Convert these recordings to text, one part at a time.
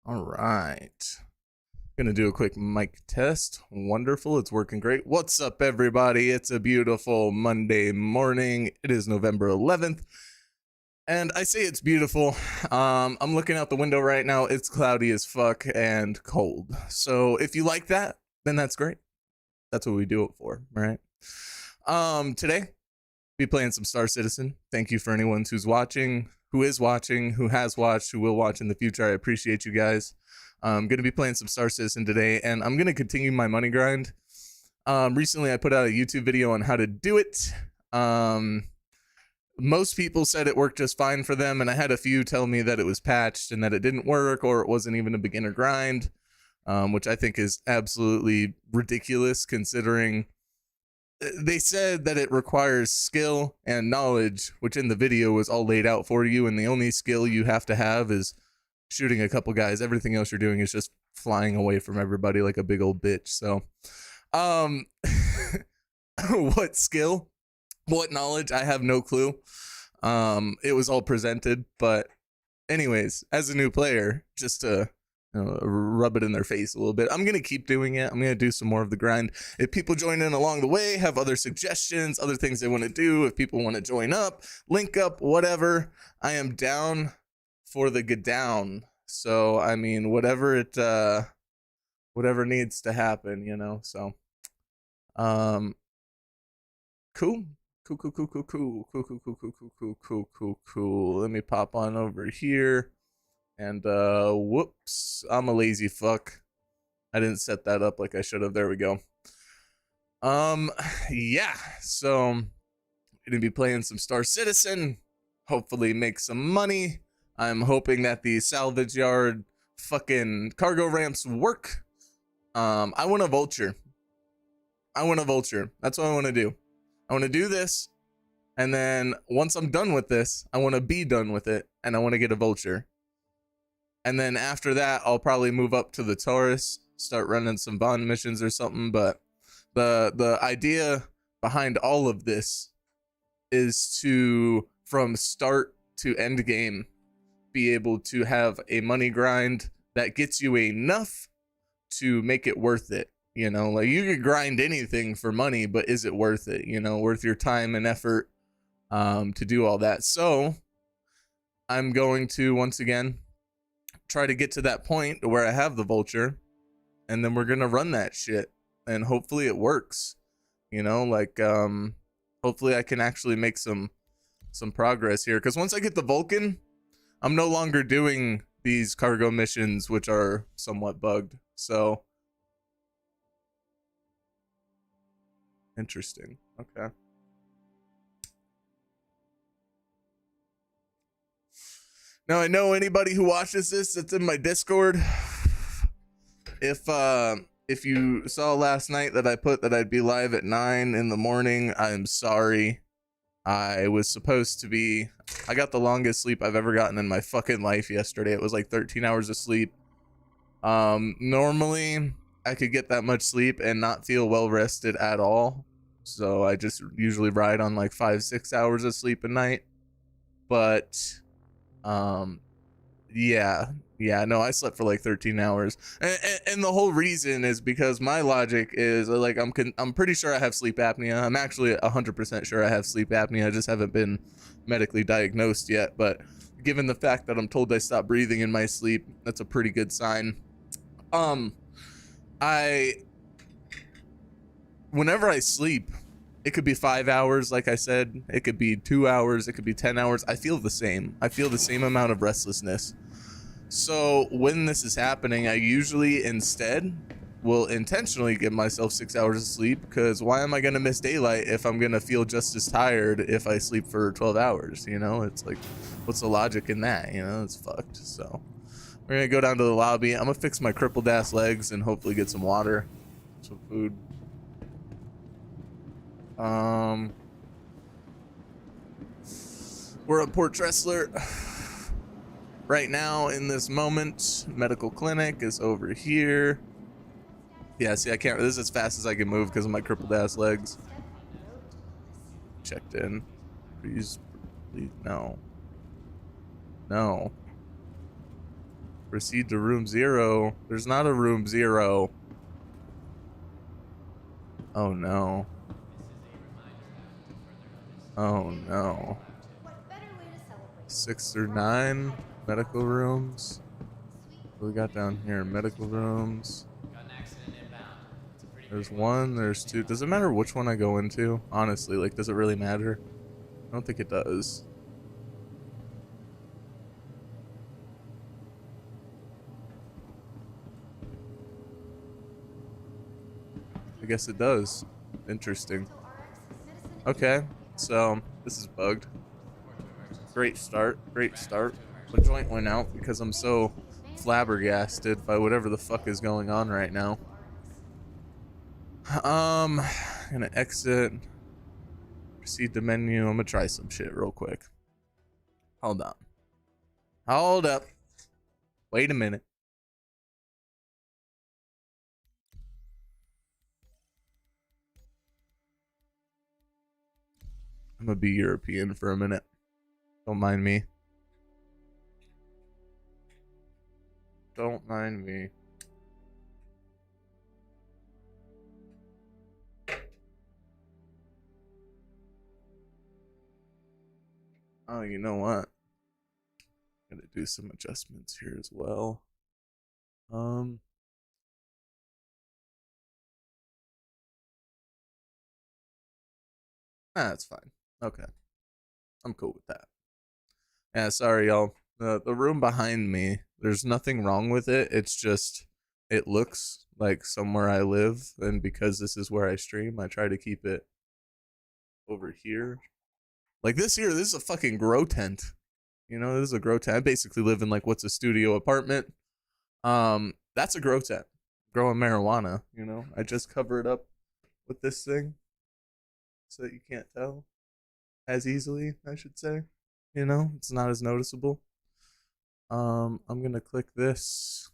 All right. Gonna do a quick mic test. Wonderful. It's working great. What's up, everybody? It's a beautiful Monday morning. It is November 11th. And I say it's beautiful. I'm looking out the window right now. It's cloudy as fuck and cold. So if you like that, then that's great. That's what we do it for, right? Today, be playing some Star Citizen. Thank you for anyone who's watching, who is watching, who has watched, who will watch in the future. I appreciate you guys. I'm going to be playing some Star Citizen today, and I'm going to continue my money grind. Recently, I put out a YouTube video on how to do it. Most people said it worked just fine for them, and I had a few tell me that it was patched and that it didn't work, or it wasn't even a beginner grind, which I think is absolutely ridiculous considering they said that it requires skill and knowledge, which in the video was all laid out for you, and the only skill you have to have is shooting a couple guys. Everything else you're doing is just flying away from everybody like a big old bitch. So what skill, what knowledge, I have no clue. It was all presented, but anyways, as a new player, just to rub it in their face a little bit, I'm gonna keep doing it. I'm gonna do some more of the grind. If people join in along the way, have other suggestions, other things they want to do, if people want to join up, link up, whatever, I am down for the get down. So I mean, whatever needs to happen, you know. So cool. Let me pop on over here. And whoops, I'm a lazy fuck. I didn't set that up like I should have. There we go. Yeah, so I'm gonna be playing some Star Citizen, hopefully make some money. I'm hoping that the salvage yard fucking cargo ramps work. I want a vulture. That's what I want to do. I want to do this, and then once I'm done with this, I want to be done with it, and I want to get a vulture. And then after that, I'll probably move up to the Taurus, start running some bond missions or something. But the idea behind all of this is to, from start to end game, be able to have a money grind that gets you enough to make it worth it. You know, like you could grind anything for money, but is it worth it? You know, worth your time and effort to do all that. So I'm going to, once again, try to get to that point where I have the vulture, and then we're gonna run that shit, and hopefully it works. You know, like hopefully I can actually make some progress here, because once I get the Vulcan, I'm no longer doing these cargo missions, which are somewhat bugged. So interesting. Okay. Now I know anybody who watches this that's in my Discord. If you saw last night that I put that I'd be live at 9 in the morning, I'm sorry. I was supposed to be. I got the longest sleep I've ever gotten in my fucking life yesterday. It was like 13 hours of sleep. Normally I could get that much sleep and not feel well rested at all. So I just usually ride on like 5-6 hours of sleep a night. But yeah, no, I slept for like 13 hours, and the whole reason is because my logic is like I'm pretty sure I have sleep apnea. I'm actually 100% sure I have sleep apnea. I just haven't been medically diagnosed yet, but given the fact that I'm told I stop breathing in my sleep, that's a pretty good sign. Whenever I sleep, it could be 5 hours, like I said, it could be 2 hours, it could be 10 hours. I feel the same. I feel the same amount of restlessness. So when this is happening, I usually instead will intentionally give myself 6 hours of sleep, because why am I going to miss daylight if I'm going to feel just as tired if I sleep for 12 hours? You know, it's like, what's the logic in that? You know, it's fucked. So we're going to go down to the lobby. I'm going to fix my crippled ass legs and hopefully get some water, some food. We're at Port Tressler right now in this moment. Medical clinic is over here. Yeah, see, I can't. This is as fast as I can move because of my crippled ass legs. Checked in. Please, no. Proceed to room 0. There's not a room 0. Oh no. Oh no. 6 through 9 medical rooms. What we got down here? Medical rooms. There's 1, there's 2. Does it matter which one I go into? Honestly, like, does it really matter? I don't think it does. I guess it does. Interesting. Okay, so this is bugged. Great start, great start. The joint went out because I'm so flabbergasted by whatever the fuck is going on right now. Gonna exit. Proceed to menu. I'm gonna try some shit real quick. Hold on. Hold up. Wait a minute. I'm gonna be European for a minute. Don't mind me. Don't mind me. Oh, you know what? Gotta do some adjustments here as well. That's fine. Okay. I'm cool with that. Yeah, sorry, y'all. The room behind me, there's nothing wrong with it. It's just, it looks like somewhere I live. And because this is where I stream, I try to keep it over here. Like this here, this is a fucking grow tent. You know, this is a grow tent. I basically live in like what's a studio apartment. That's a grow tent. Growing marijuana, you know. I just cover it up with this thing so that you can't tell as easily, I should say. You know, it's not as noticeable. I'm gonna click this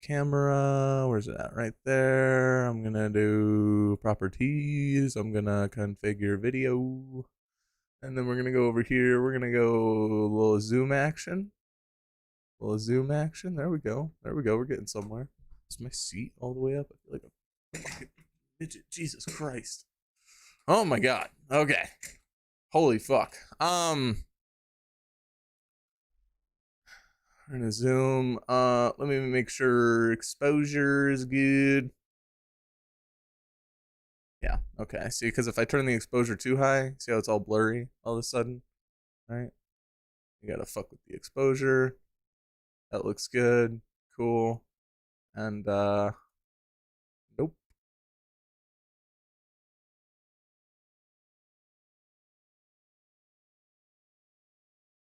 camera. Where's it at? Right there. I'm gonna do properties. I'm gonna configure video. And then we're gonna go over here. We're gonna go a little zoom action. A little zoom action. There we go. There we go. We're getting somewhere. Is my seat all the way up? I feel like a fucking midget. Jesus Christ. Oh my god. Okay. Holy fuck. We're gonna zoom. Let me make sure exposure is good. Yeah, okay. See, because if I turn the exposure too high, see how it's all blurry all of a sudden? Right? You gotta fuck with the exposure. That looks good. Cool. And nope.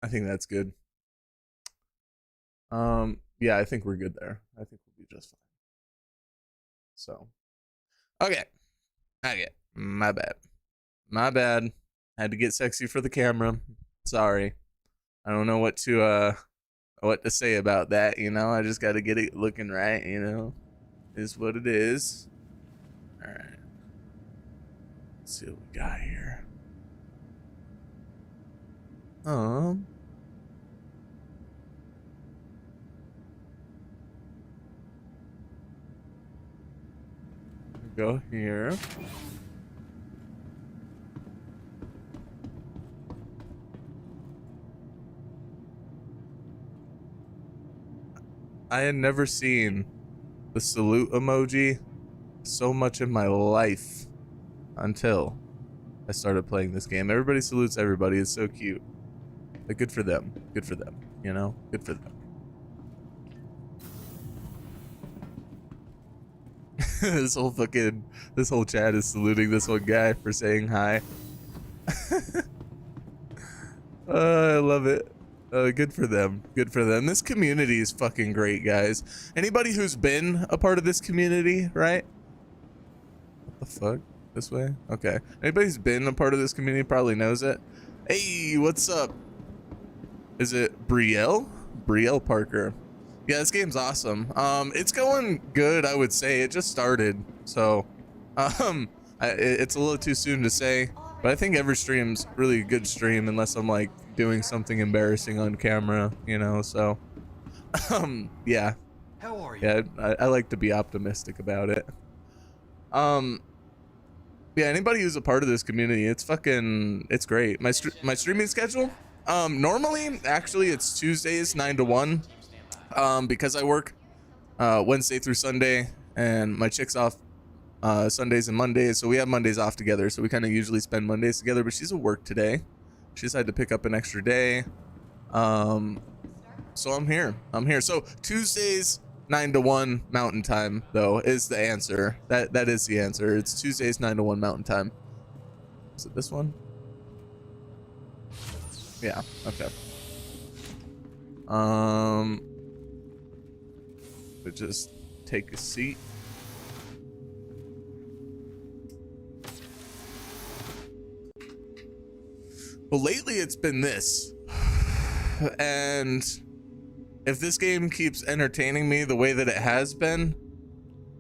I think that's good. Yeah, I think we're good there. I think we'll be just fine. So, okay. Okay, my bad. My bad. Had to get sexy for the camera. Sorry. I don't know what to say about that, you know? I just got to get it looking right, you know? Is what it is. All right. Let's see what we got here. Go here. I had never seen the salute emoji so much in my life until I started playing this game. Everybody salutes everybody. It's so cute. But good for them. Good for them. You know? Good for them. this whole chat is saluting this one guy for saying hi. I love it. Good for them. Good for them. This community is fucking great, guys. Anybody who's been a part of this community, right? What the fuck? This way? Okay. Anybody who's been a part of this community probably knows it. Hey, what's up? Is it Brielle? Brielle Parker. Yeah, this game's awesome. It's going good, I would say. It just started, so it's a little too soon to say. But I think every stream's really a good stream unless I'm like doing something embarrassing on camera, you know. So Yeah. How are you? Yeah, I like to be optimistic about it. Yeah, anybody who's a part of this community, it's great. My streaming schedule, normally actually it's Tuesdays 9 to 1, because I work Wednesday through Sunday, and my chick's off Sundays and Mondays, so we have Mondays off together, so we kind of usually spend Mondays together. But she's at work today. She decided to pick up an extra day, so I'm here. So Tuesdays 9 to 1 Mountain Time, though, is the answer. That is the answer. It's Tuesdays 9 to 1 Mountain Time. Is it this one? Yeah. Okay. But just take a seat. Well, lately it's been this, and if this game keeps entertaining me the way that it has been,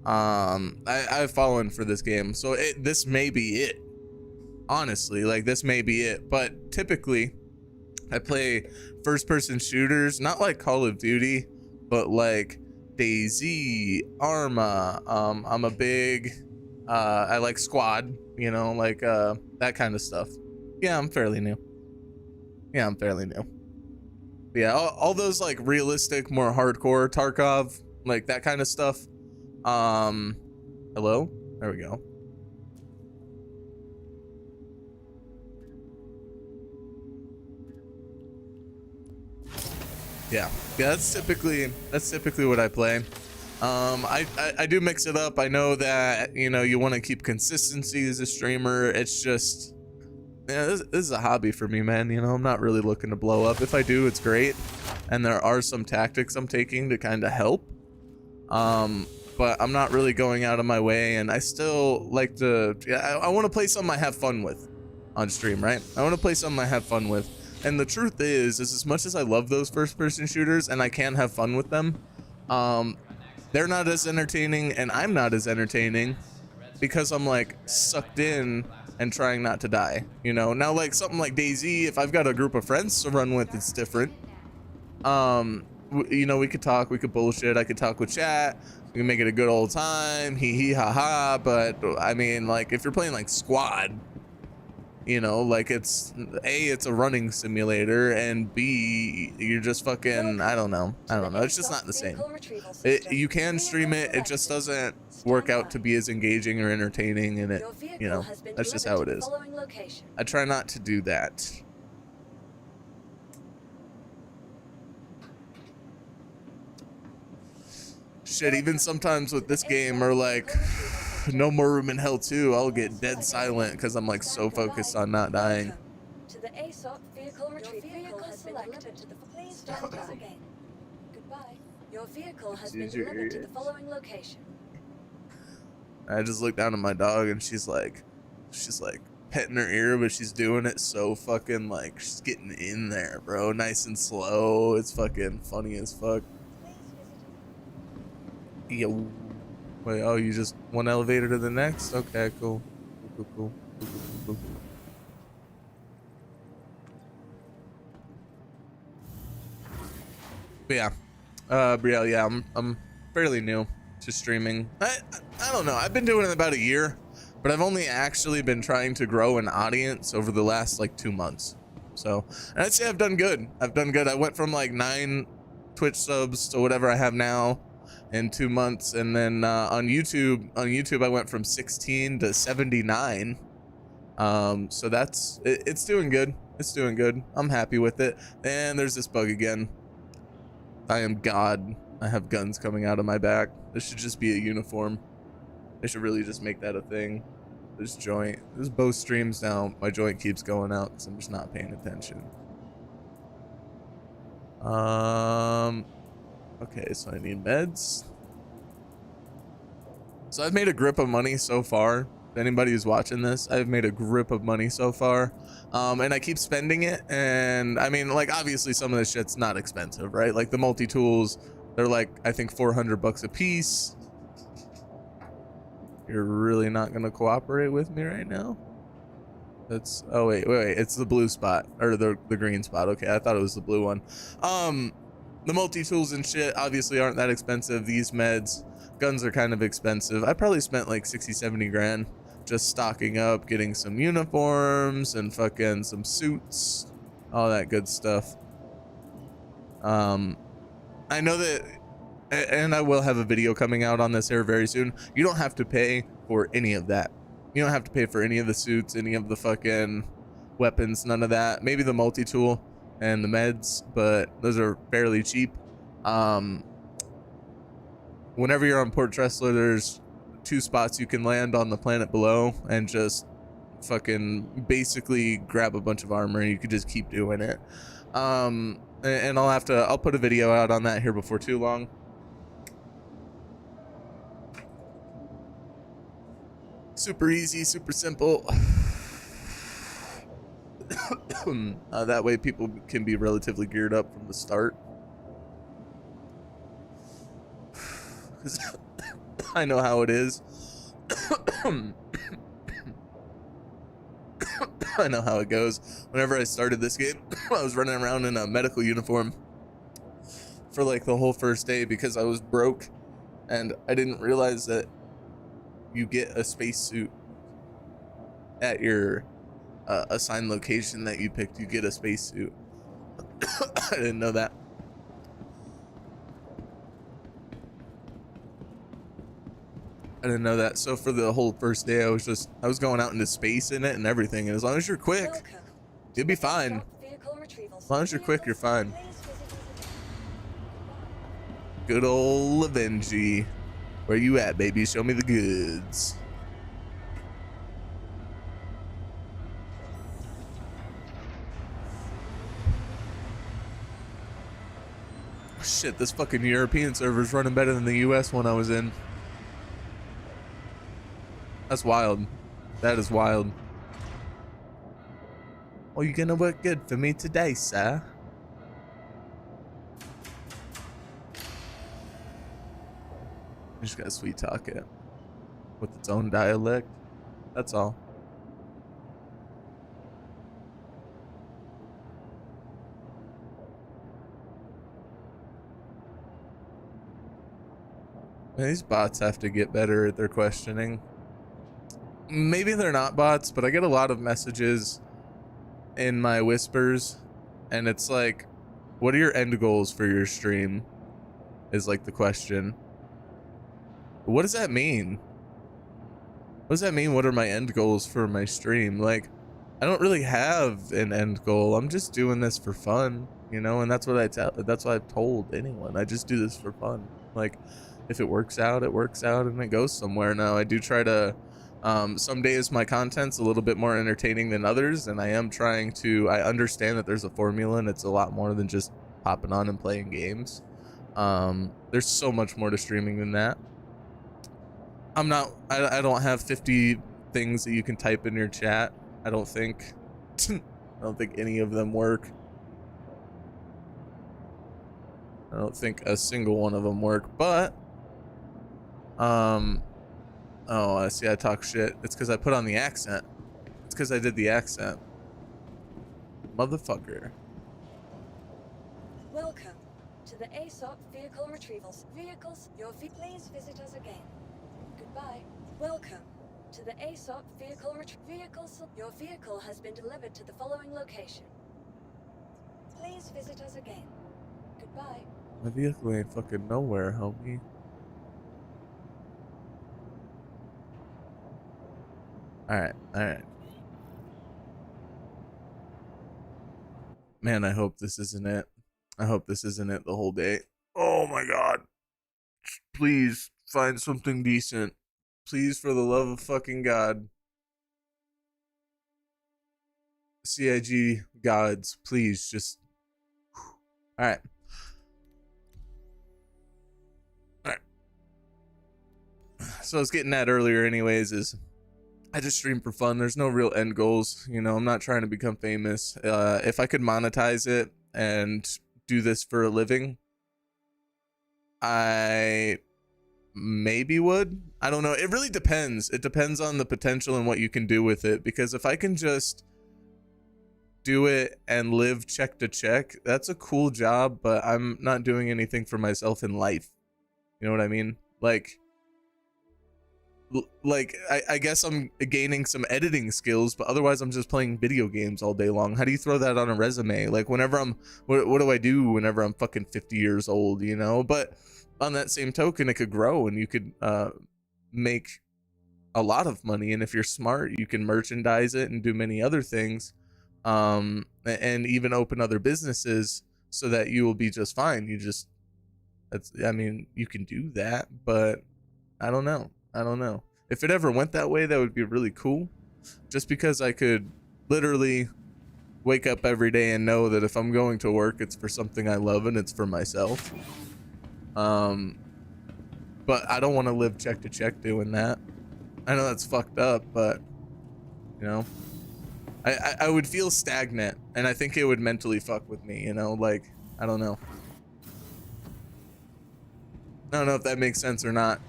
I've fallen for this game. So this may be it. Honestly, like, this may be it. But typically, I play first-person shooters, not like Call of Duty, but like DayZ, Arma. I'm a big, I like Squad, you know, like that kind of stuff. Yeah, I'm fairly new. Yeah, all those like realistic, more hardcore Tarkov, like that kind of stuff. Hello? There we go. Yeah, that's typically what I play. I do mix it up. I know that, you know, you want to keep consistency as a streamer. It's just, yeah, this is a hobby for me, man. You know, I'm not really looking to blow up. If I do, it's great, and there are some tactics I'm taking to kind of help, but I'm not really going out of my way. And I still like to, yeah, I want to play something I have fun with on stream, right? I want to play something I have fun with. And the truth is as much as I love those first-person shooters and I can have fun with them, they're not as entertaining, and I'm not as entertaining because I'm like sucked in and trying not to die, you know. Now, like something like DayZ, if I've got a group of friends to run with, it's different. You know, we could talk, we could bullshit, I could talk with chat, we can make it a good old time, hee hee ha ha. But I mean, like, if you're playing like Squad, you know, like, it's a running simulator, and B, you're just fucking, I don't know, it's just not the same. You can stream it, it just doesn't work out to be as engaging or entertaining, and it, you know, that's just how it is. I try not to do that. Shit, even sometimes with this game, or like No More Room in Hell 2, I'll get dead silent because I'm like so focused on not dying. To the ASOP vehicle retrieval has been delivered to the please stand by. Goodbye. Your vehicle has been delivered to the following location. I just look down at my dog and she's like petting her ear, but she's doing it so fucking like she's getting in there, bro, nice and slow. It's fucking funny as fuck. Yo. Wait, oh, you just one elevator to the next? Okay, cool. Cool. But yeah, Brielle, yeah, I'm fairly new to streaming. I don't know. I've been doing it about a year, but I've only actually been trying to grow an audience over the last like 2 months. So, and I'd say I've done good. I went from like 9 Twitch subs to whatever I have now in 2 months, and then on YouTube I went from 16 to 79. So it's doing good. I'm happy with it. And there's this bug again. I am God. I have guns coming out of my back. This should just be a uniform. They should really just make that a thing. This both streams now, my joint keeps going out because I'm just not paying attention. Okay, so I need meds. So I've made a grip of money so far. Anybody who's watching this, I've made a grip of money so far. And I keep spending it. And I mean, like, obviously some of this shit's not expensive, right? Like the multi-tools, they're like, I think 400 bucks a piece. You're really not gonna cooperate with me right now? That's, oh wait, it's the blue spot, or the green spot. Okay, I thought it was the blue one. The multi-tools and shit obviously aren't that expensive. These meds, guns are kind of expensive. I probably spent like 60, 70 grand just stocking up, getting some uniforms and fucking some suits, all that good stuff. I know that, and I will have a video coming out on this here very soon. You don't have to pay for any of that. You don't have to pay for any of the suits, any of the fucking weapons, none of that. Maybe the multi-tool and the meds, but those are fairly cheap. Whenever you're on Port Tressler, there's 2 spots you can land on the planet below and just fucking basically grab a bunch of armor. You could just keep doing it. And I'll put a video out on that here before too long. Super easy, super simple. That way people can be relatively geared up from the start. I know how it is. I know how it goes. Whenever I started this game, I was running around in a medical uniform for like the whole first day because I was broke and I didn't realize that you get a spacesuit at your assigned location that you picked. You get a spacesuit. I didn't know that. So for the whole first day, I was going out into space in it and everything. And as long as you're quick, you'll be fine. As long as you're quick, you're fine. Good old Lavenji. Where you at, baby? Show me the goods. Shit, this fucking European server's running better than the US one I was in. That's wild. That is wild. Oh, you're gonna work good for me today, sir. I just gotta sweet talk it with its own dialect. That's all. Man, these bots have to get better at their questioning. Maybe they're not bots, but I get a lot of messages in my whispers, and it's like, what are your end goals for your stream? Is like the question. What does that mean? What does that mean? What are my end goals for my stream? Like, I don't really have an end goal. I'm just doing this for fun, you know, and that's what I've told anyone. I just do this for fun. Like, if it works out, it works out and it goes somewhere. Now, I do try to, some days my content's a little bit more entertaining than others, and I understand that there's a formula and it's a lot more than just popping on and playing games. There's so much more to streaming than that. I don't have 50 things that you can type in your chat. I don't think. I don't think any of them work. I don't think a single one of them work, but oh, I see. I talk shit. It's because I put on the accent. It's because I did the accent. Motherfucker. Welcome to the ASOP vehicle retrievals. Vehicles, please visit us again. Goodbye. Welcome to the ASOP vehicles. Your vehicle has been delivered to the following location. Please visit us again. Goodbye. My vehicle ain't fucking nowhere, homie. Alright. Man, I hope this isn't it. I hope this isn't it the whole day. Oh my god. Please find something decent. Please, for the love of fucking God. CIG gods, please just. Alright. So I was getting at earlier anyways is I just stream for fun. There's no real end goals. You know, I'm not trying to become famous. If I could monetize it and do this for a living, I maybe would. I don't know. It really depends. It depends on the potential and what you can do with it. Because if I can just do it and live check to check, that's a cool job, but I'm not doing anything for myself in life. You know what I mean? Like I guess I'm gaining some editing skills, but otherwise I'm just playing video games all day long. How do you throw that on a resume? Like whenever I'm, what do I do whenever I'm fucking 50 years old, you know? But on that same token, it could grow and you could make a lot of money. And if you're smart, you can merchandise it and do many other things, and even open other businesses so that you will be just fine. You just, I mean, you can do that, but I don't know. If it ever went that way, that would be really cool. Just because I could literally wake up every day and know that if I'm going to work, it's for something I love and it's for myself. But I don't want to live check to check doing that. I know that's fucked up, but you know, I would feel stagnant, and I think it would mentally fuck with me, you know, like, I don't know. I don't know if that makes sense or not.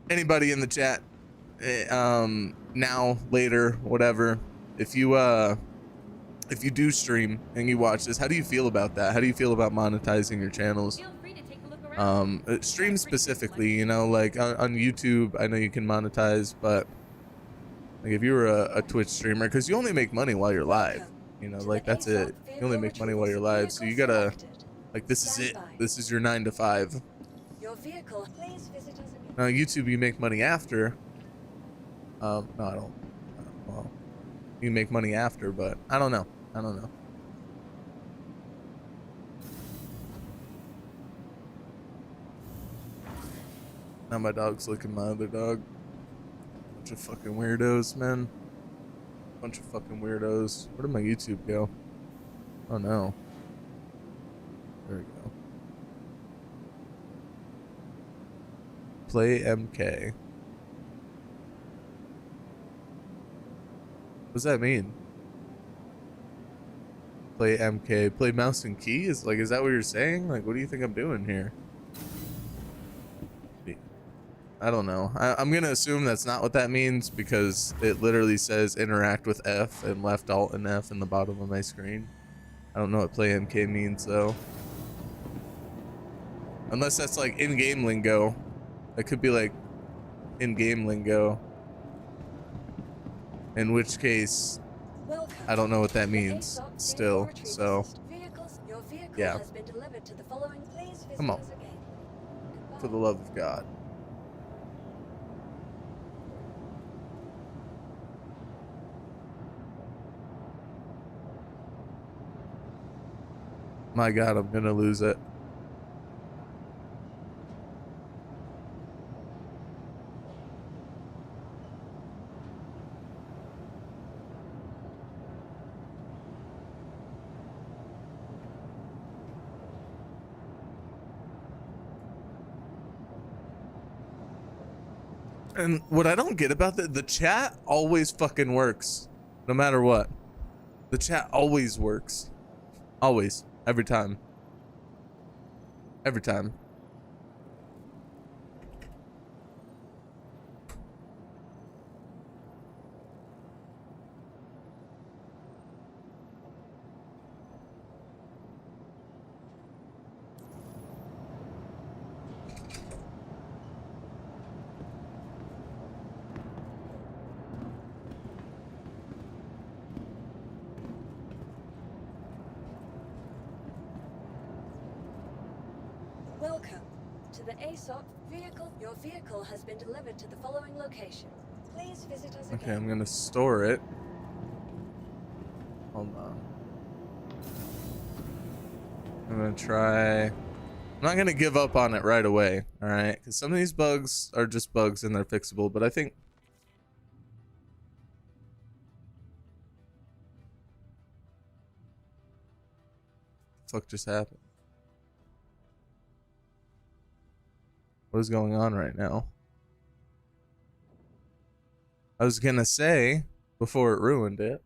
Anybody in the chat, now, later, whatever, if you do stream and you watch this, how do you feel about that? How do you feel about monetizing your channels? Stream specifically, you know, like on YouTube, I know you can monetize, but like if you were a Twitch streamer, because you only make money while you're live, you know, like that's it. You only make money while you're live, so you gotta, like, this is it. This is your 9 to 5. Your vehicle, please visit us again. Now YouTube, you make money after. No, I don't. Well, you make money after, but I don't know. Now my dog's licking my other dog. Bunch of fucking weirdos, man. Bunch of fucking weirdos. Where did my YouTube go? Oh no. There we go. Play MK. What does that mean? Play MK. Play mouse and key? Is that what you're saying? Like, what do you think I'm doing here? I don't know. I'm gonna assume that's not what that means, because it literally says interact with F and left alt and F in the bottom of my screen. I don't know what play MK means though. Unless that's like in-game lingo. That could be like in-game lingo. In which case, I don't know what that means still, so yeah. Come on. For the love of God. My God, I'm gonna lose it. And what I don't get about the chat always fucking works, no matter what. The chat always works. Always. Every time. Every time. Welcome to the ASOP vehicle. Your vehicle has been delivered to the following location. Please visit us again. Okay, I'm gonna store it. Hold on. I'm gonna try. I'm not gonna give up on it right away, alright? Because some of these bugs are just bugs and they're fixable, but I think. What the fuck just happened? What is going on right now? I was gonna say, before it ruined it,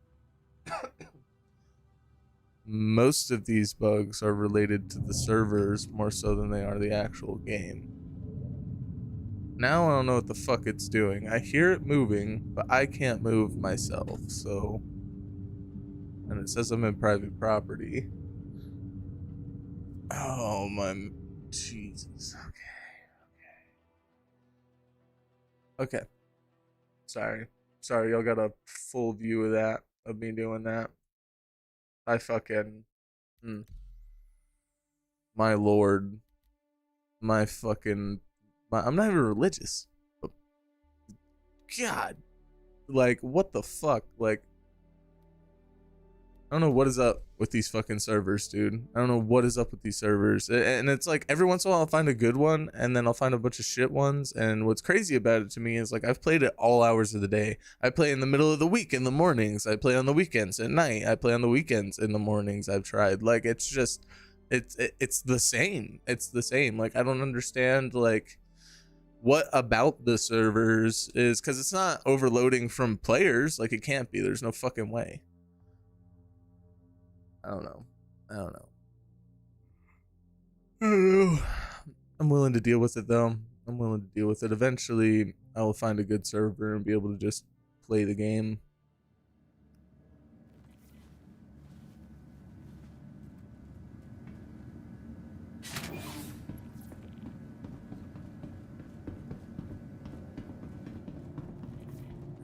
most of these bugs are related to the servers more so than they are the actual game. Now I don't know what the fuck it's doing. I hear it moving, but I can't move myself, so And it says I'm in private property. Oh my Jesus. Okay. Sorry. Sorry, y'all got a full view of that, of me doing that. I fucking my lord. My fucking I'm not even religious. But God. Like, what the fuck? Like, I don't know what is up with these fucking servers, dude. I don't know what is up with these servers. And it's like every once in a while I'll find a good one and then I'll find a bunch of shit ones. And what's crazy about it to me is like I've played it all hours of the day. I play in the middle of the week in the mornings. I play on the weekends at night. I play on the weekends in the mornings. I've tried. Like it's just it's the same. It's the same. Like I don't understand like what about the servers is because it's not overloading from players. Like it can't be. There's no fucking way. I don't know. I don't know. I don't know. I'm willing to deal with it though. I'm willing to deal with it. Eventually, I will find a good server and be able to just play the game.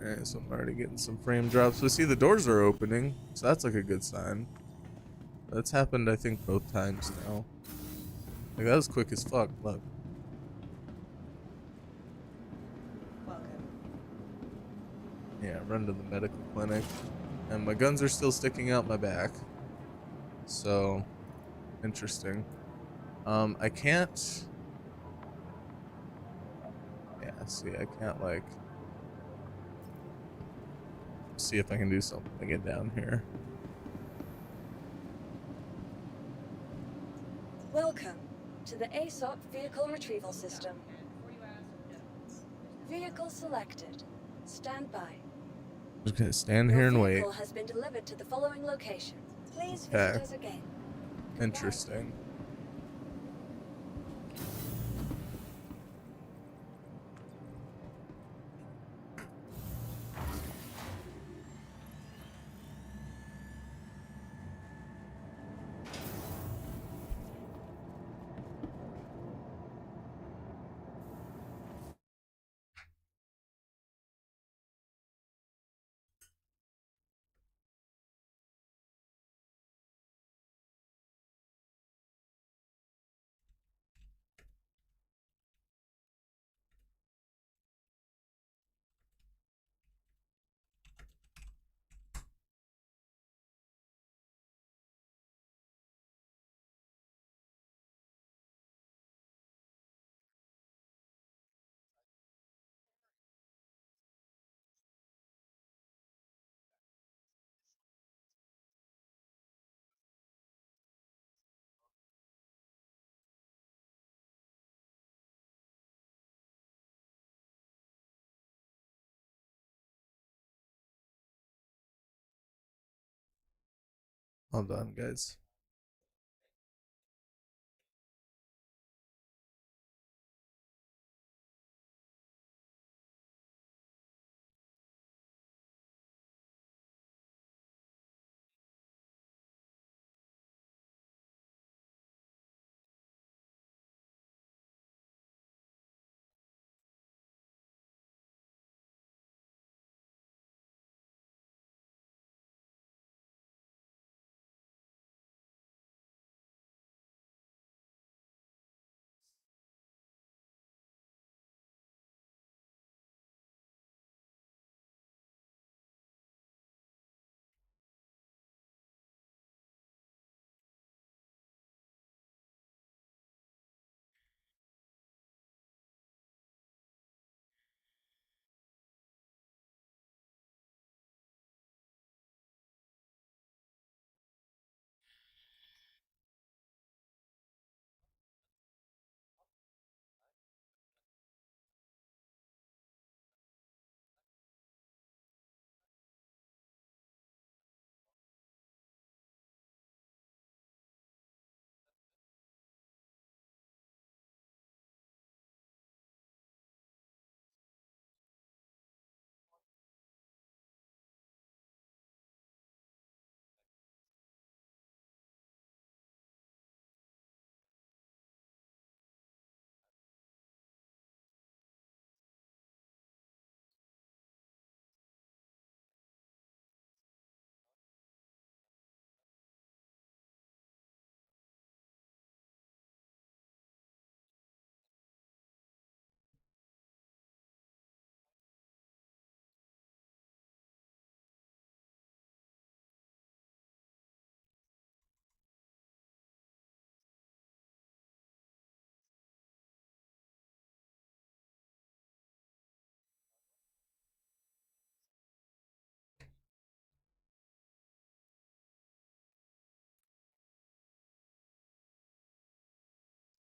Alright, so I'm already getting some frame drops. But see, the doors are opening, so that's like a good sign. That's happened, I think, both times now. Like, that was quick as fuck. Look. Yeah, run to the medical clinic. And my guns are still sticking out my back. So, interesting. I can't... Yeah, see, I can't, like... See if I can do something to get down here. Welcome to the ASOP Vehicle Retrieval System. Vehicle selected. Stand by. I'm just gonna stand Your here and wait. vehicle has been delivered to the following location. Please Okay. visit us again. Goodbye. Interesting. Hold on, guys.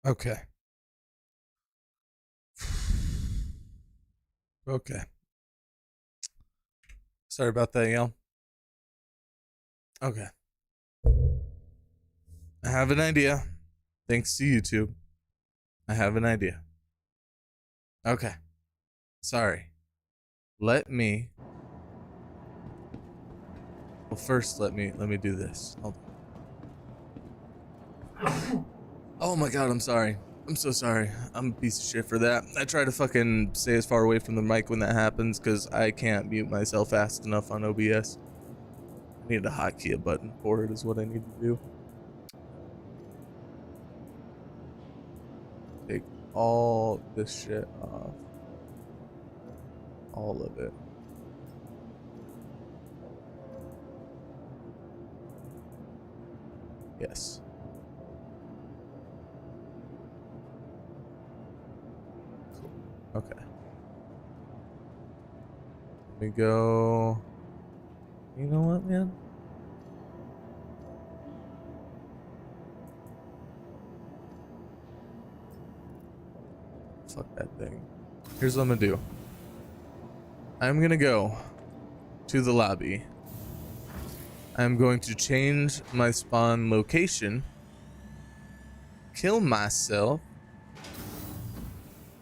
Okay. Okay. Sorry about that, y'all. Okay. I have an idea. Thanks to YouTube. I have an idea. Okay. Sorry. Let me. Well, first let me do this. Hold on. Oh my god, I'm sorry. I'm so sorry. I'm a piece of shit for that. I try to fucking stay as far away from the mic when that happens because I can't mute myself fast enough on OBS. I need a hotkey a button for it is what I need to do. Take all this shit off. All of it. Yes. Cool. Okay. Let me go. You know what, man? Fuck that thing. Here's what I'm gonna do. I'm gonna go to the lobby. I'm going to change my spawn location, kill myself,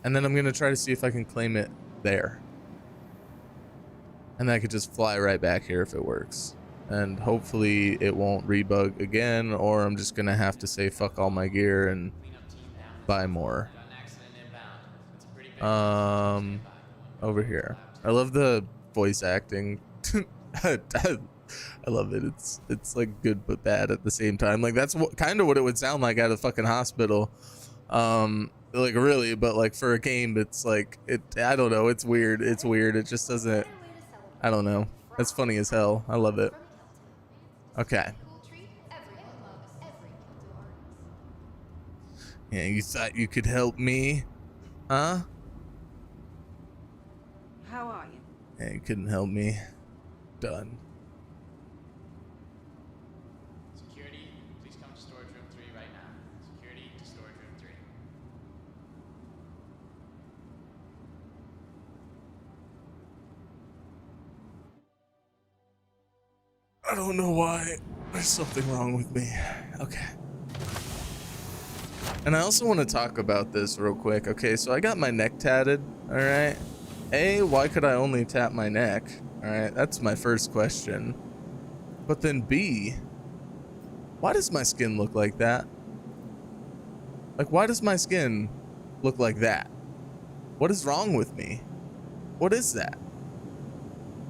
and then I'm gonna try to see if I can claim it there. And I could just fly right back here if it works. And hopefully it won't rebug again, or I'm just gonna have to say fuck all my gear and buy more. Over here. I love the voice acting. I love it. It's like good but bad at the same time. Like that's what kind of what it would sound like at a fucking hospital. Like really, but like for a game, it's like I don't know. It's weird. It's weird. It just doesn't. I don't know. It's funny as hell. I love it. Okay. Yeah, you thought you could help me, huh? How are you? Yeah, you couldn't help me. Done. Security, please come to storage room 3 right now. Security to storage room 3. I don't know why. There's something wrong with me. Okay. And I also want to talk about this real quick. Okay, so I got my neck tatted, all right? A, why could I only tap my neck? All right, that's my first question. But then B, why does my skin look like that? Like, why does my skin look like that? What is wrong with me? What is that?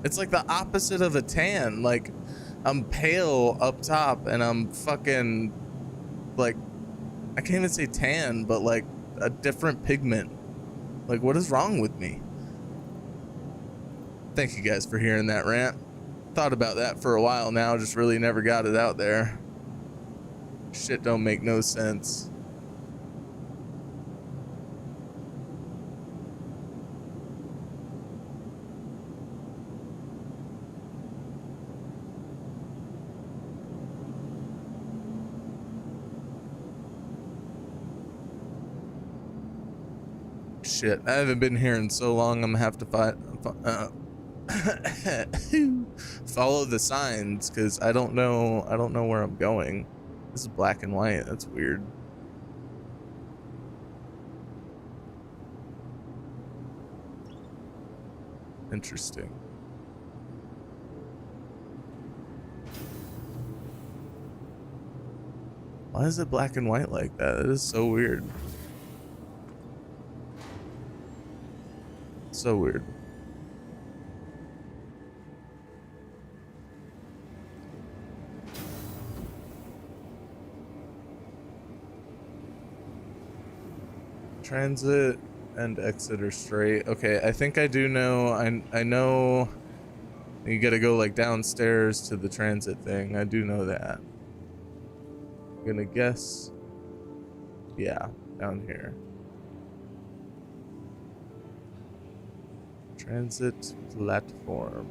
It's like the opposite of a tan. Like, I'm pale up top and I'm fucking, like, I can't even say tan, but like a different pigment. Like, what is wrong with me? Thank you guys for hearing that rant. Thought about that for a while now, just really never got it out there. Shit don't make no sense. Shit, I haven't been here in so long. I'm gonna have to follow the signs because I don't know where I'm going. This is black and white. That's weird. Interesting. Why is it black and white like that? It is so weird. So weird. Transit and exit are straight. Okay, I think I do know. I know you gotta go like downstairs to the transit thing. I do know that. I'm gonna guess. Yeah, down here. Transit platform.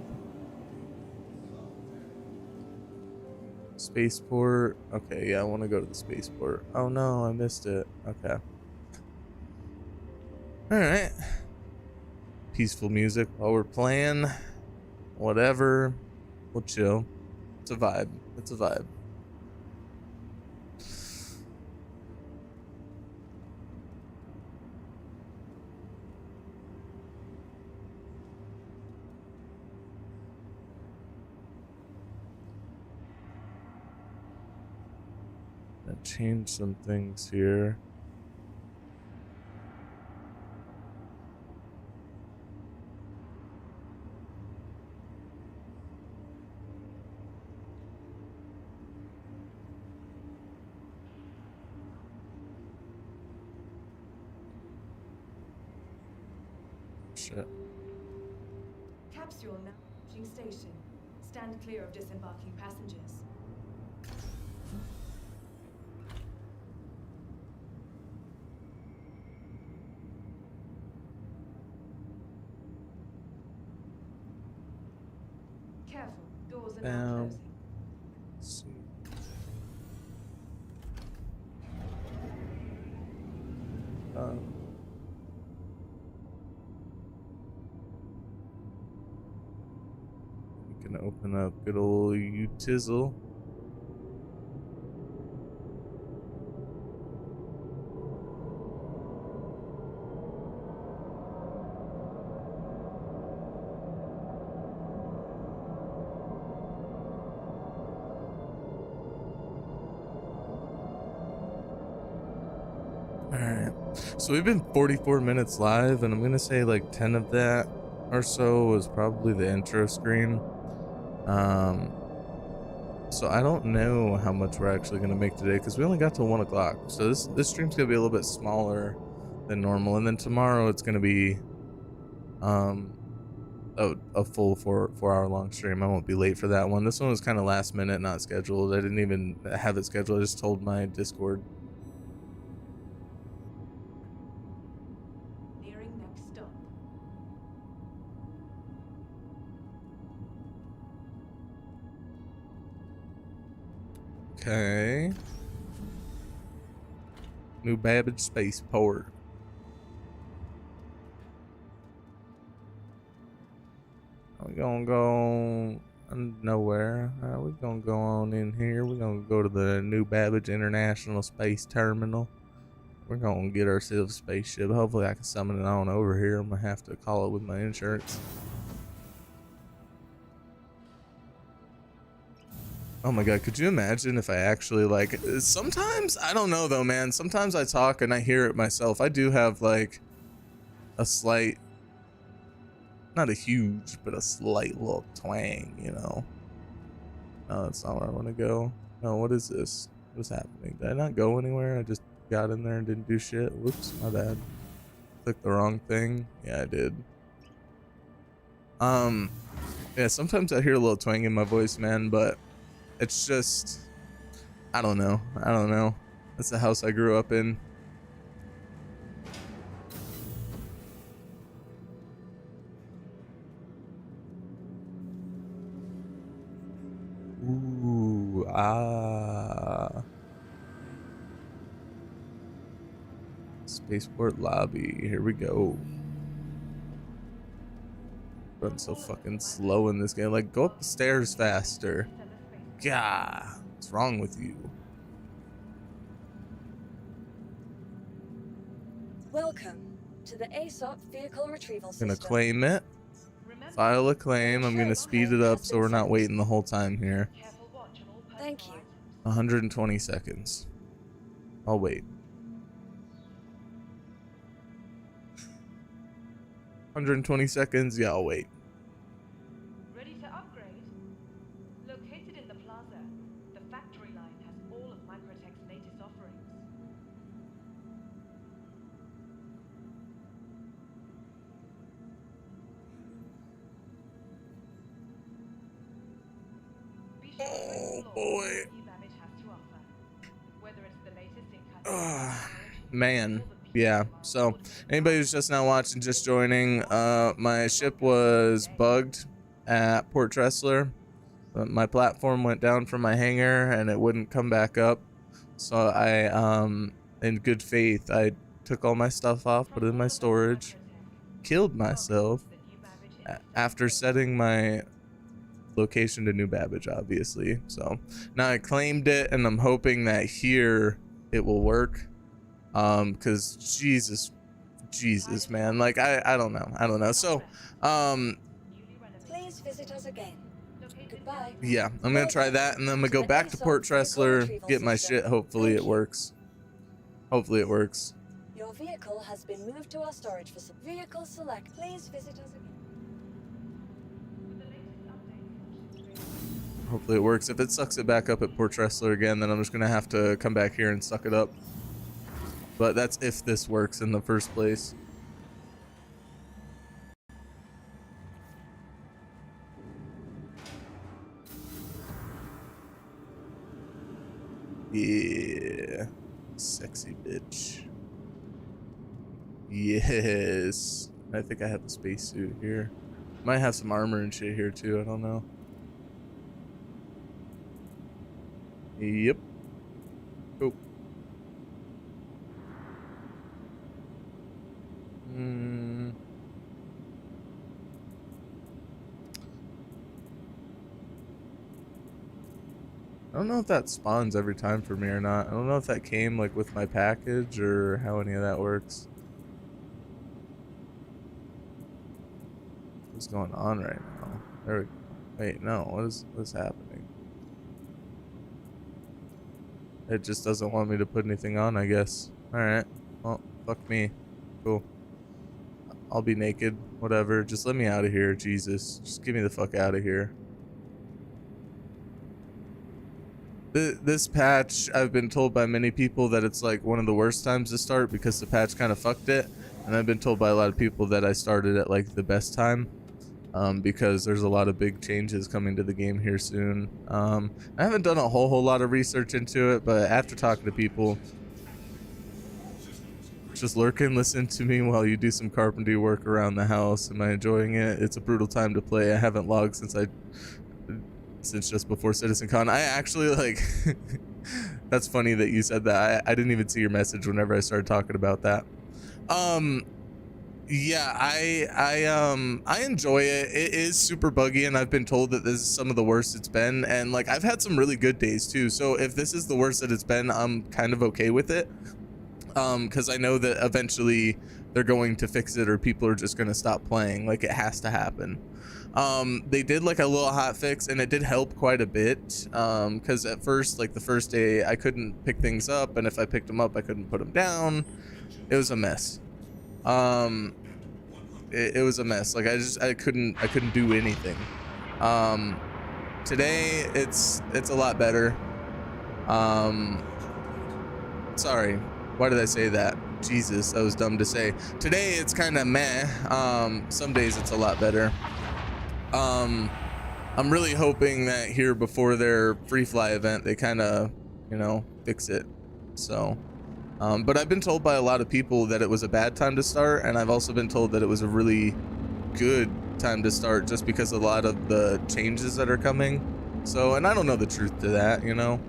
Spaceport. Okay, yeah, I want to go to the spaceport. Oh no, I missed it. Okay. All right. Peaceful music while we're playing. Whatever. We'll chill. It's a vibe. It's a vibe. Gonna change some things here. Shit. Capsule now reaching station. Stand clear of disembarking passengers. Careful, doors are now closing. Let's see. We can open up good old Utizzle. Alright, so we've been 44 minutes live, and I'm gonna say like 10 of that or so was probably the intro screen. So I don't know how much we're actually gonna make today because we only got till 1 o'clock. So this stream's gonna be a little bit smaller than normal, and then tomorrow it's gonna be a full 4 hour long stream. I won't be late for that one. This one was kind of last minute, not scheduled. I didn't even have it scheduled. I just told my Discord. Next stop. Okay. Noob Spaceport. We're gonna go nowhere. We're gonna go on in here. We're gonna go to the Noob International Space Terminal. We're gonna get ourselves a spaceship. Hopefully I can summon it on over here. I'm gonna have to call it with my insurance. Oh my god, could you imagine if I actually, like, sometimes, I don't know though, man, sometimes I talk and I hear it myself. I do have like a slight, not a huge, but a slight little twang, you know. No, that's not where I want to go. No, what is this? What's happening? Did I not go anywhere? I just got in there and didn't do shit. Whoops, my bad. Clicked the wrong thing. Yeah, I did. Yeah, sometimes I hear a little twang in my voice, man, but it's just, I don't know. I don't know. That's the house I grew up in. Ooh, ah. Spaceport lobby. Here we go. Run so fucking slow in this game. Like, go up the stairs faster. God, what's wrong with you? Welcome to the ASOP Vehicle Retrieval System. Gonna claim it. File a claim. I'm gonna speed it up so we're not waiting the whole time here. Thank you. 120 seconds. I'll wait. 120 seconds. Yeah, I'll wait. Ready to upgrade? Located in the plaza, the factory line has all of Microtech's latest offerings. Be sure to explore boy. what Noob has to offer. Whether it's the latest in cutting Man, yeah. So anybody who's just now watching, just joining, my ship was bugged at Port Tressler. my platform went down from my hangar and it wouldn't come back up. So I, in good faith, I took all my stuff off, put it in my storage, killed myself after setting my location to New Babbage, obviously. So now I claimed it, and I'm hoping that here it will work. Because Jesus, man, like I don't know. So, Please visit us again. Goodbye. yeah, I'm gonna try that, and then I'm gonna go back to Port Tressler, get my shit. Hopefully it works. Hopefully it works. Your vehicle has been moved to our storage facility. Vehicle select. Please visit us again. Hopefully it works. If it sucks it back up at Port Tressler again, then I'm just gonna have to come back here and suck it up. But that's if this works in the first place. Yeah. Sexy bitch. Yes. I think I have a spacesuit here. Might have some armor and shit here too. I don't know. Yep. Oh. I don't know if that spawns every time for me or not. I don't know if that came like with my package or how any of that works. What's going on right now? There we go. Wait, no, what's happening? It just doesn't want me to put anything on, I guess. Alright. Well, fuck me. Cool. I'll be naked. Whatever. Just let me out of here, Jesus. Just get me the fuck out of here. This patch, I've been told by many people that it's like one of the worst times to start because the patch kind of fucked it. And I've been told by a lot of people that I started at like the best time. Because there's a lot of big changes coming to the game here soon. I haven't done a whole lot of research into it, but after talking to people, just lurk and listen to me while you do some carpentry work around the house. Am I enjoying it? It's a brutal time to play. I haven't logged since just before CitizenCon. I actually like that's funny that you said that. I didn't even see your message whenever I started talking about that. Yeah, I enjoy it. It is super buggy, and I've been told that this is some of the worst it's been, and like I've had some really good days too. So if this is the worst that it's been, I'm kind of okay with it. Because I know that eventually they're going to fix it, or people are just going to stop playing. Like it has to happen. They did like a little hot fix, and it did help quite a bit. Because at first, like the first day, I couldn't pick things up, and if I picked them up, I couldn't put them down. It was a mess. It was a mess. Like I couldn't do anything. Today it's a lot better. Sorry, why did I say that? Jesus, that was dumb to say. Today it's kind of meh. Some days it's a lot better. I'm really hoping that here before their free fly event they kind of, you know, fix it. So but I've been told by a lot of people that it was a bad time to start, and I've also been told that it was a really good time to start just because a lot of the changes that are coming. So, and I don't know the truth to that, you know,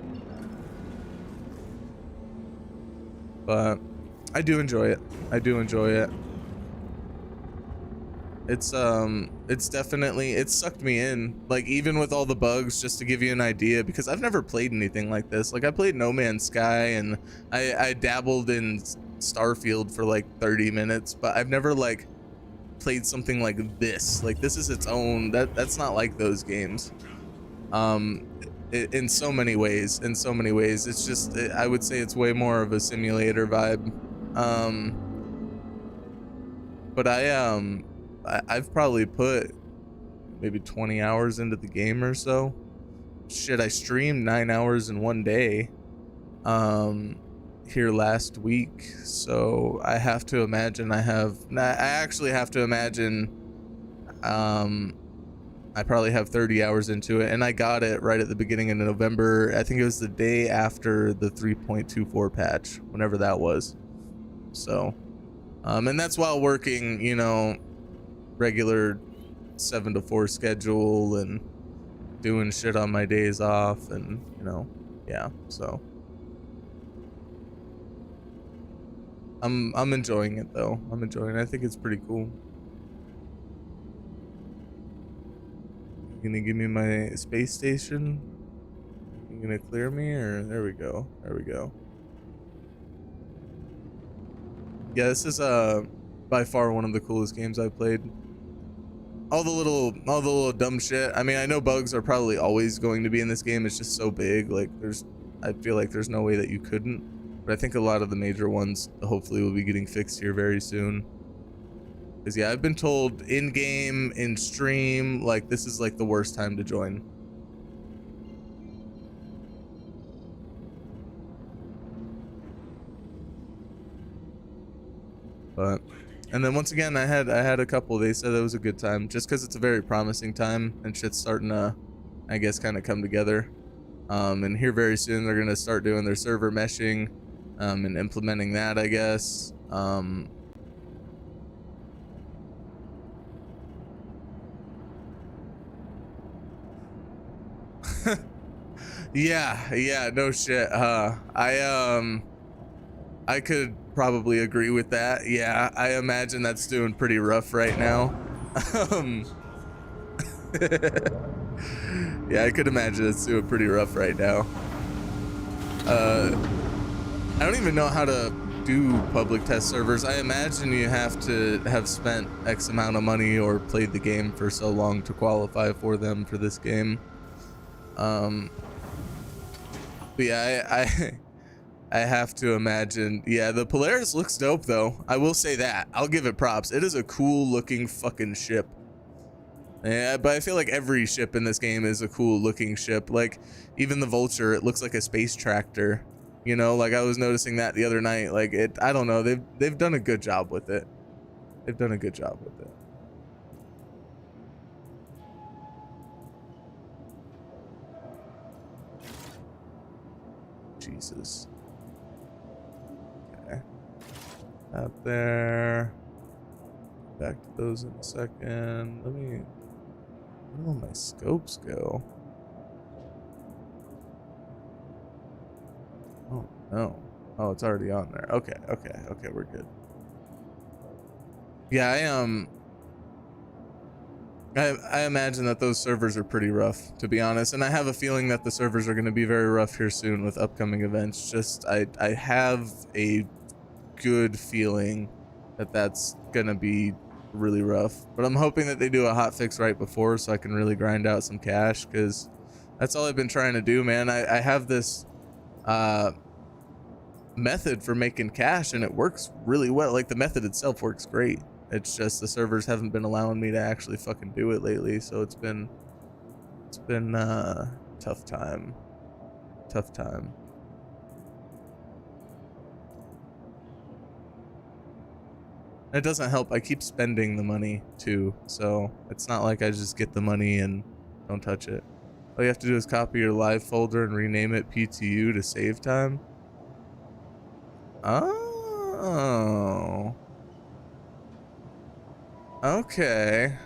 but I do enjoy it. I do enjoy it. It's definitely, it sucked me in, like even with all the bugs, just to give you an idea, because I've never played anything like this. Like I played No Man's Sky, and I dabbled in Starfield for like 30 minutes, but I've never like played something like this. Like this is its own, that's not like those games. In so many ways, it's just, I would say it's way more of a simulator vibe. But I've probably put maybe 20 hours into the game or so. Shit, I streamed 9 hours in one day here last week. So I have to imagine I actually have to imagine I probably have 30 hours into it, and I got it right at the beginning of November. I think it was the day after the 3.24 patch, whenever that was. So and that's while working, you know, regular 7 to 4 schedule, and doing shit on my days off, and you know, yeah. So I'm enjoying it though. I'm enjoying it. I think it's pretty cool. You gonna give me my space station? You gonna clear me, or there we go. There we go. Yeah, this is by far one of the coolest games I've played. All the little dumb shit. I mean, I know bugs are probably always going to be in this game. It's just so big. Like I feel like there's no way that you couldn't. But I think a lot of the major ones hopefully will be getting fixed here very soon. Cause yeah, I've been told in game, in stream, like this is like the worst time to join. But, and then once again, I had a couple. They said it was a good time, just because it's a very promising time and shit's starting to, I guess, kind of come together. And here very soon they're gonna start doing their server meshing, and implementing that, I guess. Yeah, no shit. I could probably agree with that. Yeah, I imagine that's doing pretty rough right now. Yeah, I could imagine it's doing pretty rough right now. I don't even know how to do public test servers. I imagine you have to have spent X amount of money or played the game for so long to qualify for them for this game. But yeah, I have to imagine. Yeah, the Polaris looks dope though. I will say that. I'll give it props. It is a cool looking fucking ship. Yeah, but I feel like every ship in this game is a cool looking ship. Like even the Vulture, it looks like a space tractor. You know, like I was noticing that the other night. Like I don't know. They've done a good job with it. They've done a good job with it. Jesus. Okay. Out there. Back to those in a second. Where will my scopes go? Oh no. Oh, it's already on there. Okay, we're good. Yeah, I imagine that those servers are pretty rough, to be honest, and I have a feeling that the servers are going to be very rough here soon with upcoming events. Just I have a good feeling that that's going to be really rough, but I'm hoping that they do a hot fix right before so I can really grind out some cash, because that's all I've been trying to do, man. I have this method for making cash and it works really well. Like the method itself works great. It's just the servers haven't been allowing me to actually fucking do it lately, so it's been tough time. It doesn't help. I keep spending the money too, so it's not like I just get the money and don't touch it. All you have to do is copy your live folder and rename it PTU to save time. Oh. Okay.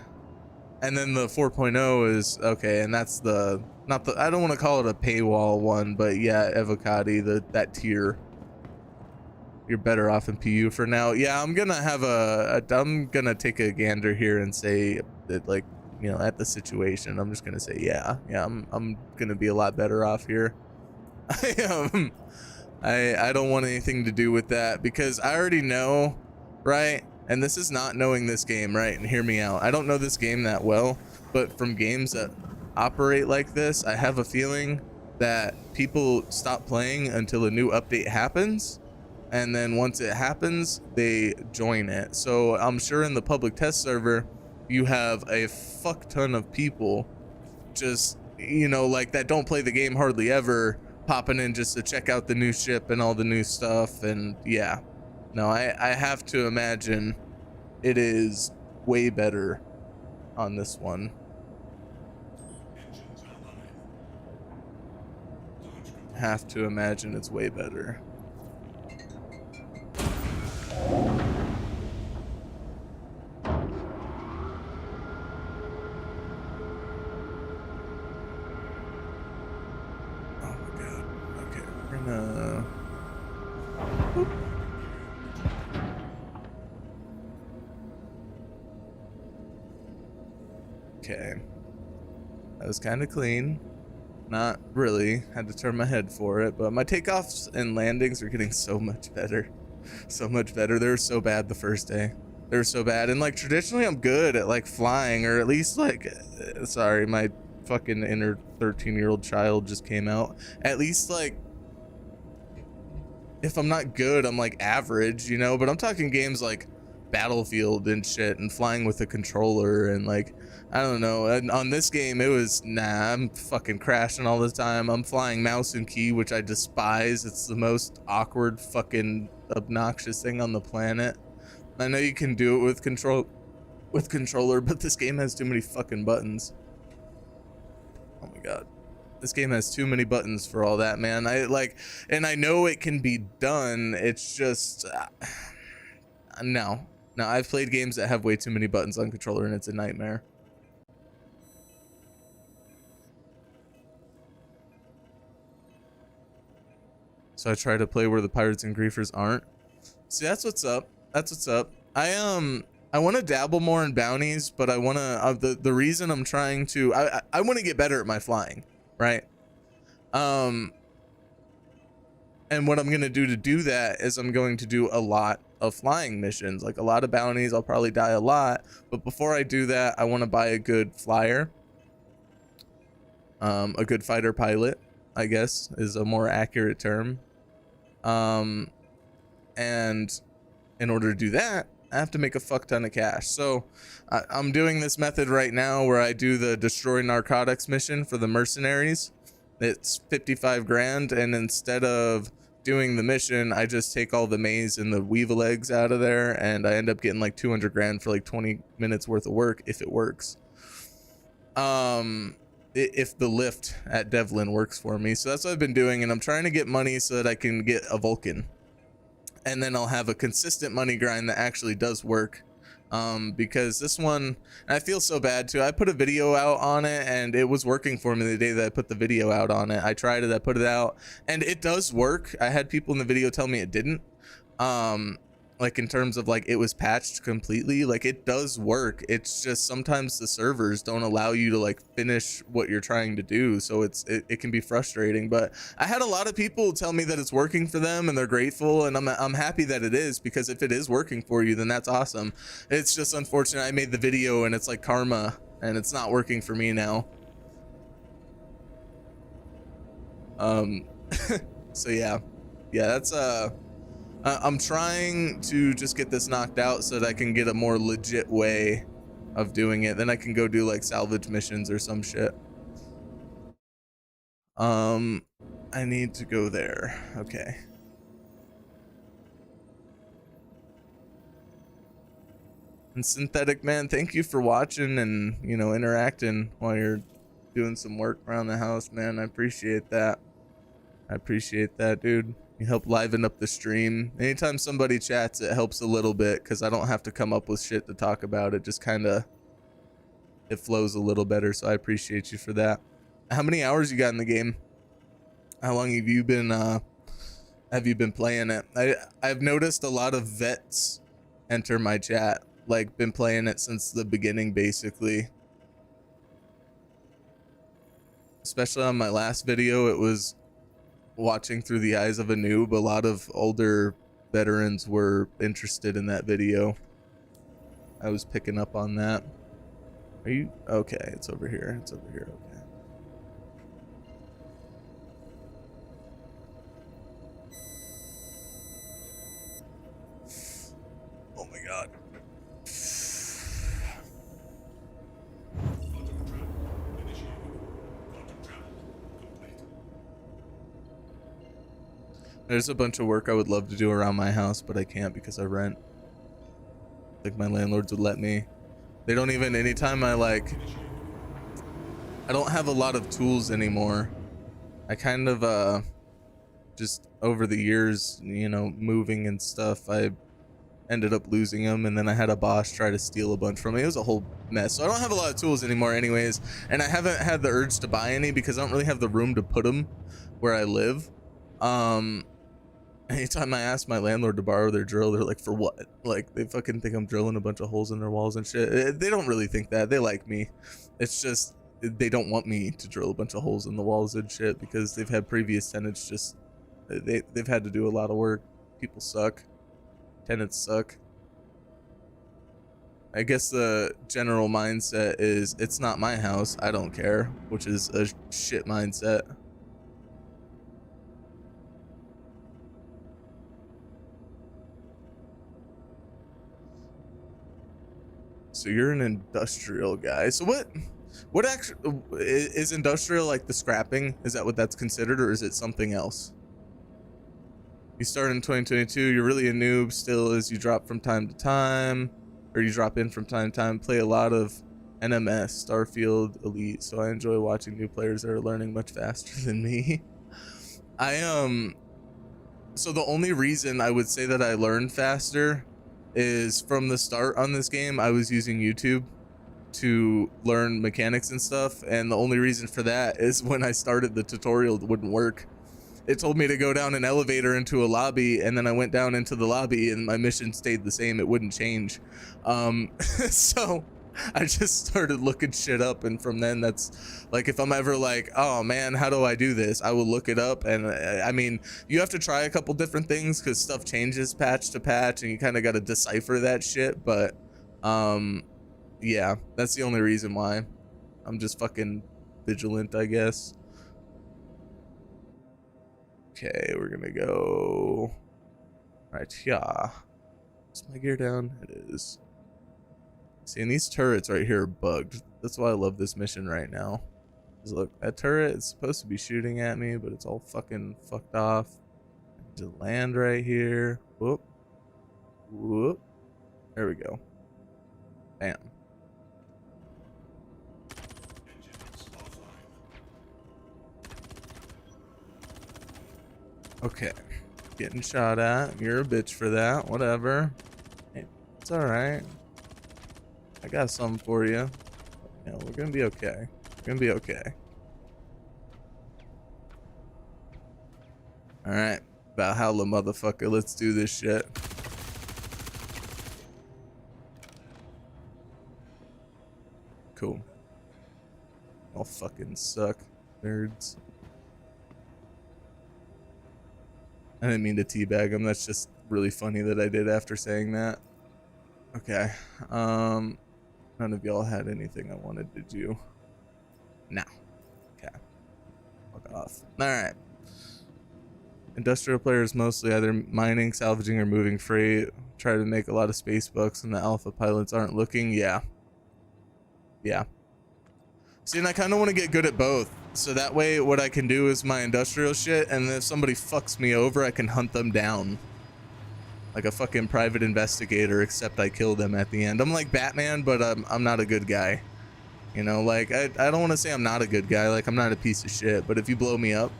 And then the 4.0 is okay, and that's the not the I don't want to call it a paywall one, but yeah, Evocati, that tier. You're better off in PU for now. Yeah, I'm gonna have I'm gonna take a gander here and say that, like, you know, at the situation, I'm just gonna say yeah, I'm gonna be a lot better off here. I don't want anything to do with that, because I already know, right? And this is not knowing this game, right? And hear me out. I don't know this game that well, but from games that operate like this, I have a feeling that people stop playing until a new update happens. And then once it happens, they join it. So I'm sure in the public test server, you have a fuck ton of people just, you know, like that don't play the game hardly ever, popping in just to check out the new ship and all the new stuff. And yeah, no, I have to imagine it is way better on this one. Have to imagine it's way better. gonna... Okay. That was kind of clean. Not really. Had to turn my head for it, but my takeoffs and landings are getting so much better. So much better. They were so bad the first day. They were so bad. And like traditionally I'm good at like flying, or at least like, sorry, my fucking inner 13-year-old child just came out. At least like, if I'm not good, I'm like average, you know, but I'm talking games like Battlefield and shit and flying with a controller and like, I don't know. And on this game, it was, nah, I'm fucking crashing all the time. I'm flying mouse and key, which I despise. It's the most awkward fucking obnoxious thing on the planet. I know you can do it with controller, but this game has too many fucking buttons. Oh my God. This game has too many buttons for all that, man. And I know it can be done. It's just, no, I've played games that have way too many buttons on controller and it's a nightmare. So I try to play where the pirates and griefers aren't. See, that's what's up. That's what's up. I want to dabble more in bounties, but I want to, the reason I'm trying to, I want to get better at my flying, right? And what I'm going to do that is I'm going to do a lot of flying missions, like a lot of bounties. I'll probably die a lot, but before I do that, I want to buy a good flyer. A good fighter pilot, I guess, is a more accurate term. And in order to do that, I have to make a fuck ton of cash. So I'm doing this method right now where I do the destroy narcotics mission for the mercenaries. It's 55 grand, and instead of doing the mission, I just take all the maize and the weevil eggs out of there, and I end up getting like 200 grand for like 20 minutes worth of work if it works. If the lift at Devlin works for me. So that's what I've been doing, and I'm trying to get money so that I can get a Vulcan, and then I'll have a consistent money grind that actually does work. Because this one, and I feel so bad too. I put a video out on it and it was working for me the day that I put the video out on it. I tried it, I put it out, and it does work. I had people in the video tell me it didn't. Like in terms of like it was patched completely, like it does work. It's just sometimes the servers don't allow you to like finish what you're trying to do, so it can be frustrating. But I had a lot of people tell me that it's working for them and they're grateful, and I'm happy that it is, because if it is working for you, then that's awesome. It's just unfortunate I made the video and it's like karma and it's not working for me now. So yeah, that's I'm trying to just get this knocked out so that I can get a more legit way of doing it. Then I can go do like salvage missions or some shit. I need to go there. Okay. And Synthetic Man, thank you for watching and, you know, interacting while you're doing some work around the house, man. I appreciate that. I appreciate that, dude. You help liven up the stream. Anytime somebody chats, it helps a little bit because I don't have to come up with shit to talk about. It just kind of, it flows a little better. So I appreciate you for that. How many hours you got in the game? How long have you been playing it? I've noticed a lot of vets enter my chat, like been playing it since the beginning, basically. Especially on my last video, it was watching through the eyes of a noob. A lot of older veterans were interested in that video. I was picking up on that. Are you okay? It's over here. It's over here. Okay. Oh my God. There's a bunch of work I would love to do around my house, but I can't because I rent. Like my landlords would let me. They don't even, anytime I don't have a lot of tools anymore. I kind of, just over the years, you know, moving and stuff, I ended up losing them, and then I had a boss try to steal a bunch from me. It was a whole mess. So I don't have a lot of tools anymore anyways, and I haven't had the urge to buy any because I don't really have the room to put them where I live. Anytime I ask my landlord to borrow their drill, they're like, for what? Like, they fucking think I'm drilling a bunch of holes in their walls and shit. They don't really think that. They like me. It's just, they don't want me to drill a bunch of holes in the walls and shit because they've had previous tenants just, they've had to do a lot of work. People suck. Tenants suck. I guess the general mindset is, it's not my house, I don't care, which is a shit mindset. So you're an industrial guy. So what actually is industrial, like the scrapping? Is that what that's considered, or is it something else? You started in 2022. You're really a noob still, as you drop from time to time, or you drop in from time to time. Play a lot of NMS, Starfield, Elite. So I enjoy watching new players that are learning much faster than me. So the only reason I would say that I learned faster is from the start on this game, I was using YouTube to learn mechanics and stuff, and the only reason for that is when I started the tutorial, it wouldn't work. It told me to go down an elevator into a lobby, and then I went down into the lobby and my mission stayed the same. It wouldn't change. So I just started looking shit up, and from then, that's like, if I'm ever like, oh man, how do I do this, I will look it up. And I mean, you have to try a couple different things because stuff changes patch to patch, and you kind of got to decipher that shit. But yeah, that's the only reason why. I'm just fucking vigilant, I guess. Okay, we're gonna go right here. Is my gear down? It is. See, and these turrets right here are bugged. That's why I love this mission right now. Because look, that turret is supposed to be shooting at me, but it's all fucking fucked off. I need to land right here. Whoop. Whoop. There we go. Bam. Okay, getting shot at. You're a bitch for that. Whatever. Hey, it's all right. I got something for you. Yeah, we're gonna be okay. We're gonna be okay. All right, Valhalla, motherfucker. Let's do this shit. Cool. All fucking suck, nerds. I didn't mean to teabag him. That's just really funny that I did after saying that. Okay. None of y'all had anything I wanted to do. No. Okay. Fuck off. Alright. Industrial players mostly either mining, salvaging, or moving freight. Try to make a lot of space bucks and the alpha pilots aren't looking. Yeah. Yeah. See, and I kind of want to get good at both. So that way, what I can do is my industrial shit, and if somebody fucks me over, I can hunt them down. Like a fucking private investigator, except I kill them at the end. I'm like Batman, but I'm not a good guy. You know, like, I don't want to say I'm not a good guy, like I'm not a piece of shit, but if you blow me up,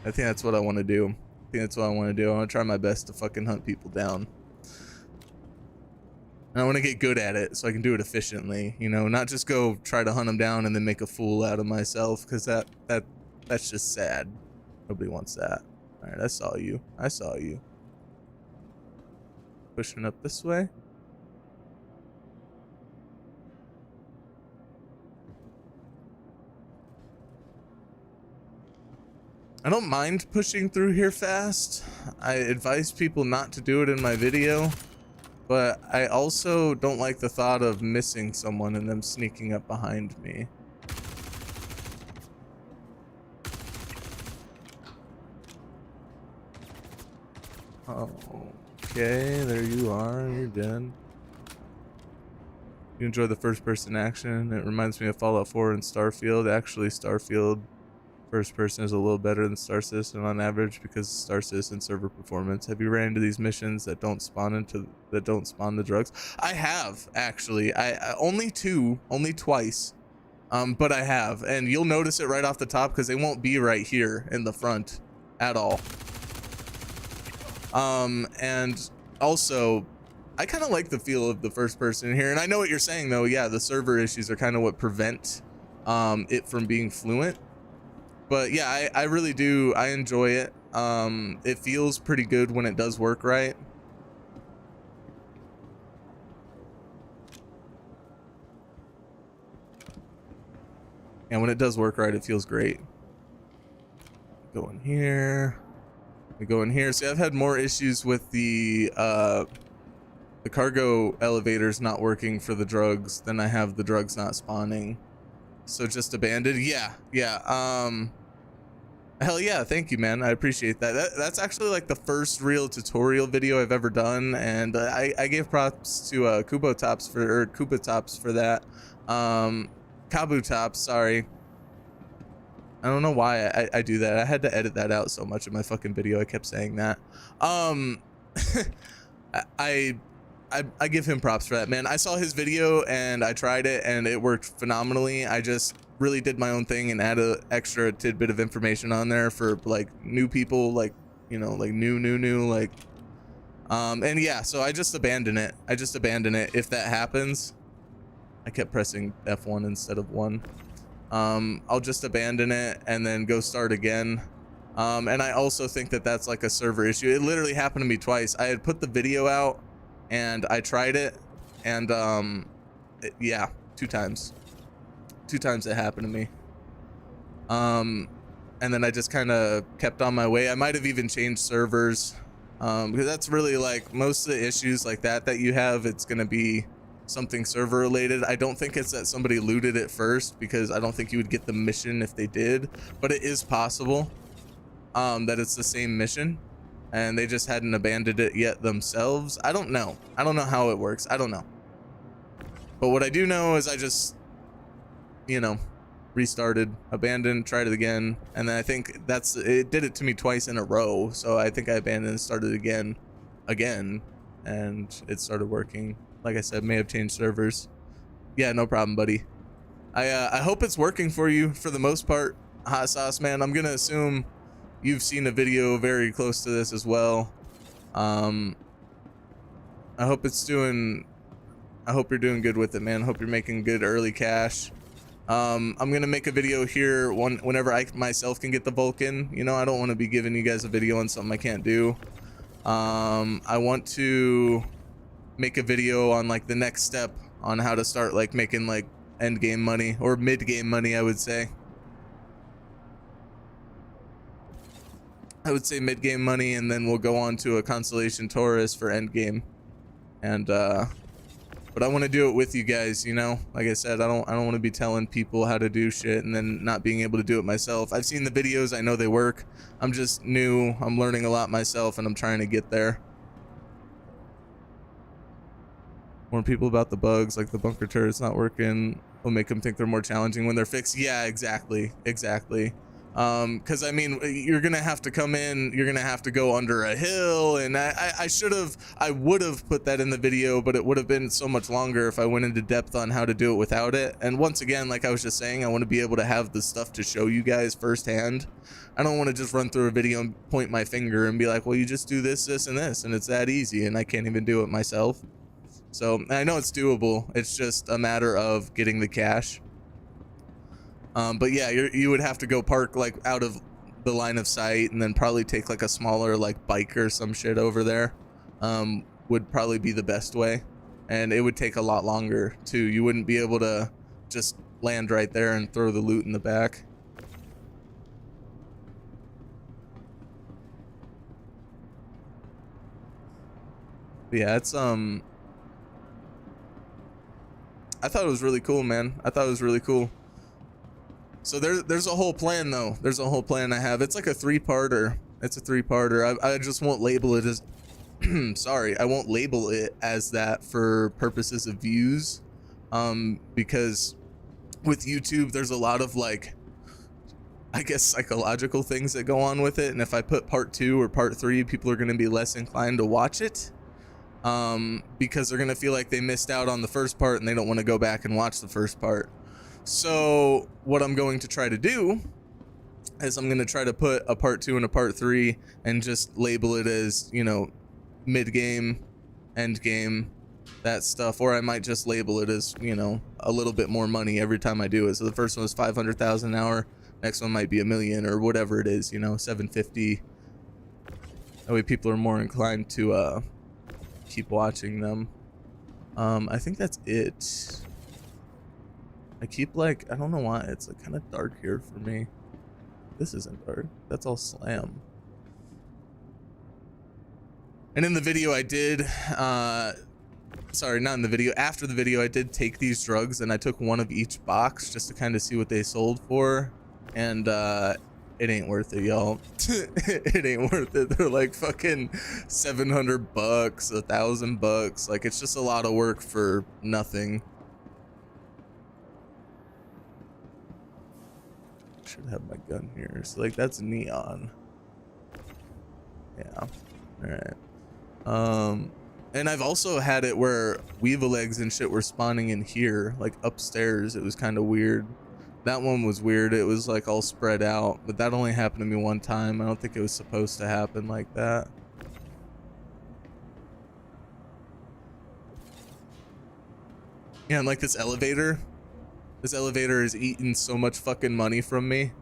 I think that's what I want to do. I think that's what I want to do. I want to try my best to fucking hunt people down. And I want to get good at it so I can do it efficiently, you know, not just go try to hunt them down and then make a fool out of myself, because that's just sad. Nobody wants that. All right, I saw you. I saw you. Pushing up this way. I don't mind pushing through here fast. I advise people not to do it in my video. But I also don't like the thought of missing someone and them sneaking up behind me. Oh, okay, there you are, you're dead. You enjoy the first person action. It reminds me of Fallout 4 and Starfield. Actually, Starfield first person is a little better than Star Citizen on average because of Star Citizen server performance. Have you ran into these missions that don't spawn the drugs? I have, actually. I only twice. But I have, and you'll notice it right off the top because they won't be right here in the front at all. And also, I kind of like the feel of the first person here, and I know what you're saying though. Yeah, the server issues are kind of what prevent it from being fluent. But yeah, I really do. I enjoy it. It feels pretty good when it does work right. And when it does work right, it feels great. Go in here. We go in here. See, I've had more issues with the cargo elevators not working for the drugs than I have the drugs not spawning. So just abandoned. Yeah. Hell yeah, thank you, man. I appreciate that. That's actually like the first real tutorial video I've ever done, and I gave props to Kubo Tops for that. Kabu Tops, sorry. I don't know why I do that. I had to edit that out so much in my fucking video. I kept saying that. I give him props for that, man. I saw his video and I tried it and it worked phenomenally. I just really did my own thing and add a extra tidbit of information on there for like new people, like, you know, like new like, and yeah, so I just abandon it. If that happens. I kept pressing F1 instead of 1. I'll just abandon it and then go start again. And I also think that that's like a server issue. It literally happened to me twice. I had put the video out and I tried it, and yeah, 2 times. 2 times it happened to me. And then I just kind of kept on my way. I might have even changed servers, because that's really like most of the issues like that you have. It's gonna be something server related. I don't think it's that somebody looted it first, because I don't think you would get the mission if they did, but it is possible that it's the same mission and they just hadn't abandoned it yet themselves. I don't know how it works. I don't know, but what I do know is I just, you know, restarted, abandoned, tried it again, and then I think it did it to me twice in a row. So I think I abandoned and started again, and it started working. Like I said, may have changed servers. Yeah, no problem, buddy. I hope it's working for you for the most part, Hot Sauce, man. I'm gonna assume you've seen a video very close to this as well. I hope you're doing good with it, man. Hope you're making good early cash. I'm gonna make a video here whenever I myself can get the Vulcan. You know, I don't want to be giving you guys a video on something I can't do. I want to make a video on like the next step on how to start like making like end game money, or mid game money, I would say. Mid game money, and then we'll go on to a Constellation Taurus for end game. And but I want to do it with you guys, you know. Like I said, I don't want to be telling people how to do shit and then not being able to do it myself. I've seen the videos, I know they work. I'm just new. I'm learning a lot myself, and I'm trying to get there. Warn people about the bugs, like the bunker turrets not working will make them think they're more challenging when they're fixed. Yeah, exactly. Because I mean, you're gonna have to come in, you're gonna have to go under a hill, and I would have put that in the video, but it would have been so much longer if I went into depth on how to do it without it. And once again, like I was just saying, I want to be able to have the stuff to show you guys firsthand. I don't want to just run through a video and point my finger and be like, well, you just do this, this, and this, and it's that easy, and I can't even do it myself. So I know it's doable. It's just a matter of getting the cash. But yeah, you would have to go park like out of the line of sight, and then probably take like a smaller like bike or some shit over there. Would probably be the best way, and it would take a lot longer too. You wouldn't be able to just land right there and throw the loot in the back. But yeah, it's I thought it was really cool, man. I thought it was really cool. So there's a whole plan though. There's a whole plan I have. It's like a 3-parter. It's a 3-parter. I just won't label it as sorry, I won't label it as that for purposes of views. Because with YouTube there's a lot of like, I guess, psychological things that go on with it, and if I put part 2 or part 3, people are going to be less inclined to watch it. Because they're gonna feel like they missed out on the first part and they don't want to go back and watch the first part. So what I'm going to try to do is I'm going to try to put a part 2 and a part 3 and just label it as, you know, mid game, end game, that stuff. Or I might just label it as, you know, a little bit more money every time I do it. So the first one was 500,000 an hour, next one might be $1 million or whatever it is, you know, 750, That way people are more inclined to keep watching them. I think that's it. I keep like, I don't know why, it's like kind of dark here for me. This isn't dark. That's all slam. And in the video I did, sorry, not in the video, after the video I did take these drugs and I took one of each box just to kind of see what they sold for. And it ain't worth it, y'all. It ain't worth it. They're like fucking $700, $1,000. Like, it's just a lot of work for nothing. Should have my gun here. So like, that's neon. Yeah. All right. And I've also had it where weevil eggs and shit were spawning in here, like upstairs. It was kind of weird. That one was weird. It was like all spread out, but that only happened to me one time. I don't think it was supposed to happen like that. Yeah, and like this elevator is eating so much fucking money from me.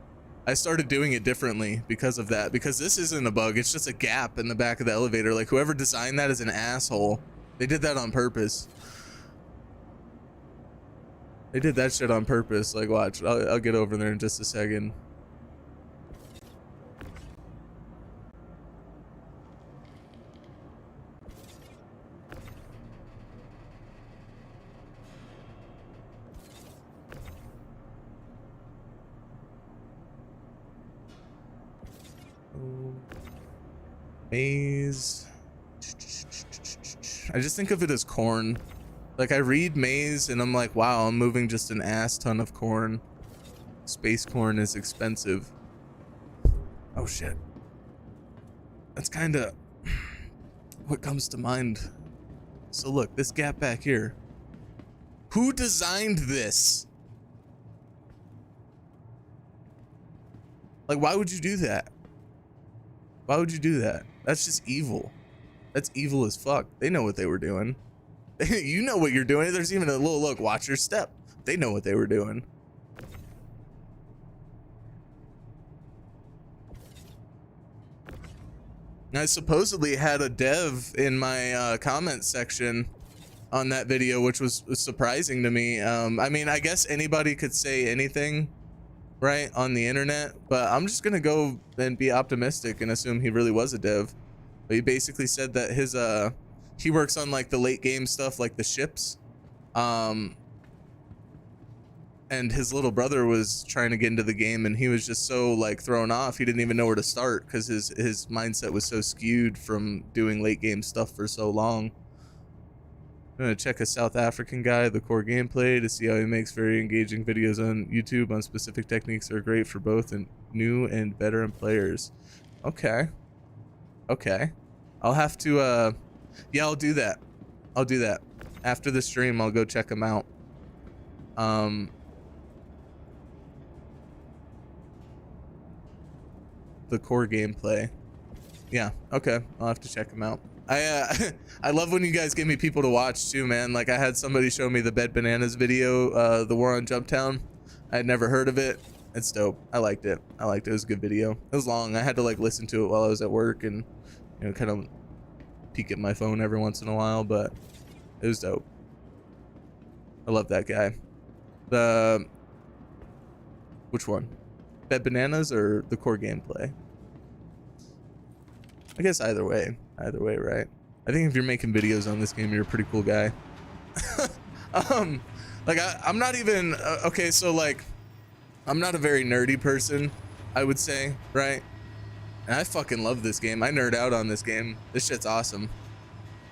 I started doing it differently because of that, because this isn't a bug. It's just a gap in the back of the elevator. Like, whoever designed that is an asshole. They did that on purpose. They did that shit on purpose. Like, watch, I'll get over there in just a second. Maze. I just think of it as corn. Like, I read maze and I'm like, wow, I'm moving just an ass ton of corn. Space corn is expensive. Oh shit. That's kind of what comes to mind. So look, this gap back here. Who designed this? Like, why would you do that? Why would you do that? That's just evil. That's evil as fuck. They know what they were doing. You know what you're doing. There's even a little look. Watch your step. They know what they were doing. I supposedly had a dev in my comment section on that video, which was surprising to me. I mean, I guess anybody could say anything, right, on the internet, but I'm just gonna go and be optimistic and assume he really was a dev. But he basically said that his he works on like the late game stuff, like the ships, and his little brother was trying to get into the game and he was just so like thrown off, he didn't even know where to start because his mindset was so skewed from doing late game stuff for so long. I'm gonna check a South African guy, the core gameplay, to see how he makes very engaging videos on YouTube on specific techniques that are great for both and new and veteran players. Okay. Okay. I'll have to, yeah, I'll do that. I'll do that. After the stream, I'll go check him out. The core gameplay. Yeah, okay. I'll have to check him out. I love when you guys give me people to watch too, man. Like, I had somebody show me the Bed Bananas video, the War on Jumptown. I had never heard of it. It's dope. I liked it. I liked it. It was a good video. It was long. I had to like listen to it while I was at work and, you know, kind of peek at my phone every once in a while, but it was dope. I love that guy. Which one? Bed Bananas or the core gameplay? I guess either way, right? I think if you're making videos on this game, you're a pretty cool guy. Like I'm not even, okay, so like, I'm not a very nerdy person, I would say, right? And I fucking love this game. I nerd out on this game. This shit's awesome.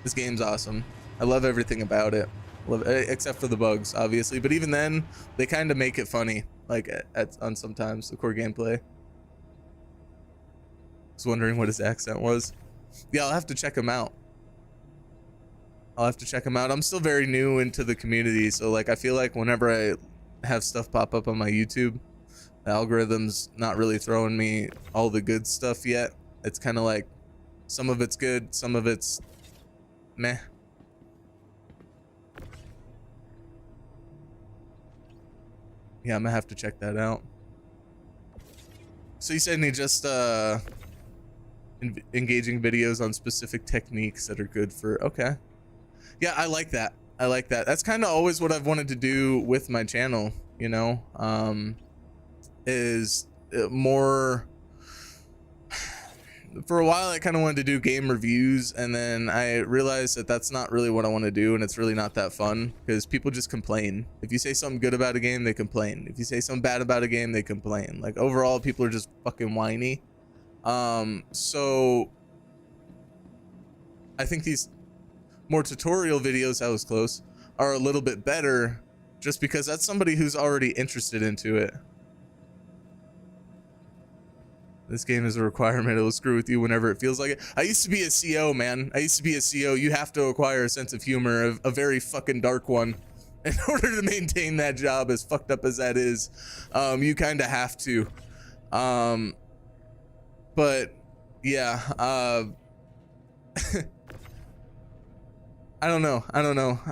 This game's awesome. I love everything about it. Love it, except for the bugs, obviously. But even then, they kind of make it funny, like on sometimes the core gameplay. I was wondering what his accent was. Yeah, I'll have to check him out. I'll have to check him out. I'm still very new into the community, so like I feel like whenever I have stuff pop up on my YouTube, the algorithm's not really throwing me all the good stuff yet. It's kind of like some of it's good, some of it's meh. Yeah, I'm gonna have to check that out. So you said he just engaging videos on specific techniques that are good for. Okay, yeah, I like that. I like that. That's kind of always what I've wanted to do with my channel, you know, is more. For a while I kind of wanted to do game reviews, and then I realized that that's not really what I want to do, and it's really not that fun because people just complain. If you say something good about a game, they complain. If you say something bad about a game, they complain. Like, overall, people are just fucking whiny. So I think these more tutorial videos, I was close, are a little bit better just because that's somebody who's already interested into it. This game is a requirement. It will screw with you whenever it feels like it. I used to be a CO, man. I used to be a CO. You have to acquire a sense of humor, a very fucking dark one, in order to maintain that job, as fucked up as that is. You kind of have to. But yeah, I don't know.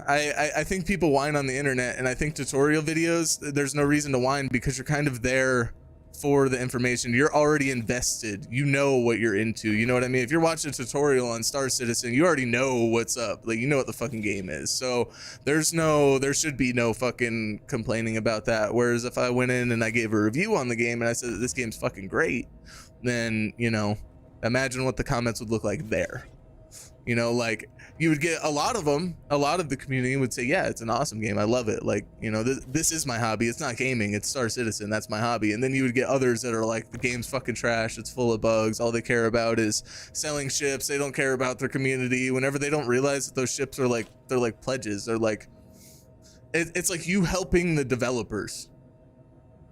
I think people whine on the internet, and I think tutorial videos, there's no reason to whine because you're kind of there for the information. You're already invested. You know what you're into. You know what I mean? If you're watching a tutorial on Star Citizen, you already know what's up. Like, you know what the fucking game is. So there should be no fucking complaining about that. Whereas if I went in and I gave a review on the game and I said that this game's fucking great, then, you know, imagine what the comments would look like there. You know, like, you would get a lot of them. A lot of the community would say, yeah, it's an awesome game. I love it. Like, you know, this is my hobby. It's not gaming. It's Star Citizen. That's my hobby. And then you would get others that are like, the game's fucking trash. It's full of bugs. All they care about is selling ships. They don't care about their community. Whenever they don't realize that those ships are like, they're like pledges. They're like, it's like you helping the developers.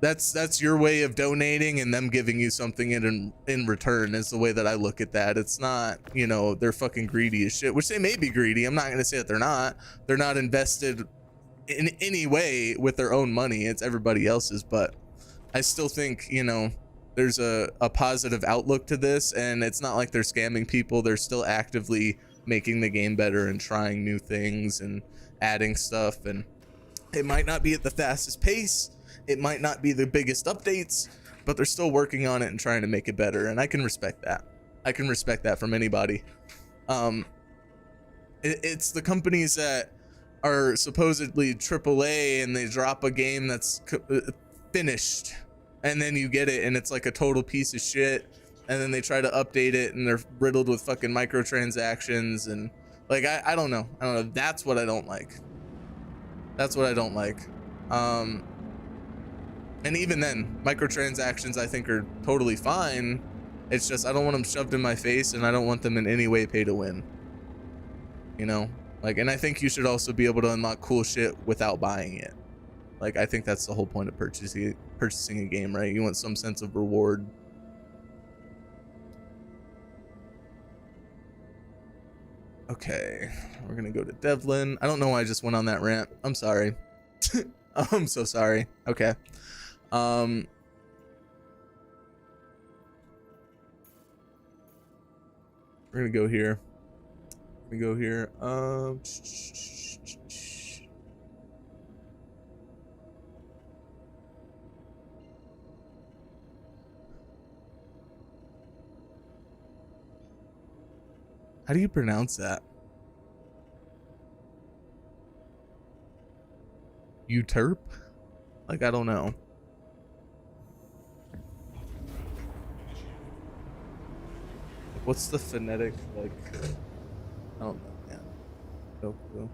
That's your way of donating and them giving you something in return, is the way that I look at that. It's not, you know, they're fucking greedy as shit, which they may be greedy. I'm not going to say that they're not. They're not invested in any way with their own money. It's everybody else's. But I still think, you know, there's a positive outlook to this, and it's not like they're scamming people. They're still actively making the game better and trying new things and adding stuff. And it might not be at the fastest pace. It might not be the biggest updates, but they're still working on it and trying to make it better. And I can respect that. I can respect that from anybody. It's the companies that are supposedly AAA and they drop a game that's finished, and then you get it and it's like a total piece of shit, and then they try to update it and they're riddled with fucking microtransactions. And like, I don't know. That's what I don't like. That's what I don't like. And even then, microtransactions I think are totally fine. It's just I don't want them shoved in my face, and I don't want them in any way pay to win. You know? Like, and I think you should also be able to unlock cool shit without buying it. Like, I think that's the whole point of purchasing a game, right? You want some sense of reward. Okay, we're gonna go to Devlin. I don't know why I just went on that rant. I'm sorry. I'm so sorry. Okay. We're gonna go here. How do you pronounce that? Uterp? Like, I don't know. What's the phonetic, like, I don't know, yeah. No clue.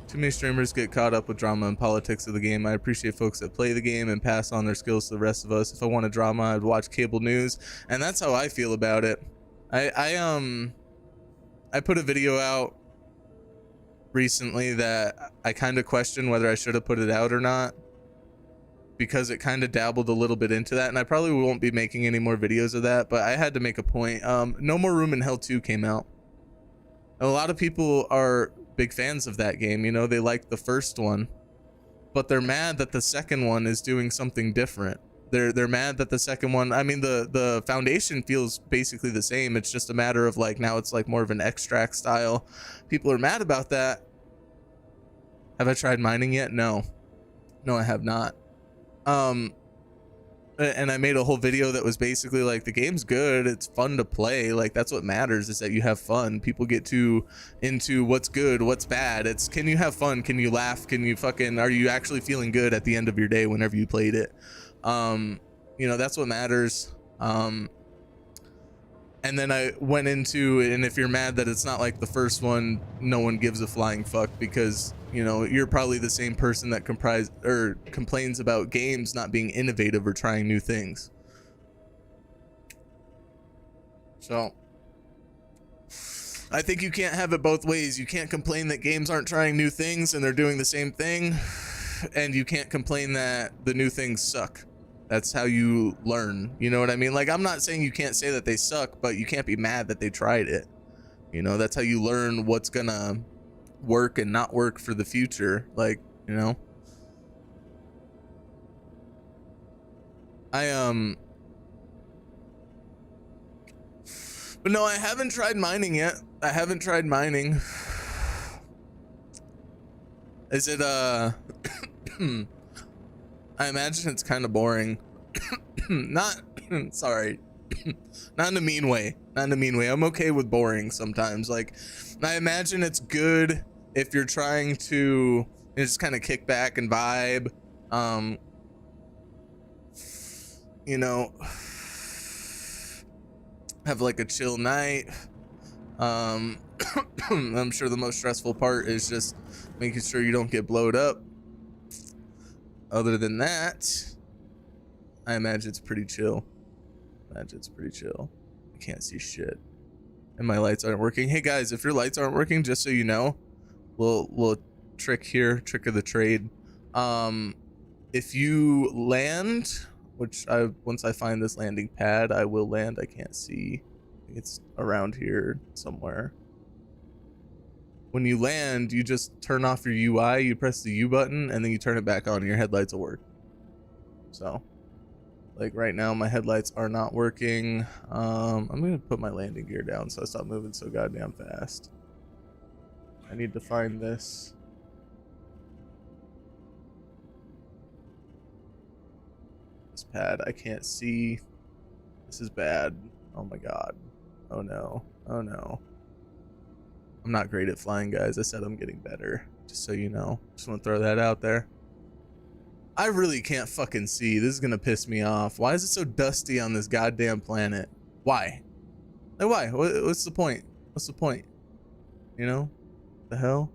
Too many streamers get caught up with drama and politics of the game. I appreciate folks that play the game and pass on their skills to the rest of us. If I wanted drama, I'd watch cable news, and that's how I feel about it. I put a video out recently that I kind of questioned whether I should have put it out or not, because it kind of dabbled a little bit into that, and I probably won't be making any more videos of that, but I had to make a point. No More Room in Hell 2 came out. A lot of people are big fans of that game, you know, they liked the first one, but they're mad that the second one is doing something different. They're mad that the second one, I mean, the foundation feels basically the same. It's just a matter of like, now it's like more of an extract style. People are mad about that. Have I tried mining yet? No, I have not. and I made a whole video that was basically like, the game's good, it's fun to play, like that's what matters, is that you have fun. People get too into what's good, what's bad. It's, can you have fun, can you laugh, can you fucking, are you actually feeling good at the end of your day whenever you played it? You know, that's what matters. And then I went into, and if you're mad that it's not like the first one, no one gives a flying fuck, because, you know, you're probably the same person that complains about games not being innovative or trying new things. So I think you can't have it both ways. You can't complain that games aren't trying new things and they're doing the same thing, and you can't complain that the new things suck. That's how you learn, you know what I mean? Like, I'm not saying you can't say that they suck, but you can't be mad that they tried it. You know, that's how you learn what's gonna work and not work for the future. Like, you know, but no, I haven't tried mining yet. I haven't tried mining. Is it I imagine it's kind of boring. Not sorry. Not in a mean way. Not in a mean way. I'm okay with boring sometimes. Like, I imagine it's good if you're trying to just kind of kick back and vibe. You know, have like a chill night. I'm sure the most stressful part is just making sure you don't get blowed up. Other than that, I imagine it's pretty chill. I can't see shit. And my lights aren't working. Hey guys, if your lights aren't working, just so you know, little trick here, trick of the trade. If you land, which once I find this landing pad, I will land. I can't see. I think it's around here somewhere. When you land, you just turn off your UI, you press the U button, and then you turn it back on and your headlights will work. So, like right now, my headlights are not working. I'm gonna put my landing gear down so I stop moving so goddamn fast. I need to find this. This pad, I can't see. This is bad. Oh my god. Oh no. Oh no. I'm not great at flying, guys. I said I'm getting better, just so you know. Just want to throw that out there. I really can't fucking see. This is gonna piss me off. Why is it so dusty on this goddamn planet? Why? Like, why? What's the point? What's the point? You know? The hell?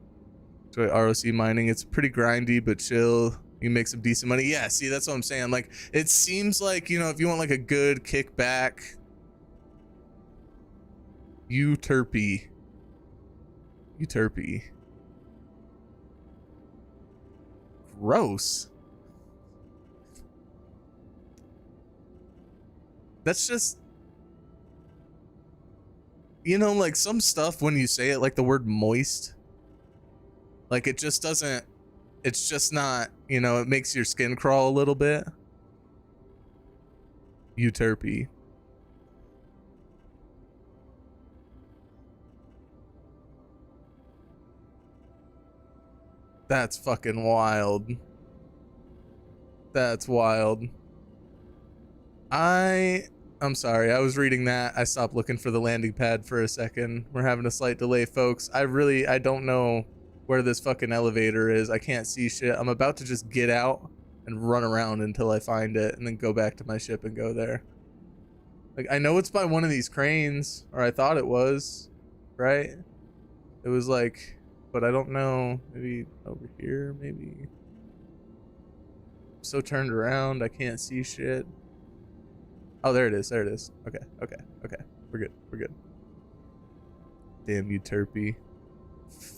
Enjoy ROC mining. It's pretty grindy, but chill. You make some decent money. Yeah, see, that's what I'm saying. Like, it seems like, you know, if you want like a good kickback, Euterpe. Gross. That's just, you know, like some stuff when you say it, like the word moist, like it just doesn't, it's just not, you know, it makes your skin crawl a little bit. Euterpe. That's fucking wild. That's wild. I'm sorry, I was reading that. I stopped looking for the landing pad for a second. We're having a slight delay, folks. I don't know where this fucking elevator is. I can't see shit. I'm about to just get out and run around until I find it and then go back to my ship and go there. Like, I know it's by one of these cranes, or I thought it was, right? It was like, but I don't know. Maybe over here, maybe. I'm so turned around, I can't see shit. Oh, there it is. There it is. Okay. We're good. Damn you, Terpy.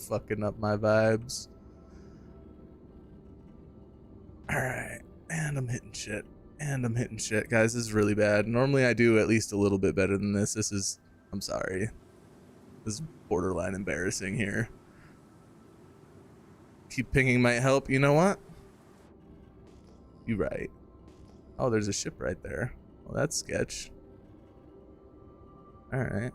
Fucking up my vibes. Alright. And I'm hitting shit. Guys, this is really bad. Normally I do at least a little bit better than this. This is, I'm sorry. This is borderline embarrassing here. Keep pinging might help. You know what? You right. Oh, there's a ship right there. Well, that's sketch. Alright.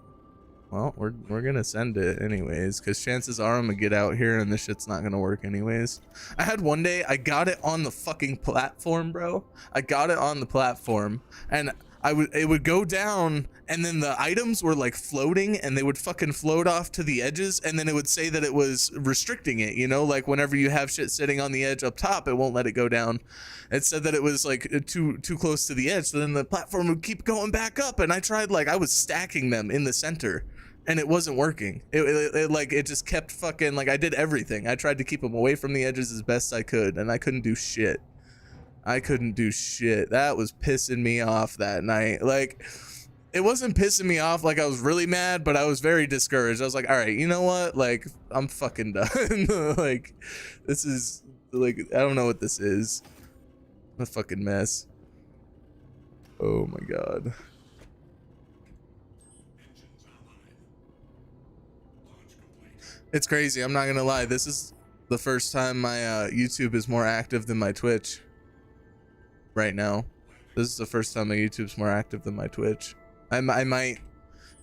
Well, we're gonna send it anyways, because chances are I'm gonna get out here and this shit's not gonna work anyways. I had one day, I got it on the fucking platform, bro. I got it on the platform, and it would go down, and then the items were like floating, and they would fucking float off to the edges, and then it would say that it was restricting it, you know, like whenever you have shit sitting on the edge up top, it won't let it go down. It said that it was like too close to the edge, so then the platform would keep going back up, and I tried, like, I was stacking them in the center, and it wasn't working. It just kept fucking, like, I did everything. I tried to keep them away from the edges as best I could, and I couldn't do shit. I couldn't do shit. That was pissing me off that night. Like, it wasn't pissing me off like I was really mad, but I was very discouraged. I was like, all right, you know what? Like, I'm fucking done. Like, this is, like, I don't know what this is. A fucking mess. Oh my god. It's crazy. I'm not gonna lie. This is the first time my YouTube is more active than my Twitch. Right now, this is the first time my YouTube's more active than my Twitch. I might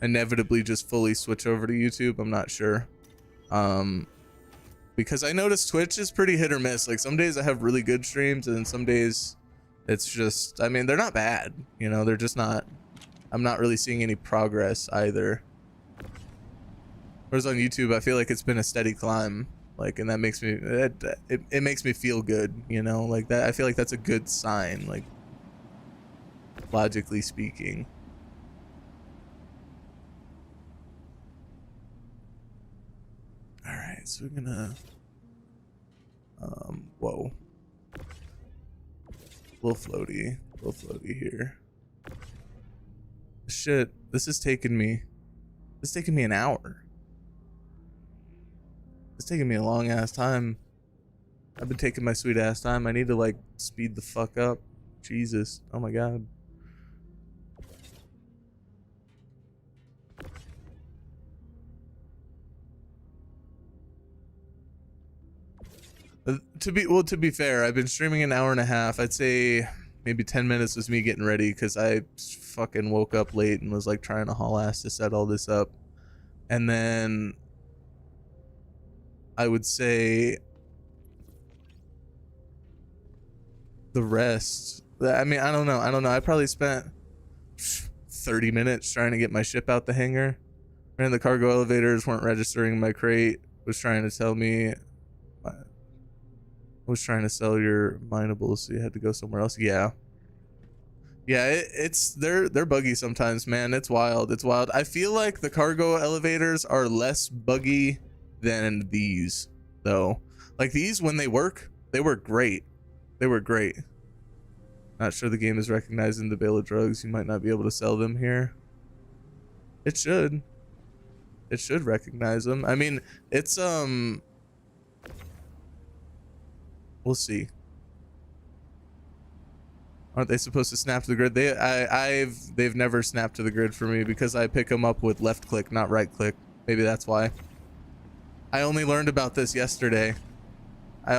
inevitably just fully switch over to YouTube. I'm not sure. Because I noticed Twitch is pretty hit or miss. Like, some days I have really good streams, and then some days it's just, I mean, they're not bad, you know, they're just not, I'm not really seeing any progress either. Whereas on YouTube, I feel like it's been a steady climb, like, and that makes me, it makes me feel good, you know, like that. I feel like that's a good sign, like, logically speaking. All right, so we're gonna, whoa, little floaty here. Shit, this is taking me an hour. It's taking me a long ass time. I've been taking my sweet ass time. I need to, like, speed the fuck up. Jesus. Oh my god. To be fair, I've been streaming an hour and a half. I'd say maybe 10 minutes was me getting ready, because I fucking woke up late and was like trying to haul ass to set all this up. And then I would say the rest, I mean, I don't know. I probably spent 30 minutes trying to get my ship out the hangar. And the cargo elevators weren't registering my crate. Was trying to tell me, was trying to sell your minables, so you had to go somewhere else. Yeah, it's they're buggy sometimes, man. It's wild. I feel like the cargo elevators are less buggy than these, though. Like, these, when they work great. Not sure the game is recognizing the bale of drugs. You might not be able to sell them here. It should recognize them. I mean, it's we'll see. Aren't they supposed to snap to the grid? They've never snapped to the grid for me, because I pick them up with left click, not right click. Maybe that's why. I only learned about this yesterday. I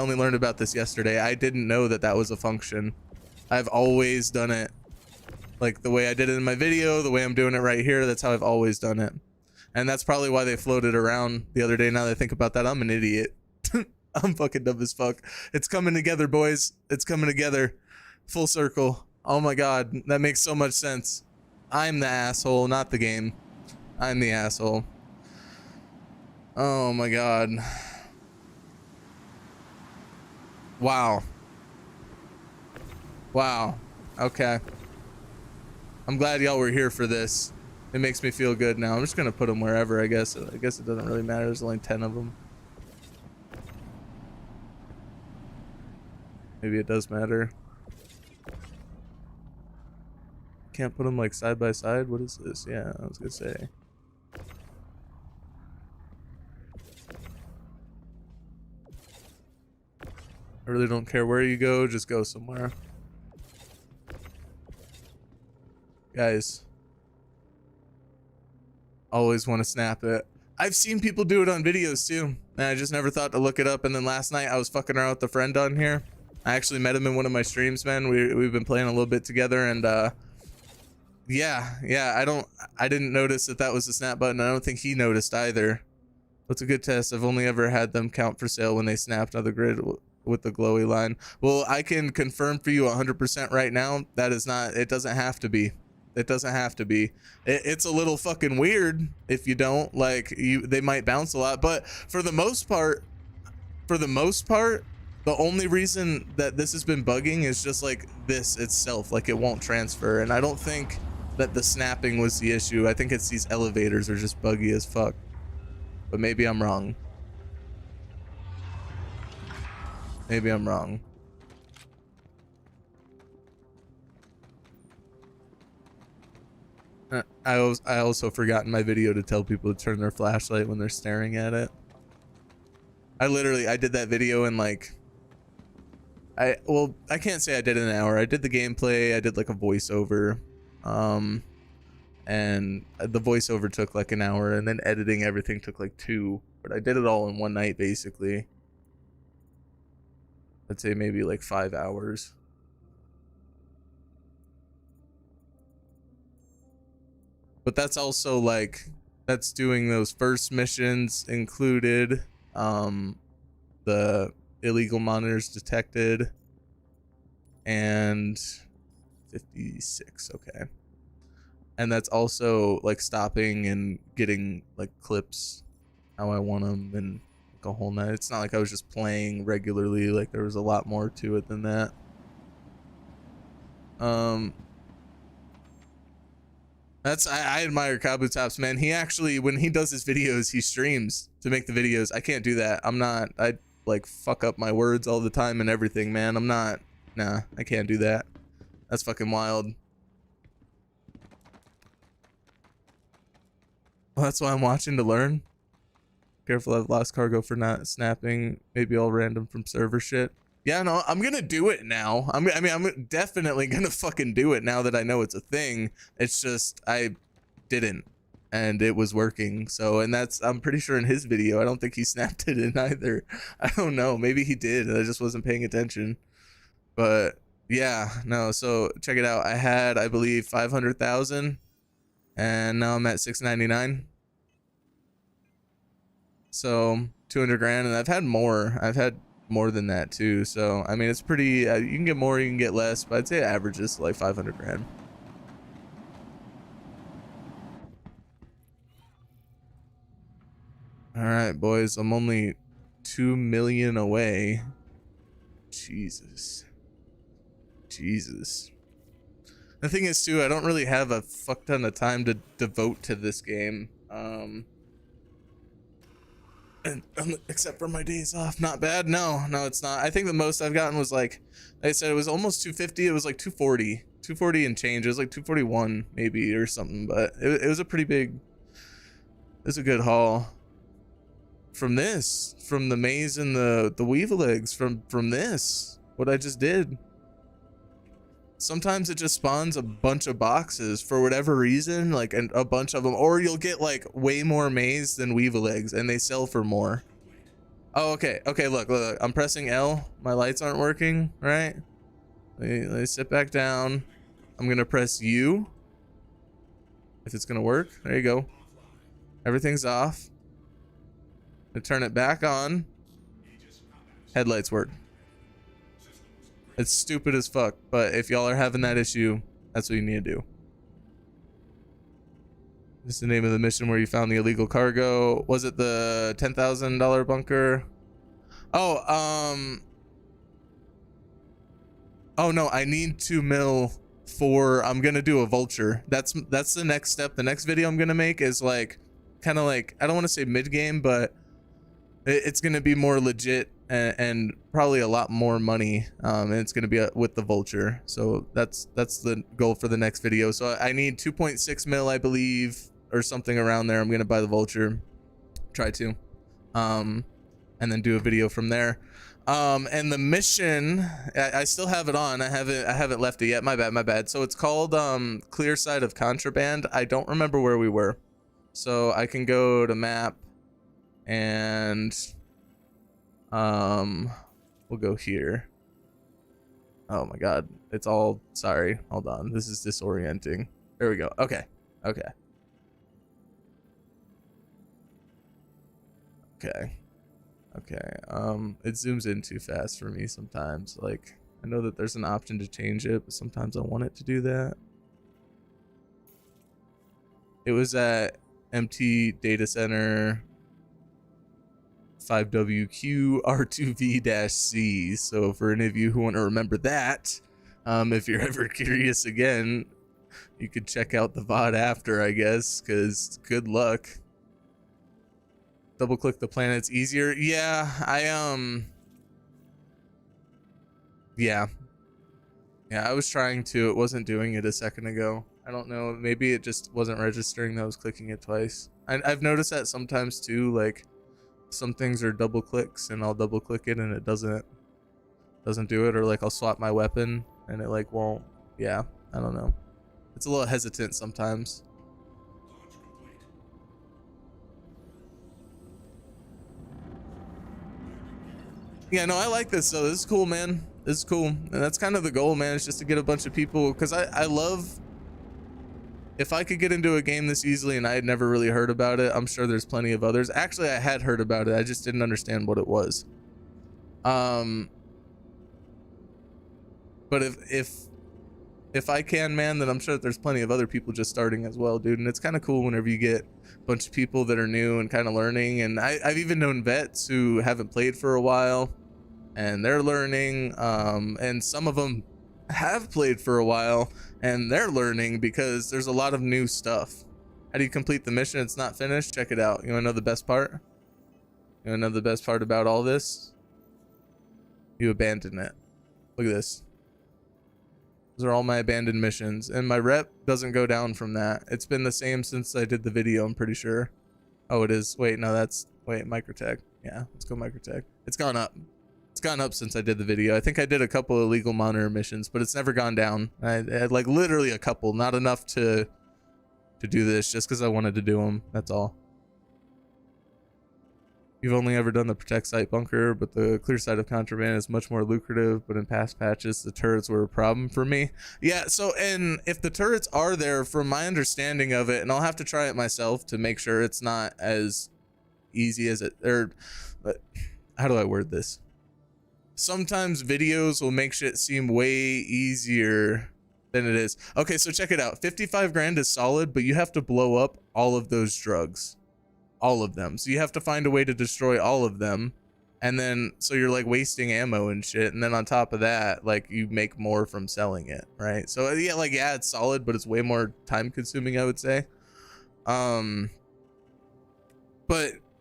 didn't know that was a function. I've always done it like the way I did it in my video, the way I'm doing it right here. That's how I've always done it. And that's probably why they floated around the other day. Now that I think about that, I'm an idiot. I'm fucking dumb as fuck. It's coming together, boys. It's coming together. Full circle. Oh my god, that makes so much sense. I'm the asshole, not the game. I'm the asshole. Oh my god. Wow. Okay. I'm glad y'all were here for this. It makes me feel good now. I'm just gonna put them wherever, I guess. I guess it doesn't really matter. There's only 10 of them. Maybe it does matter. Can't put them, like, side by side? What is this? Yeah, I was gonna say. I really don't care where you go, just go somewhere. Guys. Always want to snap it. I've seen people do it on videos too, and I just never thought to look it up. And then last night I was fucking around with a friend on here. I actually met him in one of my streams, man. We've been playing a little bit together, and Yeah, I didn't notice that that was the snap button. I don't think he noticed either. What's a good test? I've only ever had them count for sale when they snapped on the grid with the glowy line. Well, I can confirm for you 100% right now that is not, it doesn't have to be. It doesn't have to be. It's a little fucking weird if you don't, like, they might bounce a lot, but for the most part, the only reason that this has been bugging is just like this itself, like it won't transfer. And I don't think that the snapping was the issue. I think it's these elevators are just buggy as fuck, but maybe I'm wrong. Maybe I'm wrong. I also forgot in my video to tell people to turn their flashlight when they're staring at it. I did that video in like, I can't say I did in an hour. I did the gameplay, I did like a voiceover, and the voiceover took like an hour, and then editing everything took like 2, but I did it all in one night basically. I'd say maybe like 5 hours. But that's also like, that's doing those first missions included, the illegal monitors detected, and 56, okay. And that's also like stopping and getting like clips how I want them and like a whole night. It's not like I was just playing regularly, like there was a lot more to it than that. I admire Kabutops, man. He actually, when he does his videos, he streams to make the videos. I can't do that. I like fuck up my words all the time and everything, man. Nah, I can't do that. That's fucking wild. Well, that's why I'm watching to learn. Careful, I've lost cargo for not snapping. Maybe all random from server shit. Yeah, no, I'm gonna do it now. I'm definitely gonna fucking do it now that I know it's a thing. It's just I didn't, and it was working. So, and I'm pretty sure in his video, I don't think he snapped it in either. I don't know. Maybe he did. I just wasn't paying attention. But yeah, no. So check it out. I had, I believe, 500,000, and now I'm at 699. So 200 grand, and I've had more. I've had more than that too. So I mean, it's pretty, you can get more, you can get less, but I'd say average is like 500 grand. All right, boys, I'm only 2 million away. Jesus. The thing is too, I don't really have a fuck ton of time to devote to this game. Except for my days off. Not bad. No, it's not. I think the most I've gotten was like I said, it was almost 250. It was like 240 and change. It was like 241 maybe or something, but it was a pretty big, it was a good haul from the maze and the weevil eggs from this, what I just did. Sometimes it just spawns a bunch of boxes for whatever reason, like a bunch of them, or you'll get like way more maize than weevil eggs, and they sell for more. Oh, okay, look, I'm pressing L, my lights aren't working, right? Let me sit back down. I'm gonna press U if it's gonna work. There you go. Everything's off. I turn it back on. Headlights work. It's stupid as fuck, but if y'all are having that issue, that's what you need to do. This is the name of the mission where you found the illegal cargo. Was it the $10,000 bunker? Oh, oh no, I need 2 mil for, I'm gonna do a vulture. That's the next step. The next video I'm gonna make is like, kind of like, I don't want to say mid-game, but it's gonna be more legit and probably a lot more money, and it's going to be with the vulture. So that's the goal for the next video. So I need 2.6 mil, I believe, or something around there. I'm going to buy the vulture, try to, and then do a video from there. And the mission, I still have it on. I haven't left it yet. My bad. So it's called Clear Side of Contraband. I don't remember where we were, so I can go to map and we'll go here. Oh my god, it's all, sorry, hold on, this is disorienting. There we go. Okay. Okay. Okay. Okay. It zooms in too fast for me sometimes. Like, I know that there's an option to change it, but sometimes I want it to do that. It was at MT Data Center 5WQ R2V-C. So for any of you who want to remember that, if you're ever curious again, you could check out the VOD after, I guess, because good luck. Double click the planets easier. Yeah, yeah, I was trying to. It wasn't doing it a second ago. I don't know. Maybe it just wasn't registering that I was clicking it twice. I've noticed that sometimes too. Like some things are double clicks, and I'll double click it and it doesn't do it, or like I'll swap my weapon and it like won't. Yeah, I don't know. It's a little hesitant sometimes. Yeah, no, I like this. So this is cool, man. This is cool, and that's kind of the goal, man. It's just to get a bunch of people, because I love. If I could get into a game this easily and I had never really heard about it, I'm sure there's plenty of others. Actually, I had heard about it. I just didn't understand what it was. But if I can, man, then I'm sure that there's plenty of other people just starting as well, dude. And it's kind of cool whenever you get a bunch of people that are new and kind of learning. And I've even known vets who haven't played for a while and they're learning. And some of them have played for a while and they're learning because there's a lot of new stuff. How do you complete the mission? It's not finished. Check it out. You want to know the best part? You want to know the best part about all this? You abandon it. Look at this. Those are all my abandoned missions, and my rep doesn't go down from that. It's been the same since I did the video, I'm pretty sure. Oh, it is. Wait, no, wait, Microtech. Yeah, let's go Microtech. It's gone up. It's gone up since I did the video. I think I did a couple illegal monitor missions, but it's never gone down. I had like literally a couple, not enough to do this, just because I wanted to do them. That's all. You've only ever done the protect site bunker, but the clear site of contraband is much more lucrative, but in past patches, the turrets were a problem for me. Yeah, so, and if the turrets are there, from my understanding of it, and I'll have to try it myself to make sure it's not as easy as it, but how do I word this? Sometimes videos will make shit seem way easier than it is. Okay, so check it out. 55 grand is solid, but you have to blow up all of those drugs. All of them. So you have to find a way to destroy all of them. And then, so you're like wasting ammo and shit. And then on top of that, like you make more from selling it, right? So yeah, like, yeah, it's solid, but it's way more time consuming, I would say. But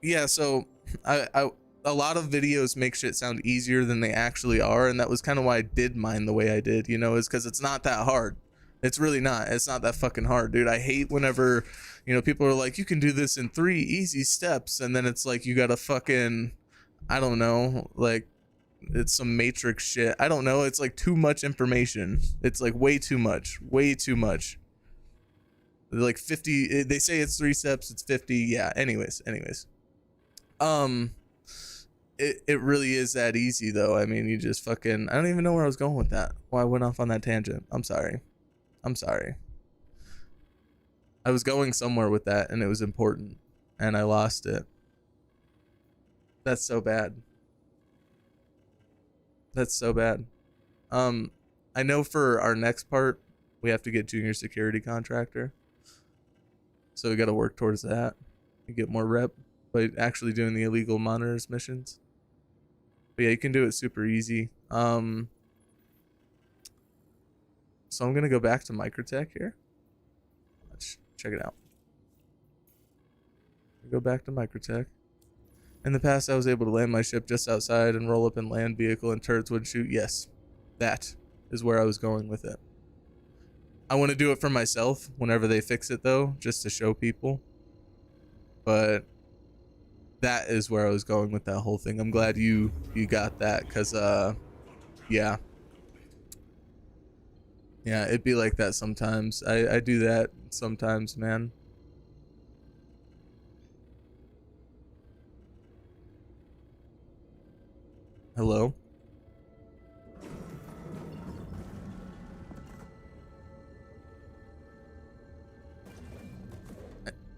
yeah, so a lot of videos make shit sound easier than they actually are. And that was kind of why I did mine the way I did, you know, is because it's not that hard. It's really not. It's not that fucking hard, dude. I hate whenever, you know, people are like, you can do this in 3 easy steps. And then it's like, you gotta fucking, I don't know, like it's some matrix shit. I don't know. It's like too much information. It's like way too much, way too much. Like 50, they say it's 3 steps. It's 50. Yeah. Anyways. It really is that easy though. I mean, you just fucking, I don't even know where I was going with that. Why I went off on that tangent. I'm sorry. I was going somewhere with that and it was important and I lost it. That's so bad. That's so bad. I know for our next part, we have to get junior security contractor. So we got to work towards that and get more rep by actually doing the illegal monitors missions. But yeah, you can do it super easy. So I'm going to go back to Microtech here. Let's check it out. Go back to Microtech. In the past, I was able to land my ship just outside and roll up in land vehicle and turrets would shoot. Yes, that is where I was going with it. I want to do it for myself whenever they fix it though, just to show people. But that is where I was going with that whole thing. I'm glad you got that, because yeah. Yeah, it'd be like that sometimes. I do that sometimes, man. Hello?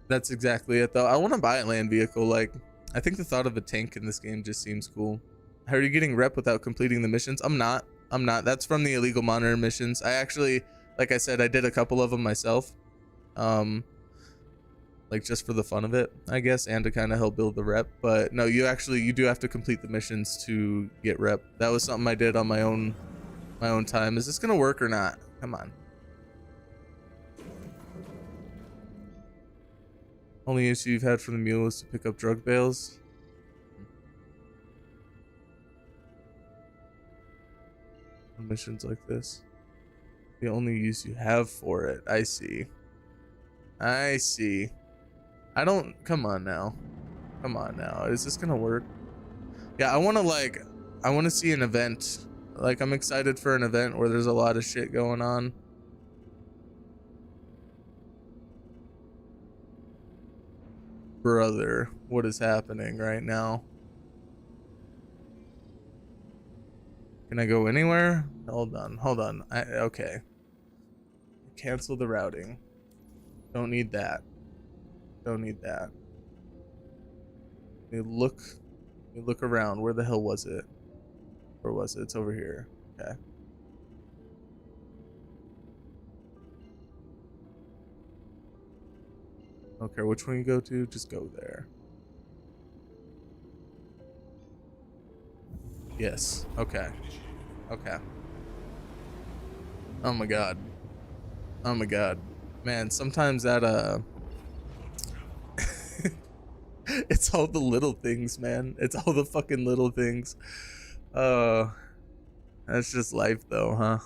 That's exactly it though. I want to buy a land vehicle. Like, I think the thought of a tank in this game just seems cool. How are you getting rep without completing the missions? I'm not. That's from the illegal monitor missions. I actually, like I said, I did a couple of them myself. Like just for the fun of it, I guess, and to kind of help build the rep. But no, you do have to complete the missions to get rep. That was something I did on my own time. Is this gonna work or not? Come on. Only issue you've had from the mule is to pick up drug bales. Missions like this. The only use you have for it. I see. I see. I don't. Come on now. Come on now. Is this gonna work? Yeah, I want to see an event. Like, I'm excited for an event where there's a lot of shit going on. Brother, what is happening right now? Can I go anywhere? Hold on. Okay. Cancel the routing. Don't need that. Don't need that. Let me look around. Where the hell was it? Where was it? It's over here. Okay. Don't care which one you go to, just go there. Yes. Okay. Okay. Oh my god. Oh my god. Man, sometimes that it's all the little things, man. It's all the fucking little things. That's just life though, huh?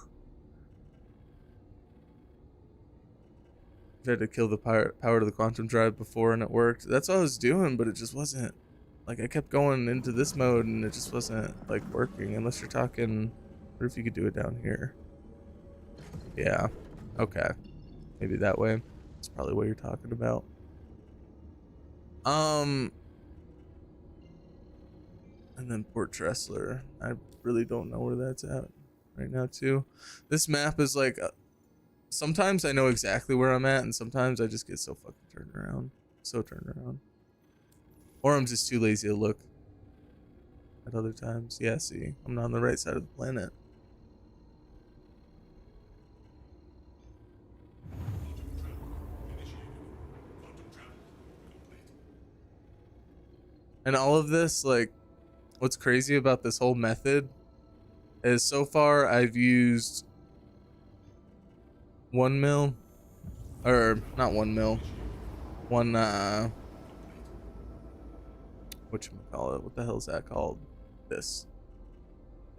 Tried to kill the power to the quantum drive before and it worked. That's what I was doing, but it just wasn't. Like, I kept going into this mode and it just wasn't like working, unless you're talking. What if you could do it down here? Yeah. Okay. Maybe that way. That's probably what you're talking about. And then Port Tressler. I really don't know where that's at right now too. This map is like, sometimes I know exactly where I'm at, and sometimes I just get so fucking turned around. Or I'm just too lazy to look at other times. Yeah, see, I'm not on the right side of the planet. And all of this, like, what's crazy about this whole method is so far I've used 1 mil, or not 1 mil, one, whatchamacallit, what the hell is that called? This.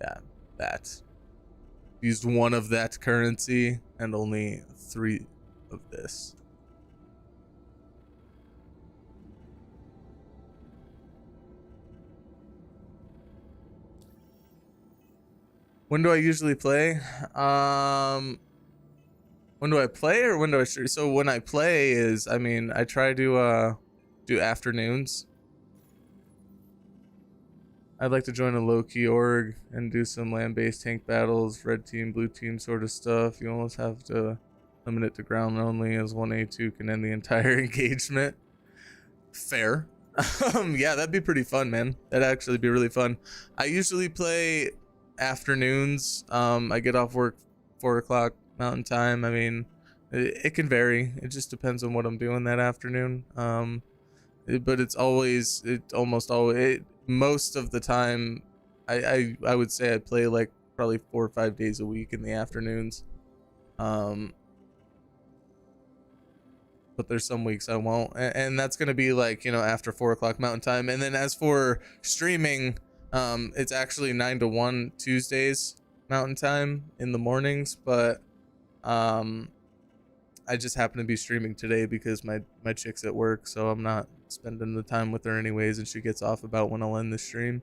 Yeah, that. Used 1 of that currency and only 3 of this. When do I usually play? When do I play or when do I stream? So when I play is, I mean, I try to do afternoons. I'd like to join a low-key org and do some land-based tank battles, red team, blue team sort of stuff. You almost have to limit it to ground only, as 1A2 can end the entire engagement. Fair. Yeah, that'd be pretty fun, man. That'd actually be really fun. I usually play afternoons. I get off work 4 o'clock Mountain Time. I mean, it can vary. It just depends on what I'm doing that afternoon. But it's always, most of the time, I would say I play like probably 4 or 5 days a week in the afternoons. But there's some weeks I won't, and that's gonna be like, you know, after 4 o'clock Mountain Time. And then as for streaming, it's actually 9 to 1 Tuesdays Mountain Time in the mornings, but I just happen to be streaming today because my chick's at work, so I'm not spending the time with her anyways, and she gets off about when I'll end the stream.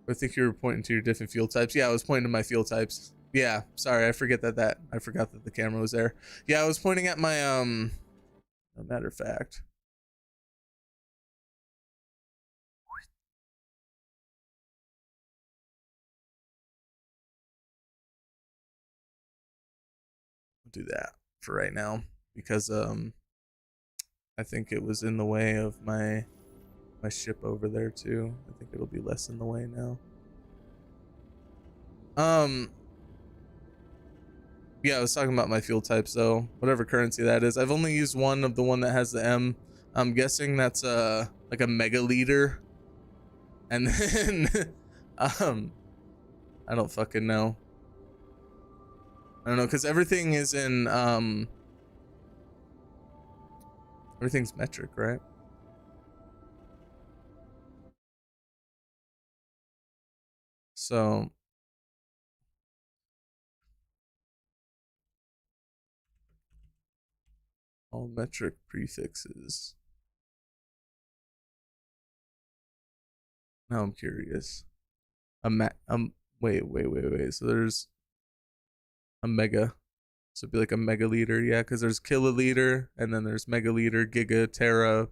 I think you were pointing to your different fuel types. Yeah, I was pointing to my fuel types. Yeah, sorry, I forgot that the camera was there. Yeah, I was pointing at my a matter of fact. I'll do that for right now because I think it was in the way of my ship over there too. I think it'll be less in the way now. Yeah, I was talking about my fuel types though. Whatever currency that is. I've only used one of the one that has the M. I'm guessing that's like a mega liter. And then I don't fucking know. I don't know, because everything is in everything's metric, right? So all metric prefixes. Now I'm curious. Wait. So there's a mega. So it'd be like a megaliter, yeah, because there's kiloliter and then there's megaliter, giga, tera.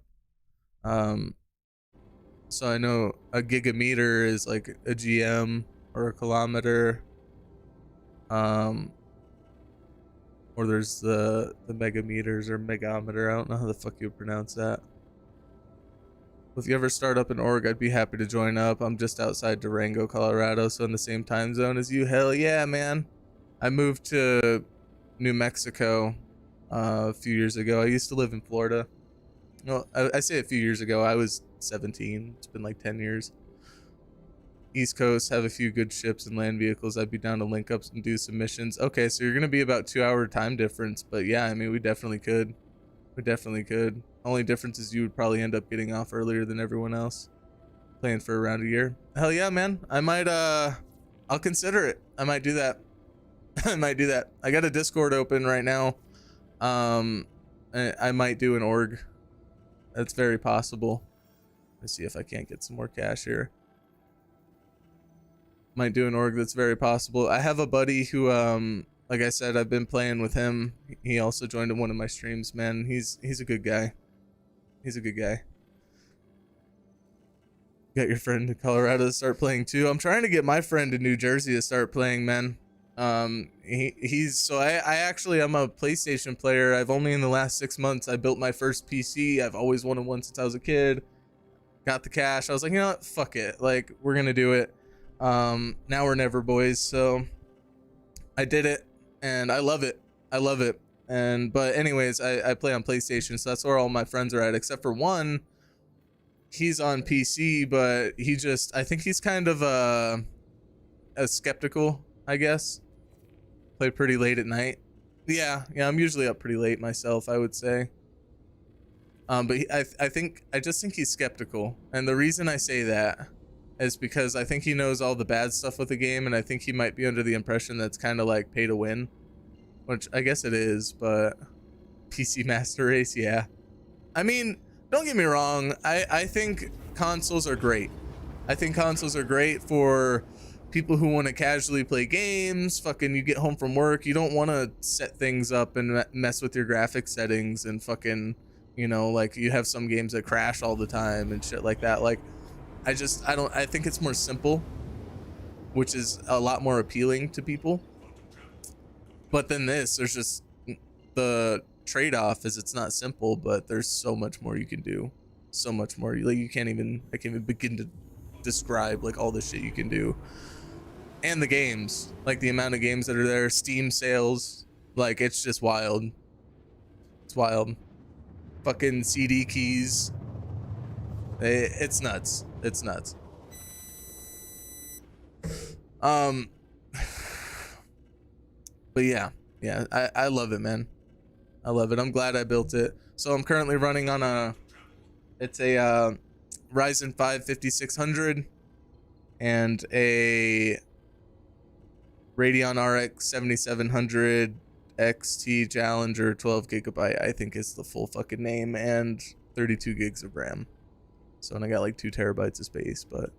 So I know a gigameter is like a GM or a kilometer. Or there's the megameters or megameter. I don't know how the fuck you pronounce that. If you ever start up an org, I'd be happy to join up. I'm just outside Durango, Colorado, so in the same time zone as you. Hell yeah, man. I moved to New Mexico a few years ago. I used to live in Florida. Well, I say a few years ago. I was 17. It's been like 10 years. East Coast, have a few good ships and land vehicles. I'd be down to link up and do some missions. Okay, so you're going to be about 2-hour time difference. But yeah, I mean, we definitely could. We definitely could. Only difference is you would probably end up getting off earlier than everyone else. Playing for around a year. Hell yeah, man. I might, I'll consider it. I might do that. I might do that. I got a Discord open right now. I might do an org. That's very possible. Let's see if I can't get some more cash here. Might do an org. That's very possible. I have a buddy who, like I said, I've been playing with him. He also joined in one of my streams, man. He's a good guy. He's a good guy. Got your friend in Colorado to start playing too. I'm trying to get my friend in New Jersey to start playing, man. He's so I actually I'm a PlayStation player. I've only in the last 6 months I built my first PC. I've always wanted one since I was a kid. Got the cash. I was like, you know what? Fuck it. Like, we're gonna do it. Now or never, boys. So I did it and I love it. I love it. And but anyways, I play on PlayStation, so that's where all my friends are at, except for one. He's on PC, but I think he's kind of a skeptical, I guess. Play pretty late at night. Yeah, I'm usually up pretty late myself, I would say. But I just think he's skeptical, and the reason I say that is because I think he knows all the bad stuff with the game, and I think he might be under the impression that's kind of like pay to win. Which I guess it is, but PC Master Race, yeah. I mean, don't get me wrong. I think consoles are great. I think consoles are great for people who want to casually play games. Fucking, you get home from work, you don't want to set things up and mess with your graphic settings and fucking, you know, like you have some games that crash all the time and shit like that. Like, I think it's more simple, which is a lot more appealing to people. But then there's just the trade-off is it's not simple, but there's so much more you can do. So much more. Like I can't even begin to describe like all the shit you can do. And the games, like the amount of games that are there, Steam sales, like it's just wild. It's wild. Fucking CD keys. It's nuts. It's nuts. But yeah, I love it, man. I love it. I'm glad I built it. So I'm currently running on it's a Ryzen 5 5600 and a Radeon RX 7700 XT Challenger 12 gigabyte, I think is the full fucking name, and 32 gigs of RAM. So, and I got like 2 terabytes of space, but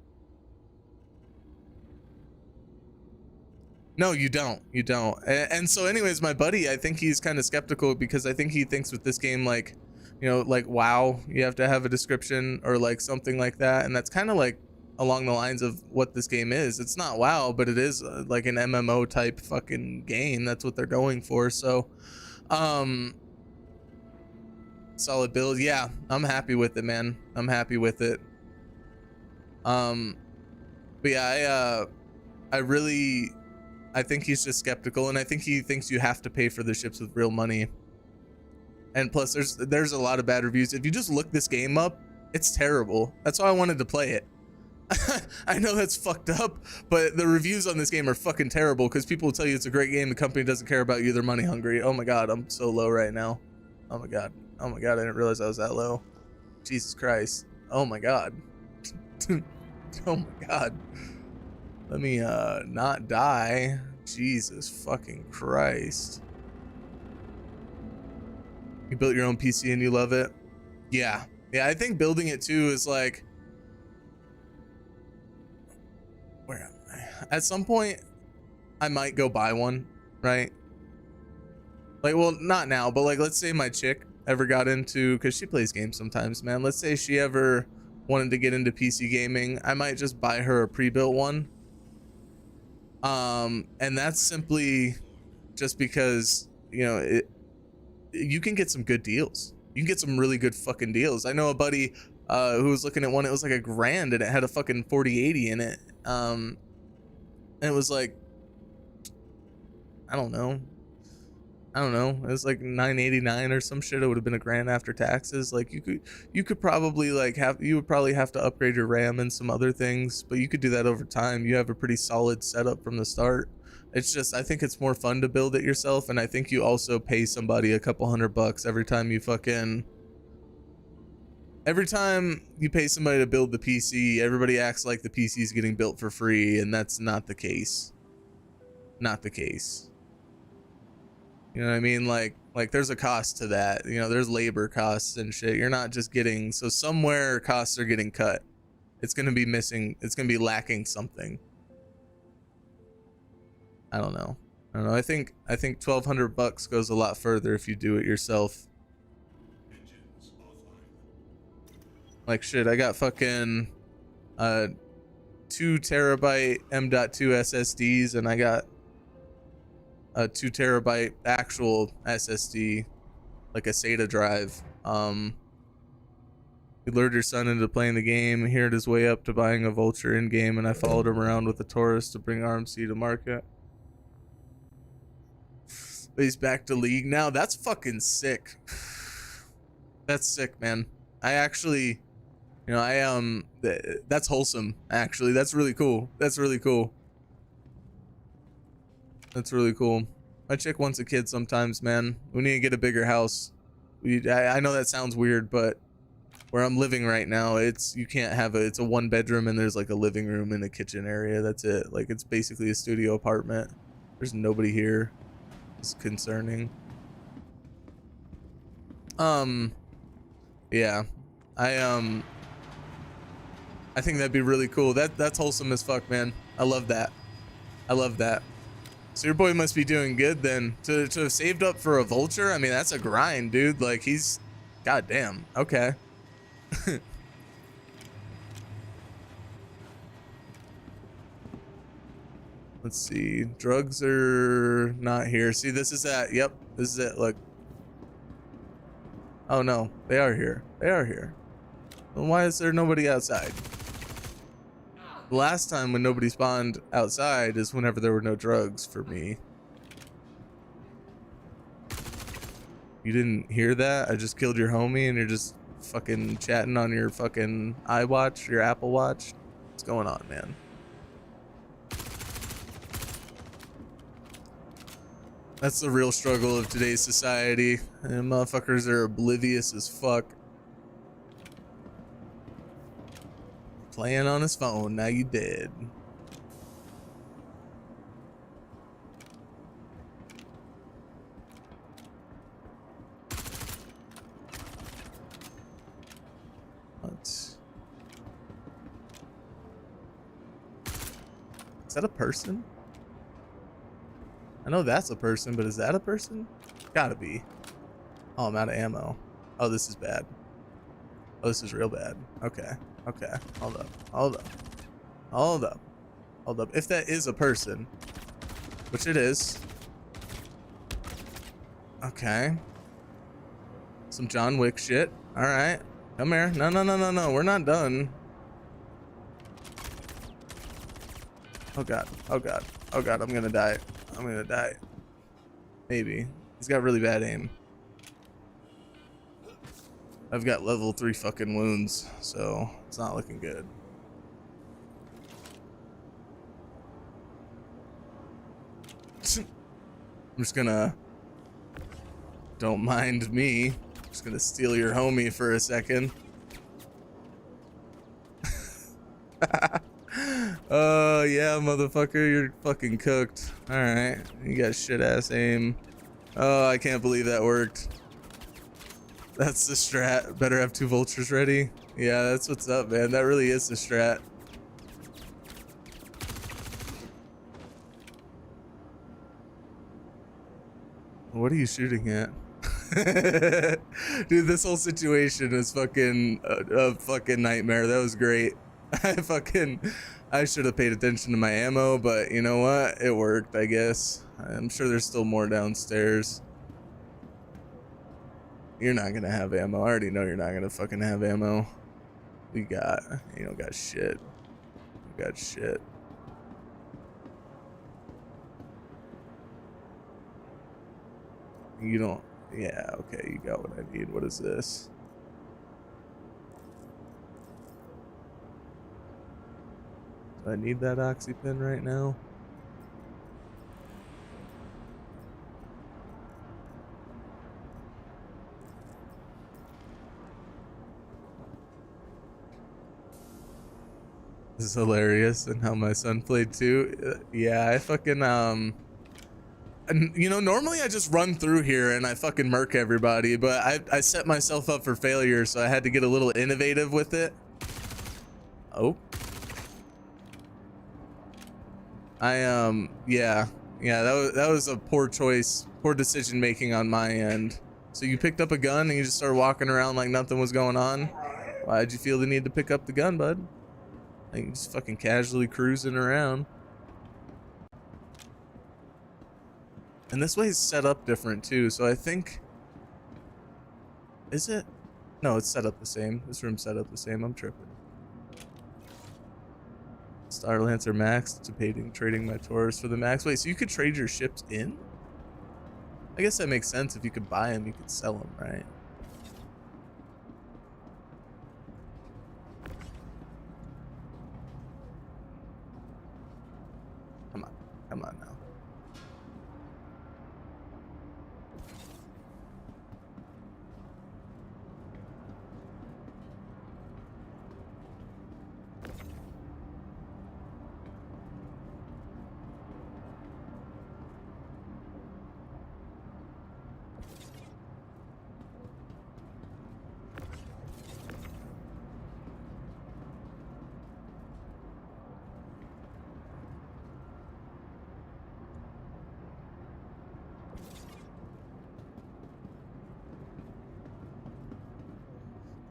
no, you don't. You don't. And so anyways, my buddy, I think he's kind of skeptical because I think he thinks with this game, like, you know, like WoW, you have to have a description or like something like that. And that's kind of like along the lines of what this game is. It's not WoW, but it is like an MMO type fucking game. That's what they're going for. So, Solid build. Yeah, I'm happy with it, man. I'm happy with it. But yeah, I think he's just skeptical, and I think he thinks you have to pay for the ships with real money. And plus, there's a lot of bad reviews. If you just look this game up, it's terrible. That's why I wanted to play it. I know that's fucked up, but the reviews on this game are fucking terrible because people will tell you it's a great game. The company doesn't care about you. They're money hungry. Oh my god, I'm so low right now. Oh my god. Oh my god, I didn't realize I was that low. Jesus Christ. Oh my god. Oh my god. Let me not die. Jesus fucking Christ. You built your own PC and you love it? Yeah. Yeah, I think building it too is like, where am I? At some point, I might go buy one, right? Like, well, not now, but like, let's say my chick ever got into, because she plays games sometimes, man. Let's say she ever wanted to get into PC gaming. I might just buy her a pre-built one. And that's simply just because, you know, you can get some good deals. You can get some really good fucking deals. I know a buddy who was looking at one. It was like $1,000 and it had a fucking 4080 in it. And it was like, I don't know. It was like $989 or some shit. It would have been $1,000 after taxes. Like you could probably like you would probably have to upgrade your RAM and some other things, but you could do that over time. You have a pretty solid setup from the start. It's just, I think it's more fun to build it yourself, and I think you also pay somebody a couple $100 every time you pay somebody to build the PC. Everybody acts like the PC is getting built for free, and that's not the case. Not the case. You know what I mean? Like there's a cost to that. You know, there's labor costs and shit. You're not just getting, so somewhere costs are getting cut. It's going to be missing. It's going to be lacking something. I don't know. I think $1,200 goes a lot further if you do it yourself. Like shit, I got fucking 2 terabyte M.2 SSDs, and I got a 2 terabyte actual SSD, like a SATA drive. He lured your son into playing the game, he heard his way up to buying a Vulture in game, and I followed him around with a Taurus to bring RMC to market. But he's back to League now. That's fucking sick. That's sick, man. I actually, you know, that's wholesome, actually. That's really cool. That's really cool. That's really cool. My chick wants a kid sometimes, man. We need to get a bigger house. I know that sounds weird, but where I'm living right now, you can't have it's a 1 bedroom and there's like a living room and a kitchen area. That's it. Like, it's basically a studio apartment. There's nobody here. It's concerning. Yeah. I think that'd be really cool. That's wholesome as fuck, man. I love that. I love that. So your boy must be doing good then. To have saved up for a Vulture, I mean, that's a grind, dude. Like, he's, goddamn. Okay. Let's see. Drugs are not here. See, this is that. Yep, this is it. Look. Oh no, they are here. They are here. Then why is there nobody outside? The last time when nobody spawned outside is whenever there were no drugs for me. You didn't hear that? I just killed your homie and you're just fucking chatting on your fucking iWatch, your Apple Watch? What's going on, man? That's the real struggle of today's society. And motherfuckers are oblivious as fuck. Playing on his phone, now you dead. What? Is that a person? I know that's a person, but is that a person? Gotta be. Oh, I'm out of ammo. Oh, this is bad. Oh, this is real bad. Okay. Okay. Hold up. Hold up. Hold up. Hold up. If that is a person, which it is. Okay. Some John Wick shit. All right, come here. No, no, no, no, no. We're not done. Oh god. Oh god. Oh god. I'm gonna die. I'm gonna die. Maybe. He's got really bad aim. I've got level 3 fucking wounds, so it's not looking good. I'm just gonna... Don't mind me. Just gonna steal your homie for a second. Oh yeah, motherfucker, you're fucking cooked. Alright, you got shit ass aim. Oh, I can't believe that worked. That's the strat. Better have 2 vultures ready. Yeah, that's what's up, man. That really is the strat. What are you shooting at? Dude, this whole situation is fucking a fucking nightmare. That was great. I should have paid attention to my ammo, but you know what? It worked, I guess. I'm sure there's still more downstairs. You're not gonna have ammo. I already know you're not gonna fucking have ammo. You don't got shit. You got shit. You don't. Yeah, okay, you got what I need. What is this? Do I need that oxypen right now? This is hilarious, and how my son played too. Yeah, I fucking and you know, normally I just run through here and I fucking murk everybody, but I set myself up for failure, so I had to get a little innovative with it. Oh. Yeah, that was a poor choice, poor decision making on my end. So you picked up a gun and you just started walking around like nothing was going on. Why'd you feel the need to pick up the gun, bud? Like you just fucking casually cruising around. And this way's set up different too, so I think... Is it? No, it's set up the same. This room's set up the same. I'm tripping. Star Lancer max, trading my Taurus for the max. Wait, so you could trade your ships in? I guess that makes sense. If you could buy them, you could sell them, right? Come on. Come on now.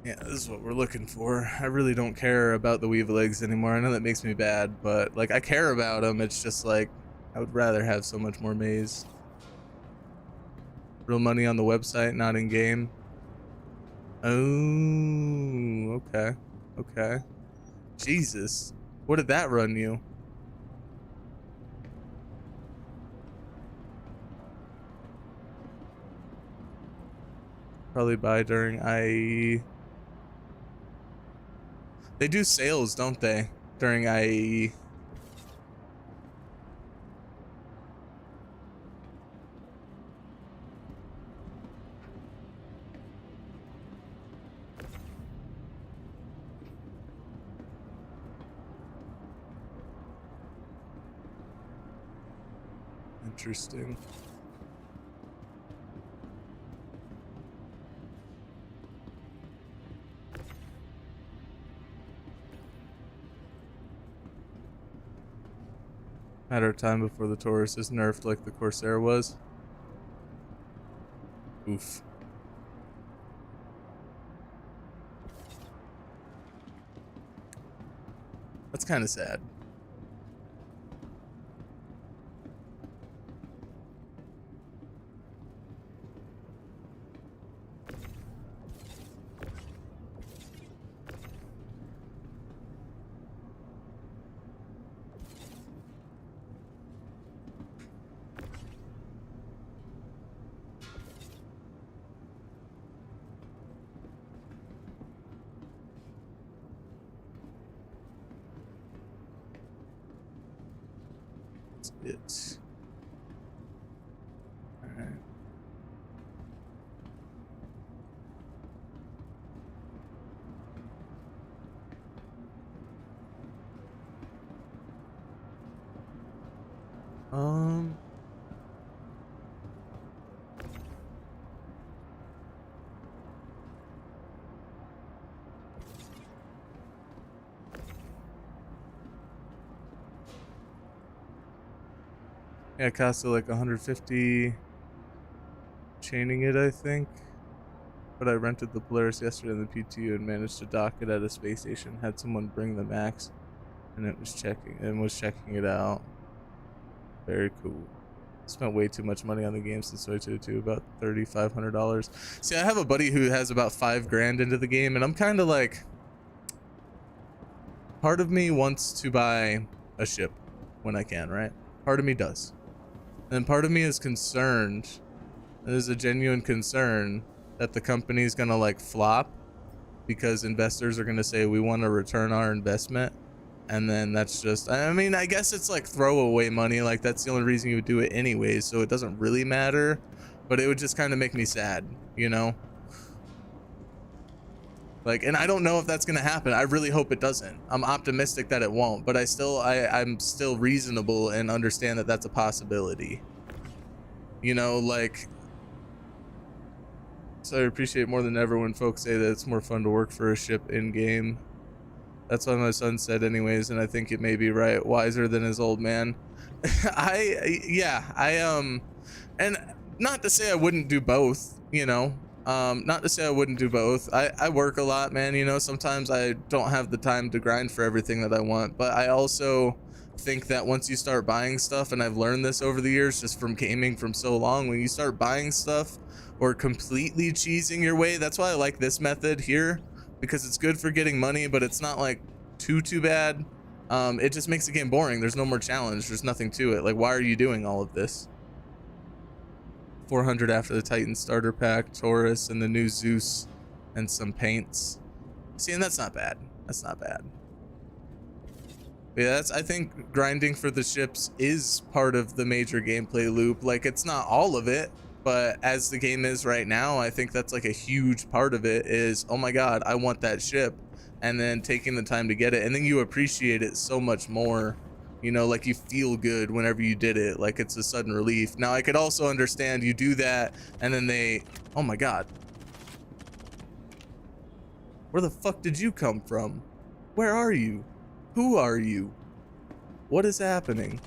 Yeah, this is what we're looking for. I really don't care about the weave legs anymore. I know that makes me bad, but like I care about them. It's just like I would rather have so much more maize. Real money on the website, not in game. Oh, okay. Okay. Jesus. What did that run you? Probably buy during IAE. They do sales, don't they? During IAE. Interesting. Matter of time before the Taurus is nerfed like the Corsair was. Oof. That's kind of sad. That's it. All right. Yeah, it costed like 150 chaining it, I think. But I rented the Polaris yesterday in the PTU and managed to dock it at a space station. Had someone bring the Max, and it was checking it out. Very cool. Spent way too much money on the game since Soy 2, about $3,500. See, I have a buddy who has about $5,000 into the game, and I'm kind of like, part of me wants to buy a ship when I can, right? Part of me does. And part of me is concerned, there's a genuine concern that the company's gonna like flop because investors are gonna say we want to return our investment, and then that's just, I mean, I guess it's like throwaway money, like that's the only reason you would do it anyways, so it doesn't really matter, but it would just kind of make me sad, you know? Like, and I don't know if that's gonna happen. I really hope it doesn't. I'm optimistic that it won't, but I'm still reasonable and understand that that's a possibility. You know, like, so I appreciate more than ever when folks say that it's more fun to work for a ship in game. That's what my son said anyways, and I think it may be right. Wiser than his old man. And not to say I wouldn't do both, you know. Not to say I wouldn't do both. I work a lot, man, you know. Sometimes I don't have the time to grind for everything that I want, but I also think that once you start buying stuff, and I've learned this over the years just from gaming from so long, when you start buying stuff or completely cheesing your way, that's why I like this method here, because it's good for getting money, but it's not like too bad. It just makes the game boring. There's no more challenge. There's nothing to it. Like, why are you doing all of this? 400 after the Titan starter pack, Taurus, and the new Zeus, and some paints. See, and that's not bad. That's not bad. But yeah, I think grinding for the ships is part of the major gameplay loop. Like, it's not all of it, but as the game is right now, I think that's like a huge part of it is, oh my god, I want that ship, and then taking the time to get it, and then you appreciate it so much more. You know, like you feel good whenever you did it, like it's a sudden relief. Now I could also understand you do that and then they, oh my god, where the fuck did you come from? Where are you? Who are you? What is happening?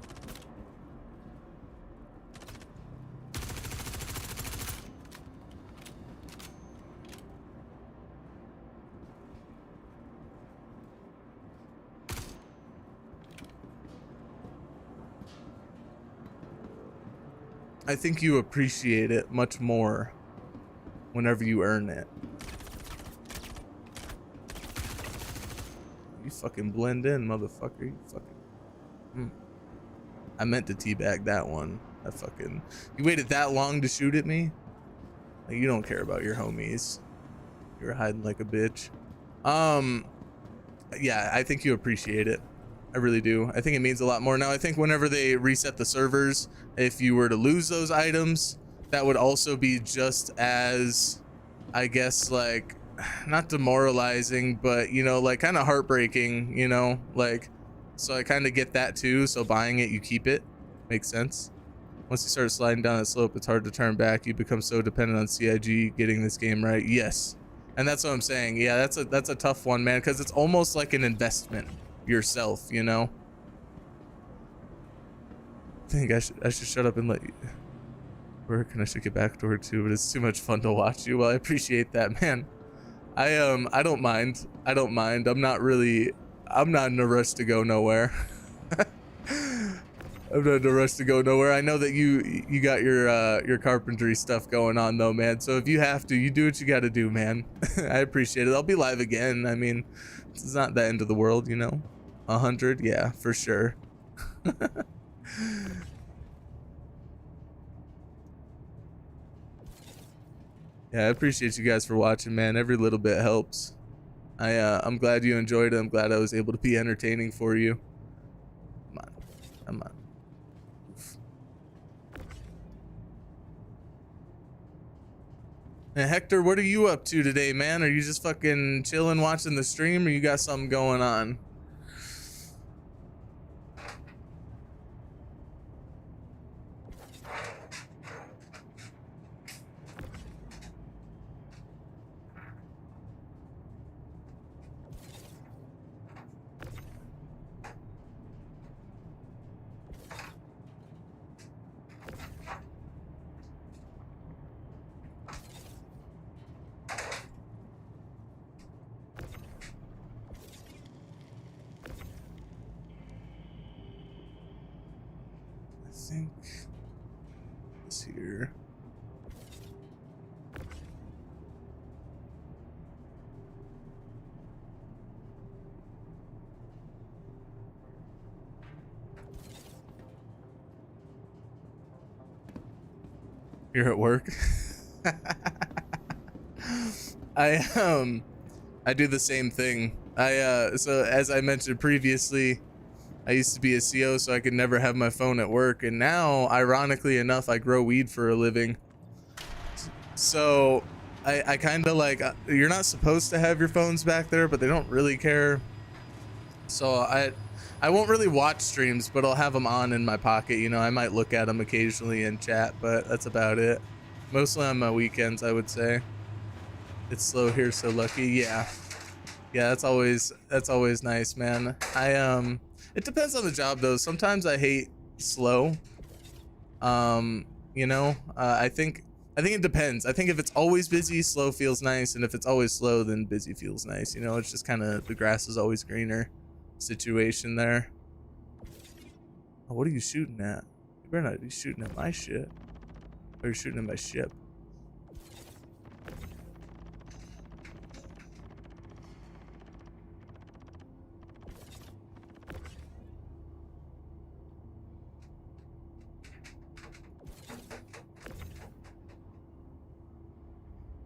I think you appreciate it much more whenever you earn it. You fucking blend in, motherfucker. You fucking... I meant to teabag that one. I fucking... You waited that long to shoot at me? Like, you don't care about your homies. You're hiding like a bitch. Yeah, I think you appreciate it. I really do. I think it means a lot more. Now, I think whenever they reset the servers, if you were to lose those items, that would also be just as, I guess, like, not demoralizing, but, you know, like kind of heartbreaking, you know, like, so I kind of get that too. So buying it, you keep it. Makes sense. Once you start sliding down that slope, it's hard to turn back. You become so dependent on CIG getting this game right. Yes. And that's what I'm saying. Yeah, that's a tough one, man, because it's almost like an investment yourself, you know. I think I should shut up and let you work, and I should get back to her too, but it's too much fun to watch you. Well, I appreciate that, man. I don't mind. I'm not in a rush to go nowhere. I'm not in a rush to go nowhere. I know that you got your carpentry stuff going on though, man. So if you have to, you do what you got to do, man. I appreciate it. I'll be live again. I mean, it's not the end of the world, you know. 100, yeah, for sure. Yeah, I appreciate you guys for watching, man. Every little bit helps. I'm glad you enjoyed it. I'm glad I was able to be entertaining for you. Come on. And Hector, what are you up to today, man? Are you just fucking chilling watching the stream, or you got something going on? I think it's here. You're at work. I do the same thing. So as I mentioned previously, I used to be a CO, so I could never have my phone at work, and now, ironically enough, I grow weed for a living. So I kind of like, you're not supposed to have your phones back there, but they don't really care. So I won't really watch streams, but I'll have them on in my pocket. You know, I might look at them occasionally and chat, but that's about it. Mostly on my weekends, I would say. It's slow here, so lucky. Yeah, that's always nice, man. It depends on the job though. Sometimes I hate slow. You know, I think it depends. I think if it's always busy, slow feels nice, and if it's always slow, then busy feels nice. You know, it's just kind of the grass is always greener situation there. Oh, what are you shooting at? You better not be shooting at my shit. Or you're shooting at my ship.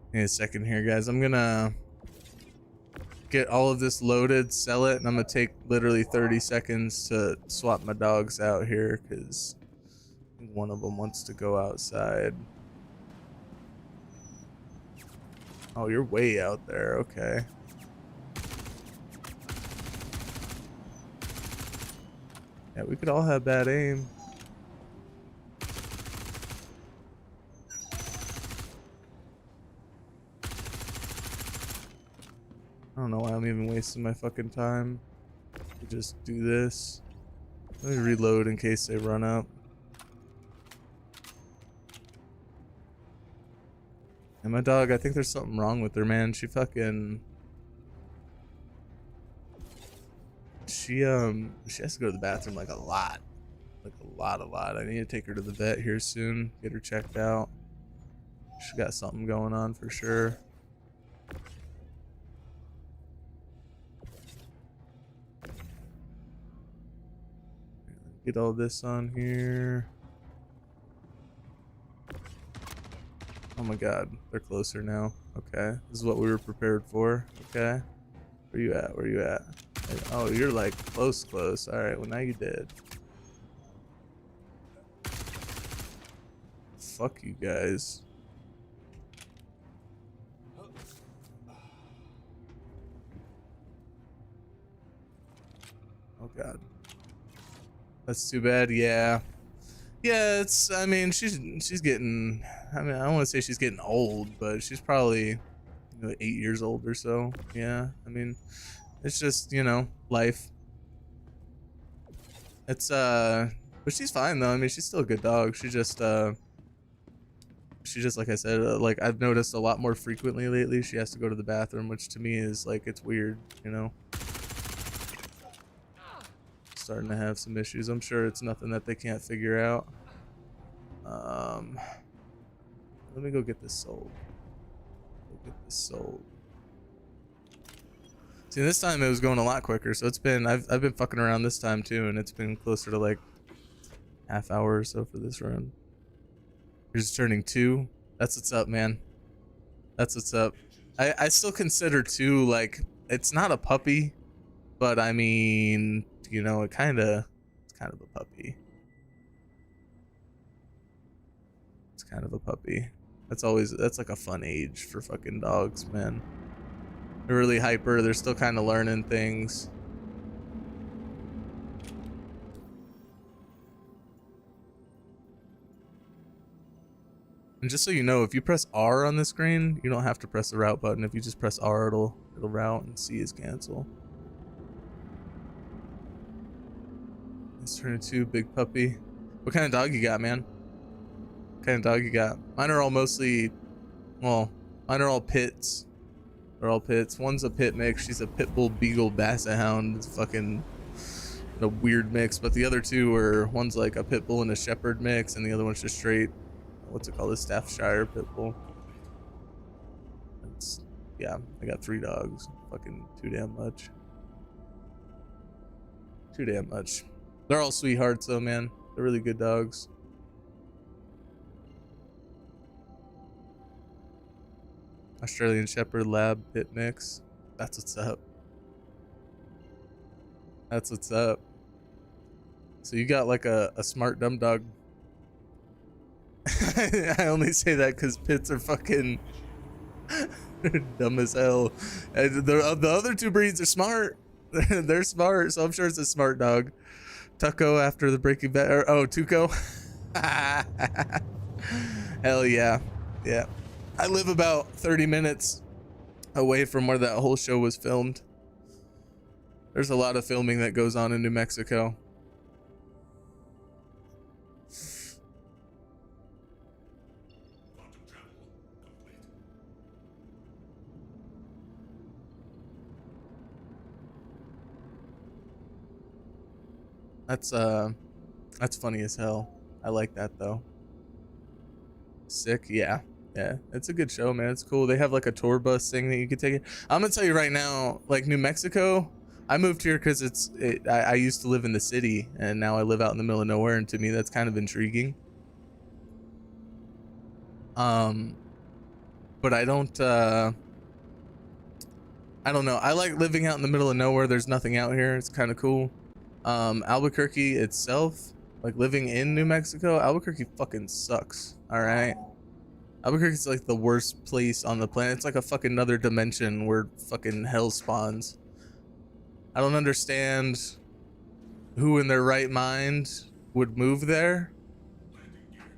Give me a second here, guys. I'm gonna get all of this loaded, sell it, and I'm gonna take literally 30 seconds to swap my dogs out here because one of them wants to go outside. Oh, you're way out there. Okay. Yeah, we could all have bad aim. I don't know why I'm even wasting my fucking time to just do this. Let me reload in case they run up. And my dog, I think there's something wrong with her, man. She fucking... She has to go to the bathroom like a lot. Like a lot. I need to take her to the vet here soon. Get her checked out. She got something going on for sure. Get all this on here. Oh my god, they're closer now. Okay, this is what we were prepared for. Okay, where you at? Where you at? Oh, you're like close. All right, well now you did. Fuck you guys. Oh god. That's too bad. Yeah, it's, I mean, she's getting, I mean, I don't want to say she's getting old, but she's probably, you know, 8 years old or so. Yeah, I mean, it's just, you know, life. It's but she's fine though. I mean, she's still a good dog. She just like I said, like I've noticed a lot more frequently lately she has to go to the bathroom, which to me is like, it's weird, you know. Starting to have some issues. I'm sure it's nothing that they can't figure out. Let me go get this sold. See, this time it was going a lot quicker, so it's been, I've been fucking around this time too, and it's been closer to like half hour or so for this run. You're just turning 2. That's what's up, man. That's what's up. I still consider 2 like, it's not a puppy, but I mean, you know, it's kind of a puppy. It's kind of a puppy. That's like a fun age for fucking dogs, man. They're really hyper. They're still kind of learning things. And just so you know, if you press R on the screen, you don't have to press the route button. If you just press R, it'll route, and C is cancel. Let's turn into big puppy. What kind of dog you got, man? What kind of dog you got? Mine are all mostly, well, mine are all pits. They're all pits. One's a pit mix. She's a pit bull beagle basset hound. It's fucking a weird mix. But the other two are, one's like a pit bull and a shepherd mix, and the other one's just straight, what's it called, a Staffordshire pit bull. It's, yeah, I got 3 dogs. Fucking too damn much. Too damn much. They're all sweethearts though, man. They're really good dogs. Australian Shepherd Lab pit mix. That's what's up. That's what's up. So you got like a smart dumb dog. I only say that because pits are fucking dumb as hell. And the other 2 breeds are smart. They're smart, so I'm sure it's a smart dog. Tucko after the Breaking Bad, or oh, Tuco. Hell yeah, yeah. I live about 30 minutes away from where that whole show was filmed. There's a lot of filming that goes on in New Mexico. That's funny as hell. I like that though. Sick, yeah. Yeah, it's a good show, man. It's cool. They have like a tour bus thing that you could take it. I'm gonna tell you right now, like New Mexico, I moved here because I used to live in the city and now I live out in the middle of nowhere, and to me that's kind of intriguing. But I don't know. I like living out in the middle of nowhere. There's nothing out here. It's kind of cool. Albuquerque itself, like living in New Mexico, Albuquerque fucking sucks. All right. Albuquerque's like the worst place on the planet. It's like a fucking another dimension where fucking hell spawns. I don't understand who in their right mind would move there,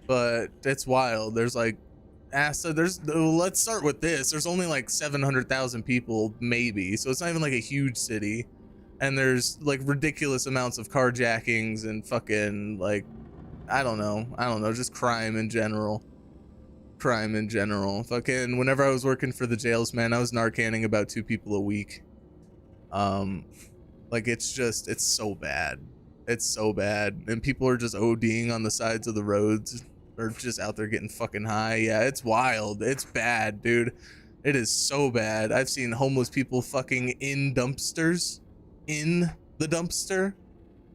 but it's wild. There's like let's start with this. There's only like 700,000 people maybe, so it's not even like a huge city, and there's like ridiculous amounts of carjackings and fucking like I don't know, just crime in general. Fucking whenever I was working for the jails, man, I was narcanning about 2 people a week. Like it's so bad. It's so bad, and people are just ODing on the sides of the roads or just out there getting fucking high. Yeah, it's wild. It's bad, dude. It is so bad. I've seen homeless people fucking in dumpsters, in the dumpster.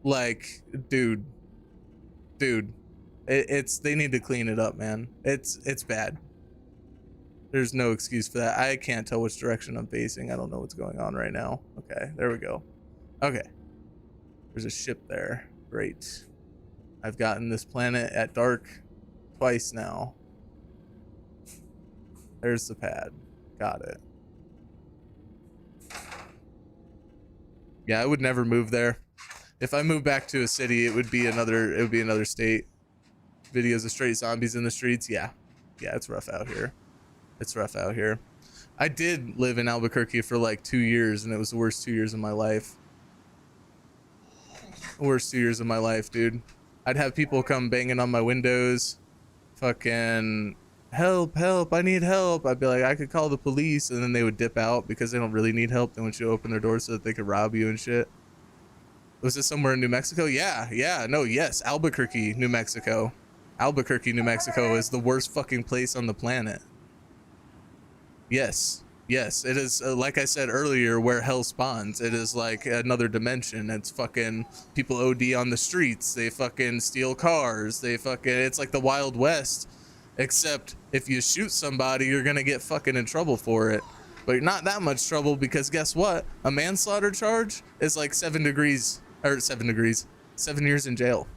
Like, dude, they need to clean it up, man. It's bad. There's no excuse for that. I can't tell which direction I'm facing. I don't know what's going on right now. Okay, there we go. Okay, there's a ship there. Great. I've gotten this planet at dark twice now. There's the pad. Got it. Yeah, I would never move there. If I moved back to a city, it would be another state. Videos of straight zombies in the streets. Yeah, it's rough out here. It's rough out here. I did live in Albuquerque for like 2 years, and it was the worst 2 years of my life. Worst 2 years of my life, dude. I'd have people come banging on my windows, fucking help, I need help. I'd be like, I could call the police, and then they would dip out because they don't really need help. They want you to open their doors so that they could rob you and shit. Was this somewhere in New Mexico? Yes, Albuquerque, New Mexico. Albuquerque, New Mexico is the worst fucking place on the planet. Yes, it is, like I said earlier, where hell spawns. It is like another dimension. It's fucking people OD on the streets. They fucking steal cars. It's like the Wild West, except if you shoot somebody, you're gonna get fucking in trouble for it. But not that much trouble, because guess what? A manslaughter charge is like 7 years in jail.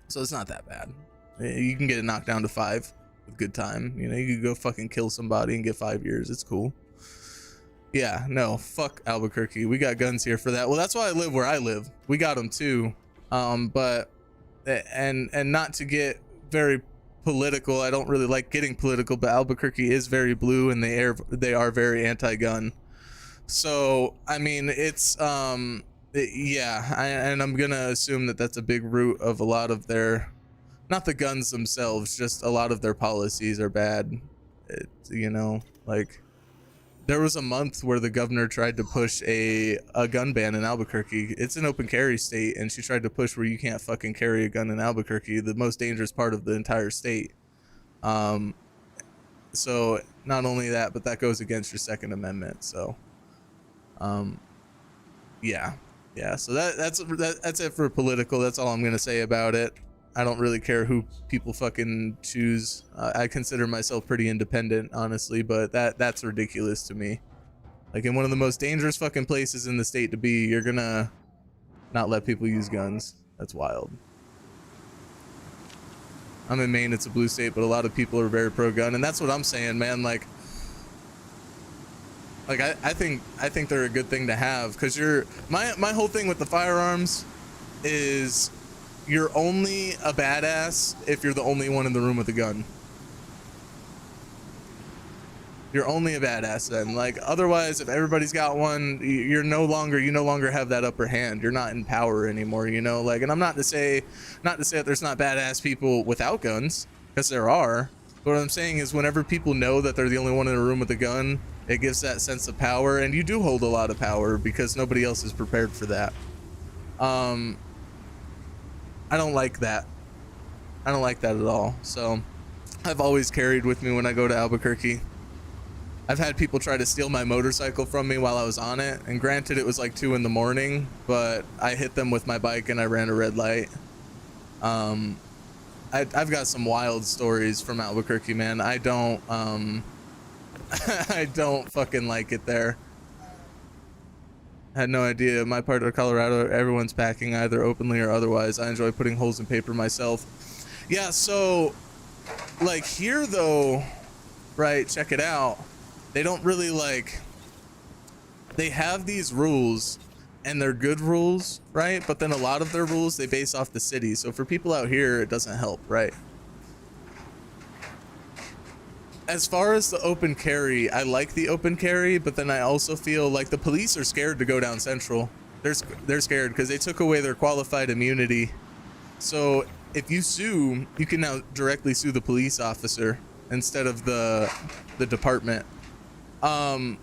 So it's not that bad. You can get it knocked down to 5 good time. You know, you could go fucking kill somebody and get 5 years. It's cool. Yeah, no, fuck Albuquerque. We got guns here for that. Well, that's why I live where I live. We got them too. But and not to get very political, I don't really like getting political, but Albuquerque is very blue and they are very anti-gun. So I mean, it's yeah, and I'm gonna assume that that's a big root of a lot of their, not the guns themselves, just a lot of their policies are bad. You know, like there was a month where the governor tried to push a gun ban in Albuquerque. It's an open carry state, and she tried to push where you can't fucking carry a gun in Albuquerque, the most dangerous part of the entire state. So not only that, but that goes against your Second Amendment. So yeah, so that's it for political. That's all I'm gonna say about it. I don't really care who people fucking choose. I consider myself pretty independent, honestly, but that's ridiculous to me. Like, in one of the most dangerous fucking places in the state to be, you're gonna not let people use guns. That's wild. I'm in Maine, it's a blue state, but a lot of people are very pro-gun, and that's what I'm saying, man. Like I think they're a good thing to have, because my whole thing with the firearms is you're only a badass if you're the only one in the room with a gun. You're only a badass then. Like, otherwise, if everybody's got one, you no longer have that upper hand. You're not in power anymore, you know? Like, and I'm not to say that there's not badass people without guns, because there are. But what I'm saying is, whenever people know that they're the only one in a room with a gun, it gives that sense of power, and you do hold a lot of power because nobody else is prepared for that. I don't like that. I don't like that at all. So I've always carried with me when I go to Albuquerque. I've had people try to steal my motorcycle from me while I was on it, and granted it was like 2 in the morning, but I hit them with my bike and I ran a red light. I've got some wild stories from Albuquerque, man. I don't I don't fucking like it there. I had no idea. My part of Colorado, everyone's packing either openly or otherwise. I enjoy putting holes in paper myself. Yeah, so like here though, right, check it out. They don't really like, they have these rules and they're good rules, right? But then a lot of their rules they base off the city. So for people out here, it doesn't help, right? As far as the open carry, I like the open carry, but then I also feel like the police are scared to go down Central. They're scared because they took away their qualified immunity. So if you sue, you can now directly sue the police officer instead of the department. So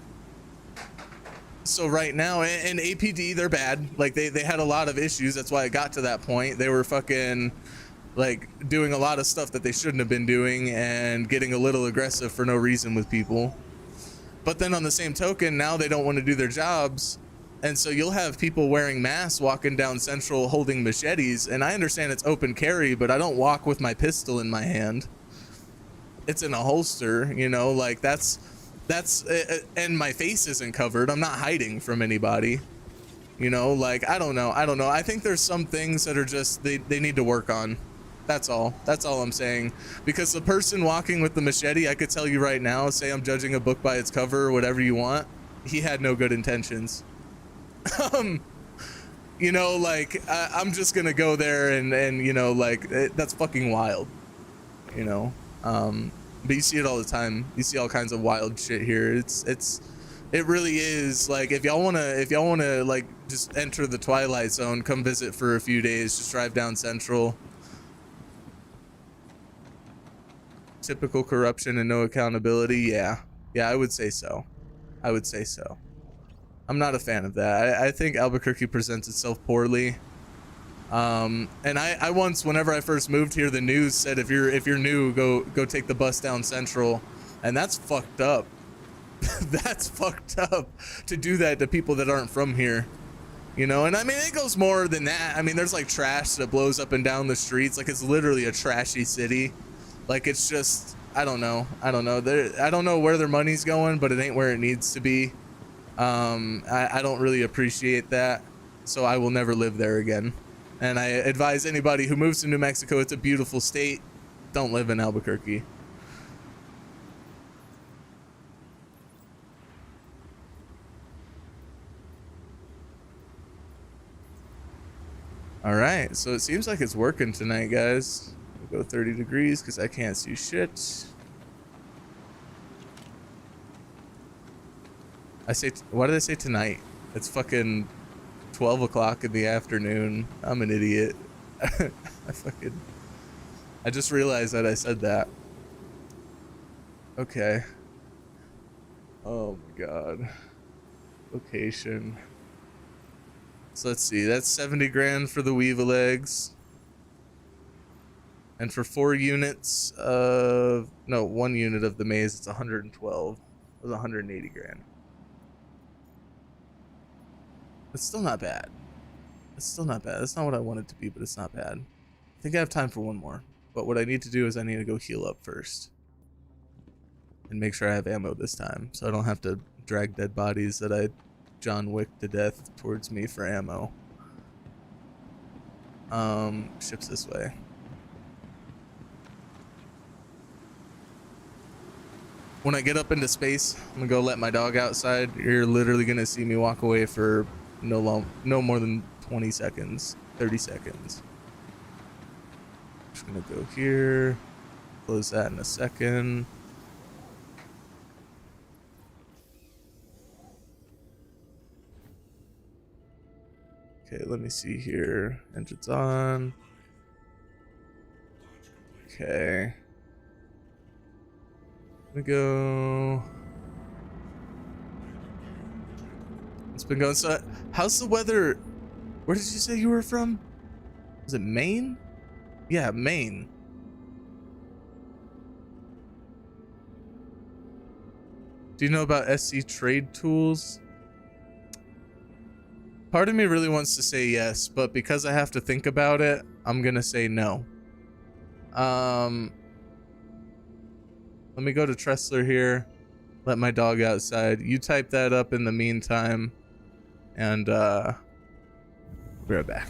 right now, in APD, they're bad. Like they had a lot of issues. That's why it got to that point. They were fucking like doing a lot of stuff that they shouldn't have been doing and getting a little aggressive for no reason with people. But then on the same token, now they don't want to do their jobs. And so you'll have people wearing masks walking down Central holding machetes. And I understand it's open carry, but I don't walk with my pistol in my hand. It's in a holster, you know, like that's and my face isn't covered. I'm not hiding from anybody, you know, like, I don't know. I think there's some things that are just, they need to work on. That's all I'm saying. Because the person walking with the machete, I could tell you right now, say I'm judging a book by its cover or whatever you want, he had no good intentions. You know, like, I'm just gonna go there and you know, like, that's fucking wild, you know. But you see it all the time. You see all kinds of wild shit here. It really is, like, if y'all wanna like just enter the Twilight Zone, come visit for a few days, just drive down Central. Typical corruption and no accountability. Yeah, I would say so. I'm not a fan of that. I think Albuquerque presents itself poorly. And I once, whenever I first moved here, the news said if you're new, go take the bus down Central, and that's fucked up. That's fucked up to do that to people that aren't from here, you know. And I mean, it goes more than that. I mean, there's like trash that blows up and down the streets. Like, it's literally a trashy city. Like, it's just, I don't know. I don't know where their money's going, but it ain't where it needs to be. I don't really appreciate that, so I will never live there again. And I advise anybody who moves to New Mexico, it's a beautiful state. Don't live in Albuquerque. All right, so it seems like it's working tonight, guys. We'll go 30 degrees because I can't see shit. Why did I say tonight? It's fucking 12 o'clock in the afternoon. I'm an idiot. I just realized that I said that. Okay. Oh my god. Location. So let's see, that's 70 grand for the Weevil eggs. And for 4 units of, no, 1 unit of the maze, it's 112. It was 180 grand. It's still not bad. It's still not bad. It's not what I want it to be, but it's not bad. I think I have time for one more. But what I need to do is I need to go heal up first. And make sure I have ammo this time, so I don't have to drag dead bodies that I John Wick to death towards me for ammo. Ships this way. When I get up into space, I'm gonna go let my dog outside. You're literally gonna see me walk away for no more than 20 seconds, 30 seconds. Just gonna go here, close that in a second. Okay, let me see here. Engine's on. Okay. We go. It's been going. So, how's the weather? Where did you say you were from? Was it Maine? Yeah, Maine. Do you know about SC Trade Tools? Part of me really wants to say yes, but because I have to think about it, I'm gonna say no. Let me go to Tressler here. Let my dog outside. You type that up in the meantime, and be right back.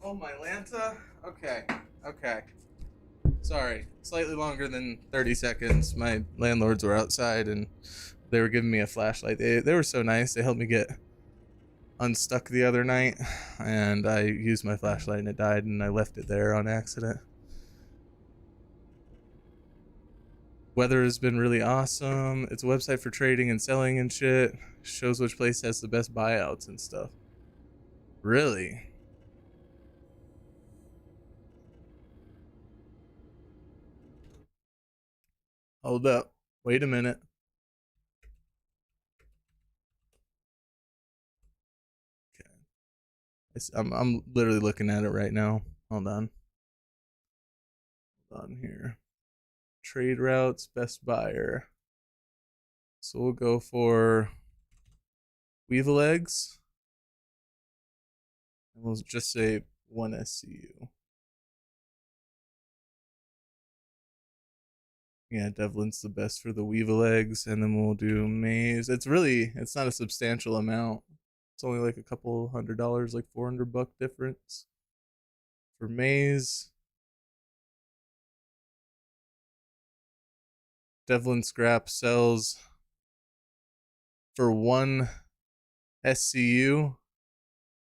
Oh, my Lanta? Okay, okay. Sorry, slightly longer than 30 seconds. My landlords were outside and they were giving me a flashlight. They were so nice. They helped me get unstuck the other night, and I used my flashlight and it died, and I left it there on accident. Weather has been really awesome. It's a website for trading and selling and shit. Shows which place has the best buyouts and stuff. Really? Hold up. Wait a minute. Okay. I'm literally looking at it right now. Hold on. Hold on here. Trade routes, best buyer. So we'll go for Weevil eggs. And we'll just say 1 SCU. Yeah, Devlin's the best for the Weevil eggs, and then we'll do maize. It's not a substantial amount. It's only like a couple $100, like $400 difference for maize. Devlin scrap sells for 1 SCU.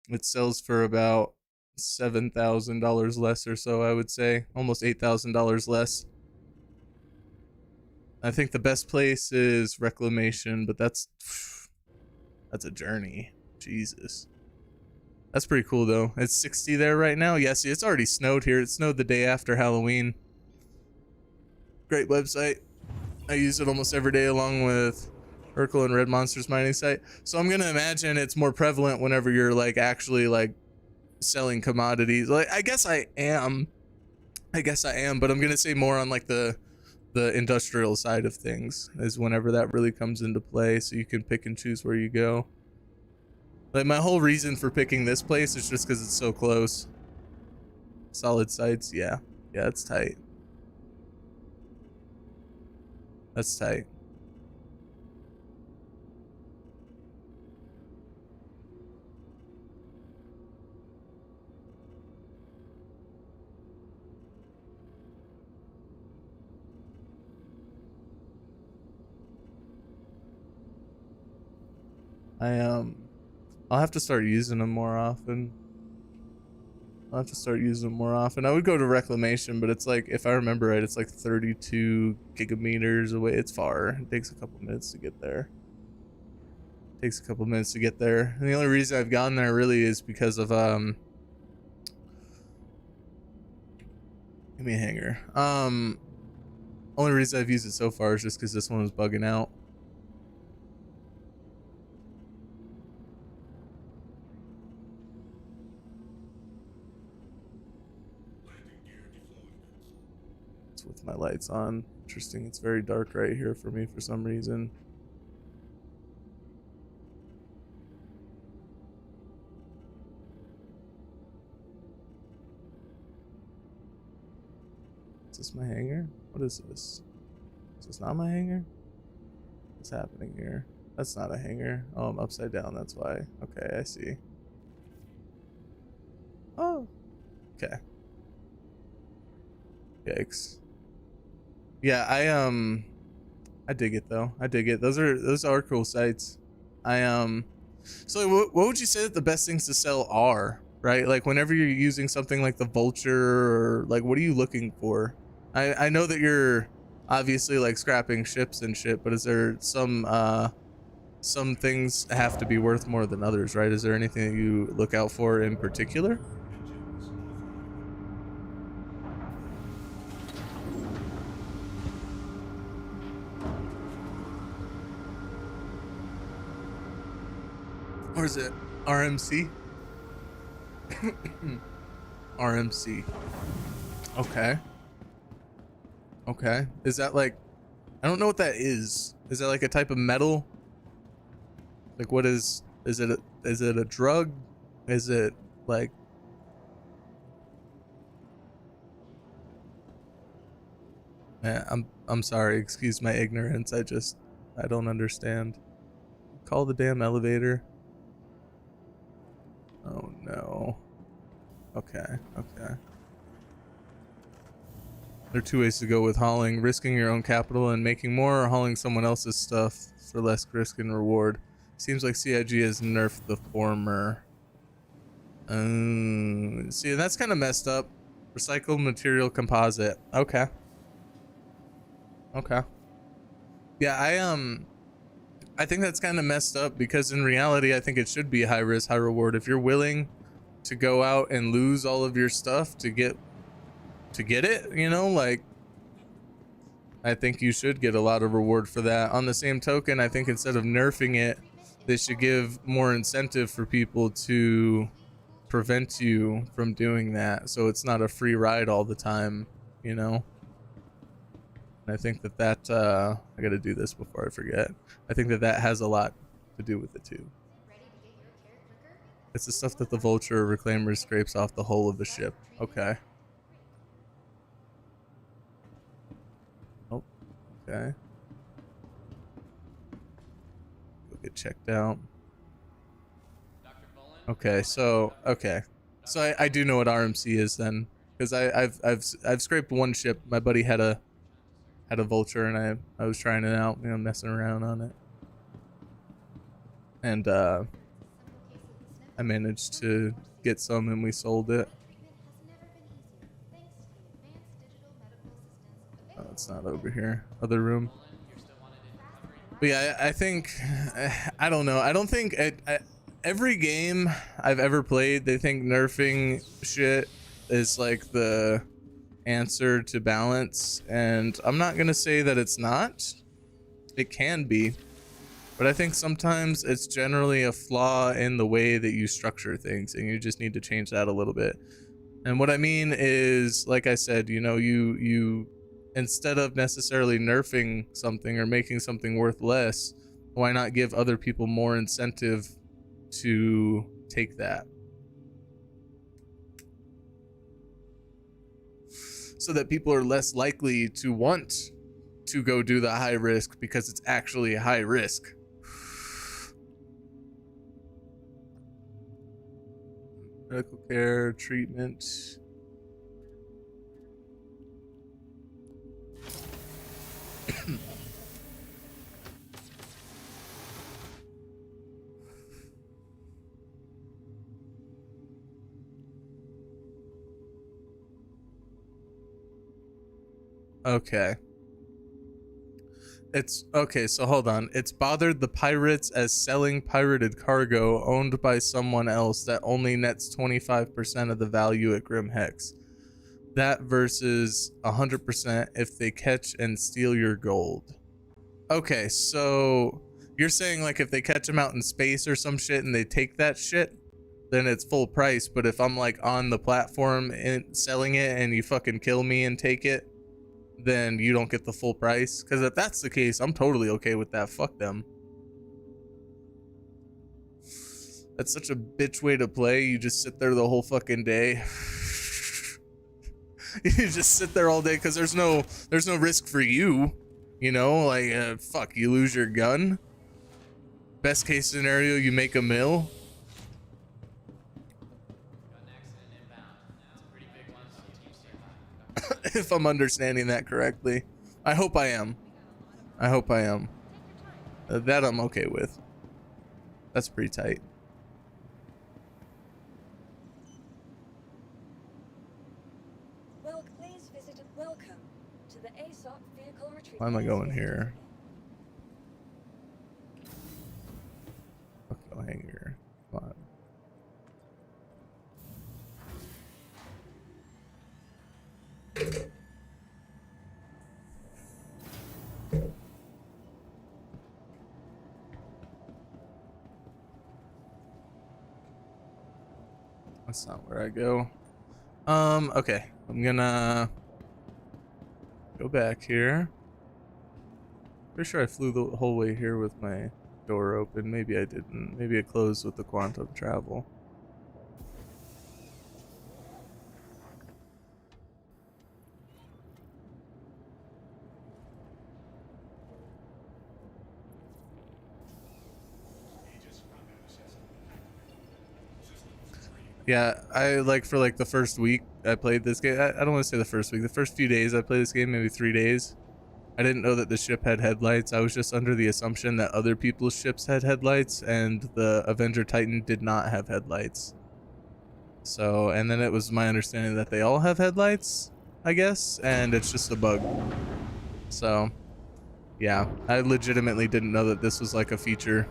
It sells for about $7,000 less or so, I would say, almost $8,000 less. I think the best place is Reclamation, but that's a journey. Jesus. That's pretty cool though. It's 60 there right now. Yeah, see, it's already snowed here. It snowed the day after Halloween. Great website. I use it almost every day along with Urkel and Red Monsters mining site. So I'm gonna imagine it's more prevalent whenever you're like actually like selling commodities. Like I guess I am, but I'm gonna say more on like the industrial side of things is whenever that really comes into play, so you can pick and choose where you go. Like my whole reason for picking this place is just because it's so close. Solid sites, yeah, it's tight. That's tight. I'll have to start using them more often. I would go to Reclamation, but it's like, if I remember right, it's like 32 gigameters away. It's far. It takes a couple minutes to get there. And the only reason I've gone there really is because of give me a hanger. Only reason I've used it so far is just because this one was bugging out. With my lights on. Interesting. It's very dark right here for me for some reason. Is this my hanger? What is this? Is this not my hanger? What's happening here? That's not a hanger. Oh, I'm upside down. That's why. Okay, I see. Oh. Okay. Yikes. Yeah, I dig it though. I dig it. Those are cool sites. So what would you say that the best things to sell are, right? Like whenever you're using something like the Vulture, or like what are you looking for? I know that you're obviously like scrapping ships and shit, but is there some things have to be worth more than others, right? Is there anything that you look out for in particular? Or is it RMC? RMC. Okay. Okay. Is that like, I don't know what that is. Is that like a type of metal? Like what is it a drug? Is it like, yeah, I'm sorry, excuse my ignorance. I don't understand. Call the damn elevator. Oh no. Okay. There are two ways to go with hauling: risking your own capital and making more, or hauling someone else's stuff for less risk and reward. Seems like CIG has nerfed the former. See, that's kind of messed up. Recycled material composite. Okay. Yeah, I think that's kind of messed up, because in reality, I think it should be high risk, high reward. If you're willing to go out and lose all of your stuff to get it, you know, like, I think you should get a lot of reward for that. On the same token, I think instead of nerfing it, they should give more incentive for people to prevent you from doing that, so it's not a free ride all the time, you know? And I think that I gotta do this before I forget. I think that has a lot to do with it too. It's the stuff that the vulture or reclaimer scrapes off the hull of the ship. Okay. Oh, okay. Go get checked out. Okay, so I do know what RMC is then, because I've scraped one ship. My buddy had a vulture, and I was trying it out, you know, messing around on it, and I managed to get some, and we sold it. Oh, it's not over here. Other room. But yeah, I think I don't know. I don't think every game I've ever played, they think nerfing shit is like the answer to balance, and I'm not gonna say that it's not. It can be, but I think sometimes it's generally a flaw in the way that you structure things, and you just need to change that a little bit. And what I mean is, like I said, you know, you instead of necessarily nerfing something or making something worth less, why not give other people more incentive to take that, so that people are less likely to want to go do the high risk because it's actually high risk. Medical care, treatment. Okay. It's okay, so hold on. It's bothered the pirates as selling pirated cargo owned by someone else that only nets 25% of the value at Grim Hex. That versus 100% if they catch and steal your gold. Okay, so you're saying like if they catch them out in space or some shit and they take that shit, then it's full price. But if I'm like on the platform and selling it and you fucking kill me and take it, then you don't get the full price? Because if that's the case, I'm totally okay with that. Fuck them. That's such a bitch way to play. You just sit there the whole fucking day. You just sit there all day because there's no risk for you, you know, like fuck, you lose your gun. Best case scenario, you make a mill. If I'm understanding that correctly. I hope I am. I hope I am. That I'm okay with. That's pretty tight. Well, please visit. Welcome to the ASOP vehicle retrieval. Why am I going here? I'll go hang here. Come on. That's not where I go. Okay. I'm gonna go back here. Pretty sure I flew the whole way here with my door open. Maybe I didn't. Maybe it closed with the quantum travel. Yeah, I like for like the first week I played this game. I don't want to say the first week. The first few days I played this game, maybe 3 days. I didn't know that the ship had headlights. I was just under the assumption that other people's ships had headlights and the Avenger Titan did not have headlights. So, and then it was my understanding that they all have headlights, I guess, and it's just a bug. So, yeah, I legitimately didn't know that this was like a feature.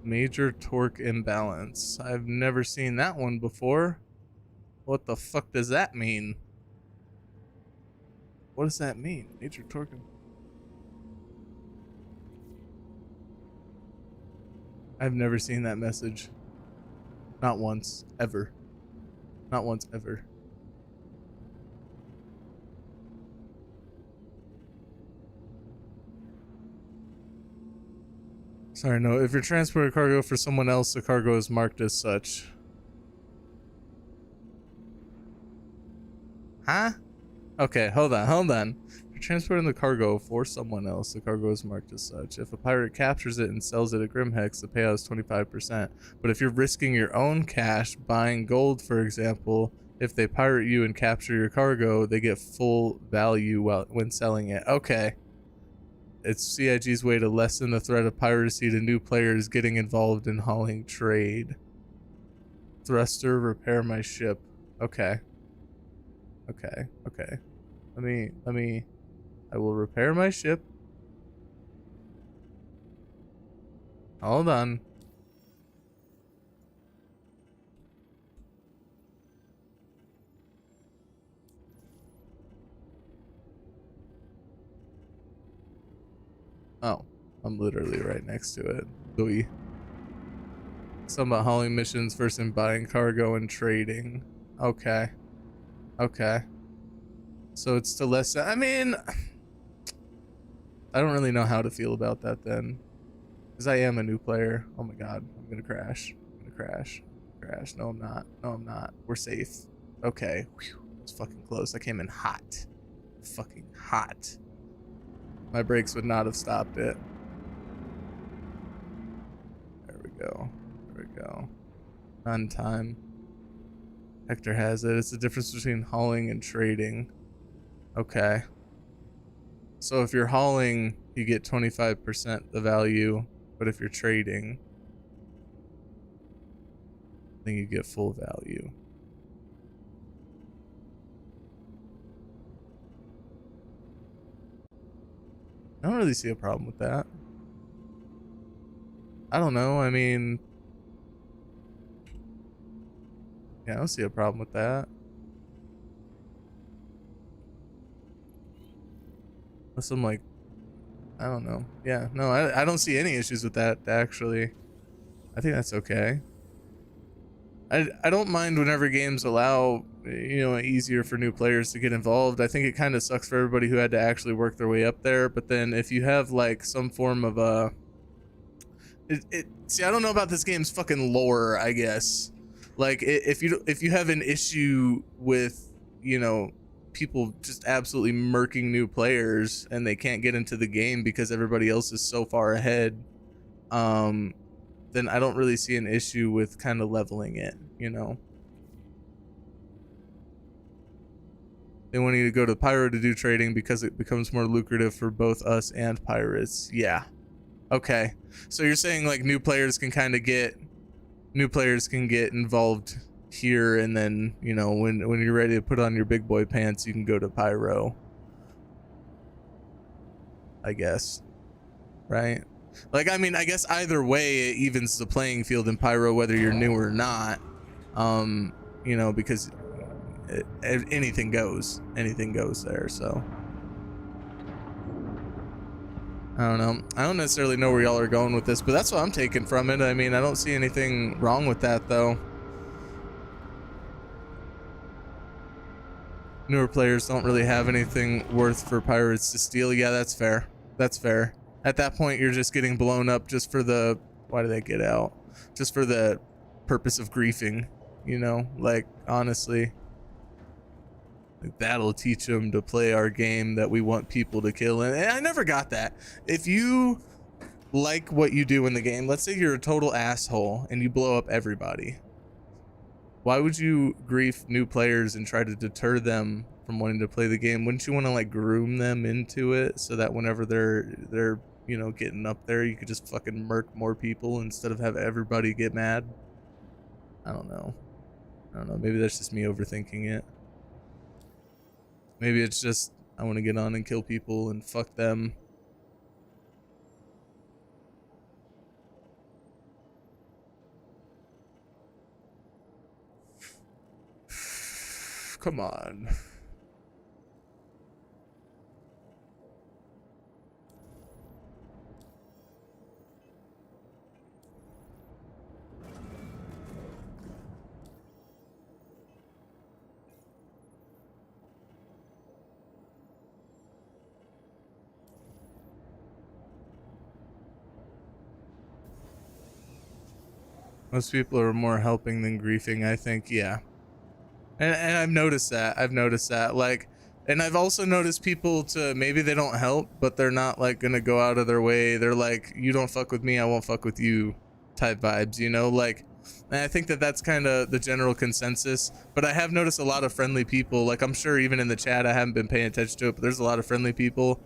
Major torque imbalance. I've never seen that one before. What the fuck does that mean? What does that mean? Major torque. I've never seen that message. Not once, ever. Not once, ever. Sorry, no. If you're transporting cargo for someone else, the cargo is marked as such. Huh? Okay, hold on. If you're transporting the cargo for someone else, the cargo is marked as such. If a pirate captures it and sells it at Grimhex, the payout is 25%. But if you're risking your own cash, buying gold, for example, if they pirate you and capture your cargo, they get full value when selling it. Okay. It's CIG's way to lessen the threat of piracy to new players getting involved in hauling trade. Thruster, repair my ship. Okay. Okay. Let me, I will repair my ship. Hold on. Oh, I'm literally right next to it. Gooey. Something about hauling missions versus buying cargo and trading. Okay. So it's to less. I mean, I don't really know how to feel about that then. Because I am a new player. Oh my god. I'm gonna crash. Crash. No, I'm not. We're safe. Okay. Whew. It's fucking close. I came in hot. Fucking hot. My brakes would not have stopped it. There we go. On time. Hector has it. It's the difference between hauling and trading. Okay. So if you're hauling, you get 25% the value, but if you're trading, then you get full value. I don't really see a problem with that. I don't know. I mean, yeah, I don't see a problem with that. Unless I'm like, I don't know. Yeah, no, I don't see any issues with that, actually. I think that's okay. I don't mind whenever games allow, you know, easier for new players to get involved. I think it kind of sucks for everybody who had to actually work their way up there. But then if you have like some form of see, I don't know about this game's fucking lore, I guess. Like if you have an issue with, you know, people just absolutely murking new players and they can't get into the game because everybody else is so far ahead, then I don't really see an issue with kind of leveling it, you know. They want you to go to Pyro to do trading because it becomes more lucrative for both us and pirates. Yeah. Okay. So you're saying like new players can get involved here, and then, you know, when you're ready to put on your big boy pants, you can go to Pyro, I guess. Right? Like, I mean, I guess either way it evens the playing field in Pyro, whether you're new or not. You know, because anything goes there. So I don't know. I don't necessarily know where y'all are going with this, but that's what I'm taking from it. I mean, I don't see anything wrong with that, though. Newer players don't really have anything worth for pirates to steal. Yeah, that's fair. That's fair. At that point, you're just getting blown up just for the... Why did they get out? Just for the purpose of griefing, you know? Like, honestly. Like, that'll teach them to play our game that we want people to kill. And I never got that. If you like what you do in the game, let's say you're a total asshole and you blow up everybody, why would you grief new players and try to deter them from wanting to play the game? Wouldn't you want to like groom them into it so that whenever they're you know, getting up there, you could just fucking murk more people instead of have everybody get mad? I don't know. Maybe that's just me overthinking it. Maybe it's just I want to get on and kill people and fuck them. Come on. Most people are more helping than griefing, I think. Yeah. And I've noticed that. I've noticed that. Like, and I've also noticed people to maybe they don't help, but they're not like gonna go out of their way. They're like, you don't fuck with me, I won't fuck with you type vibes, you know? Like, and I think that that's kind of the general consensus. But I have noticed a lot of friendly people. Like, I'm sure even in the chat, I haven't been paying attention to it, but there's a lot of friendly people.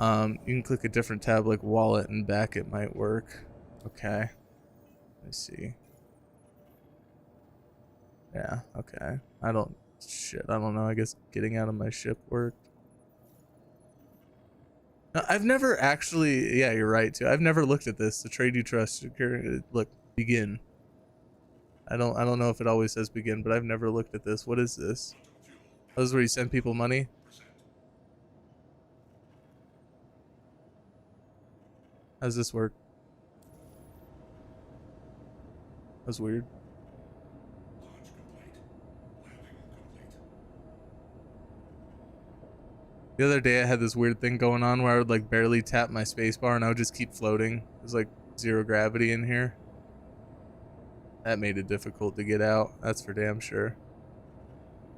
You can click a different tab like wallet and back, it might work. Okay. Let's see. Yeah, okay. I don't know. I guess getting out of my ship worked. No, I've never actually, yeah, you're right too. I've never looked at this. The trade you trust. Look, begin. I don't know if it always says begin, but I've never looked at this. What is this? Oh, this is where you send people money? How does this work? That's weird. The other day I had this weird thing going on where I would like barely tap my spacebar and I would just keep floating. There's like zero gravity in here. That made it difficult to get out. That's for damn sure.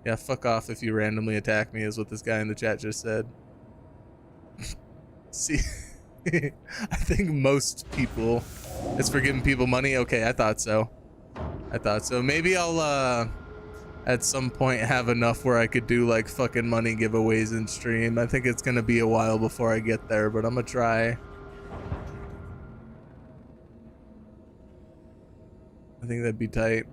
Yeah, fuck off if you randomly attack me is what this guy in the chat just said. See, I think most people, it's for giving people money. Okay, I thought so. Maybe I'll at some point have enough where I could do like fucking money giveaways in stream. I think it's gonna be a while before I get there, but I'm gonna try. I think that'd be tight.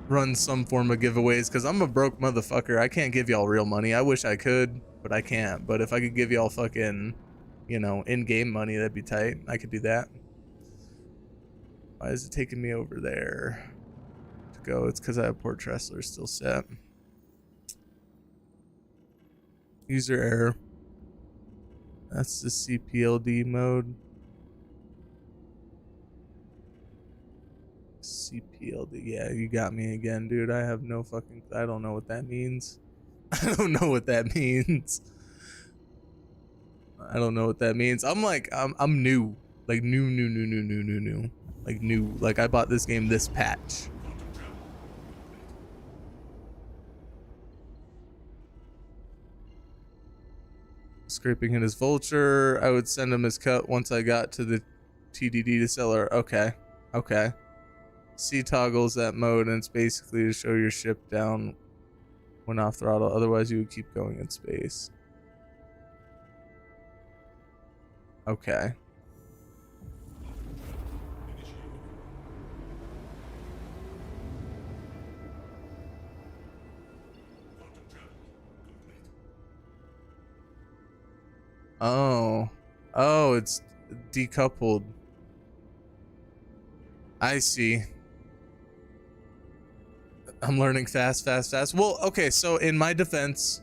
Run some form of giveaways because I'm a broke motherfucker. I can't give y'all real money. I wish I could, but I can't. But if I could give y'all fucking, you know, in-game money, that'd be tight. I could do that. Why is it taking me over there to go? It's because I have Port Tressler still set. User error. That's the CPLD mode. CPLD. Yeah, you got me again, dude. I have no fucking... I don't know what that means. I don't know what that means. I don't know what that means. I'm like, I'm new. Like new. Like new. Like I bought this game this patch. Scraping in his vulture. I would send him his cut once I got to the TDD to seller. Okay. Okay. C toggles that mode and it's basically to show your ship down when off throttle. Otherwise you would keep going in space. Okay. Oh. Oh, it's decoupled. I see. I'm learning fast. Well, okay, so in my defense,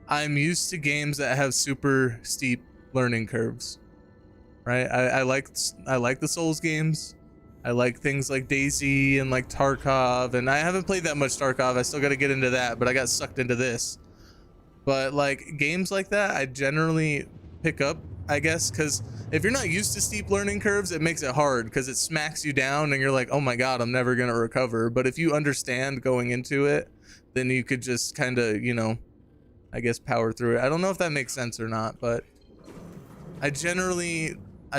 I'm used to games that have super steep learning curves. Right? I like the Souls games. I like things like Daisy and like Tarkov, and I haven't played that much Tarkov. I still got to get into that, but I got sucked into this. But like games like that, I generally pick up, I guess, because if you're not used to steep learning curves, it makes it hard because it smacks you down and you're like, oh my god, I'm never gonna recover. But if you understand going into it, then you could just kind of, you know, I guess power through it. I don't know if that makes sense or not, but I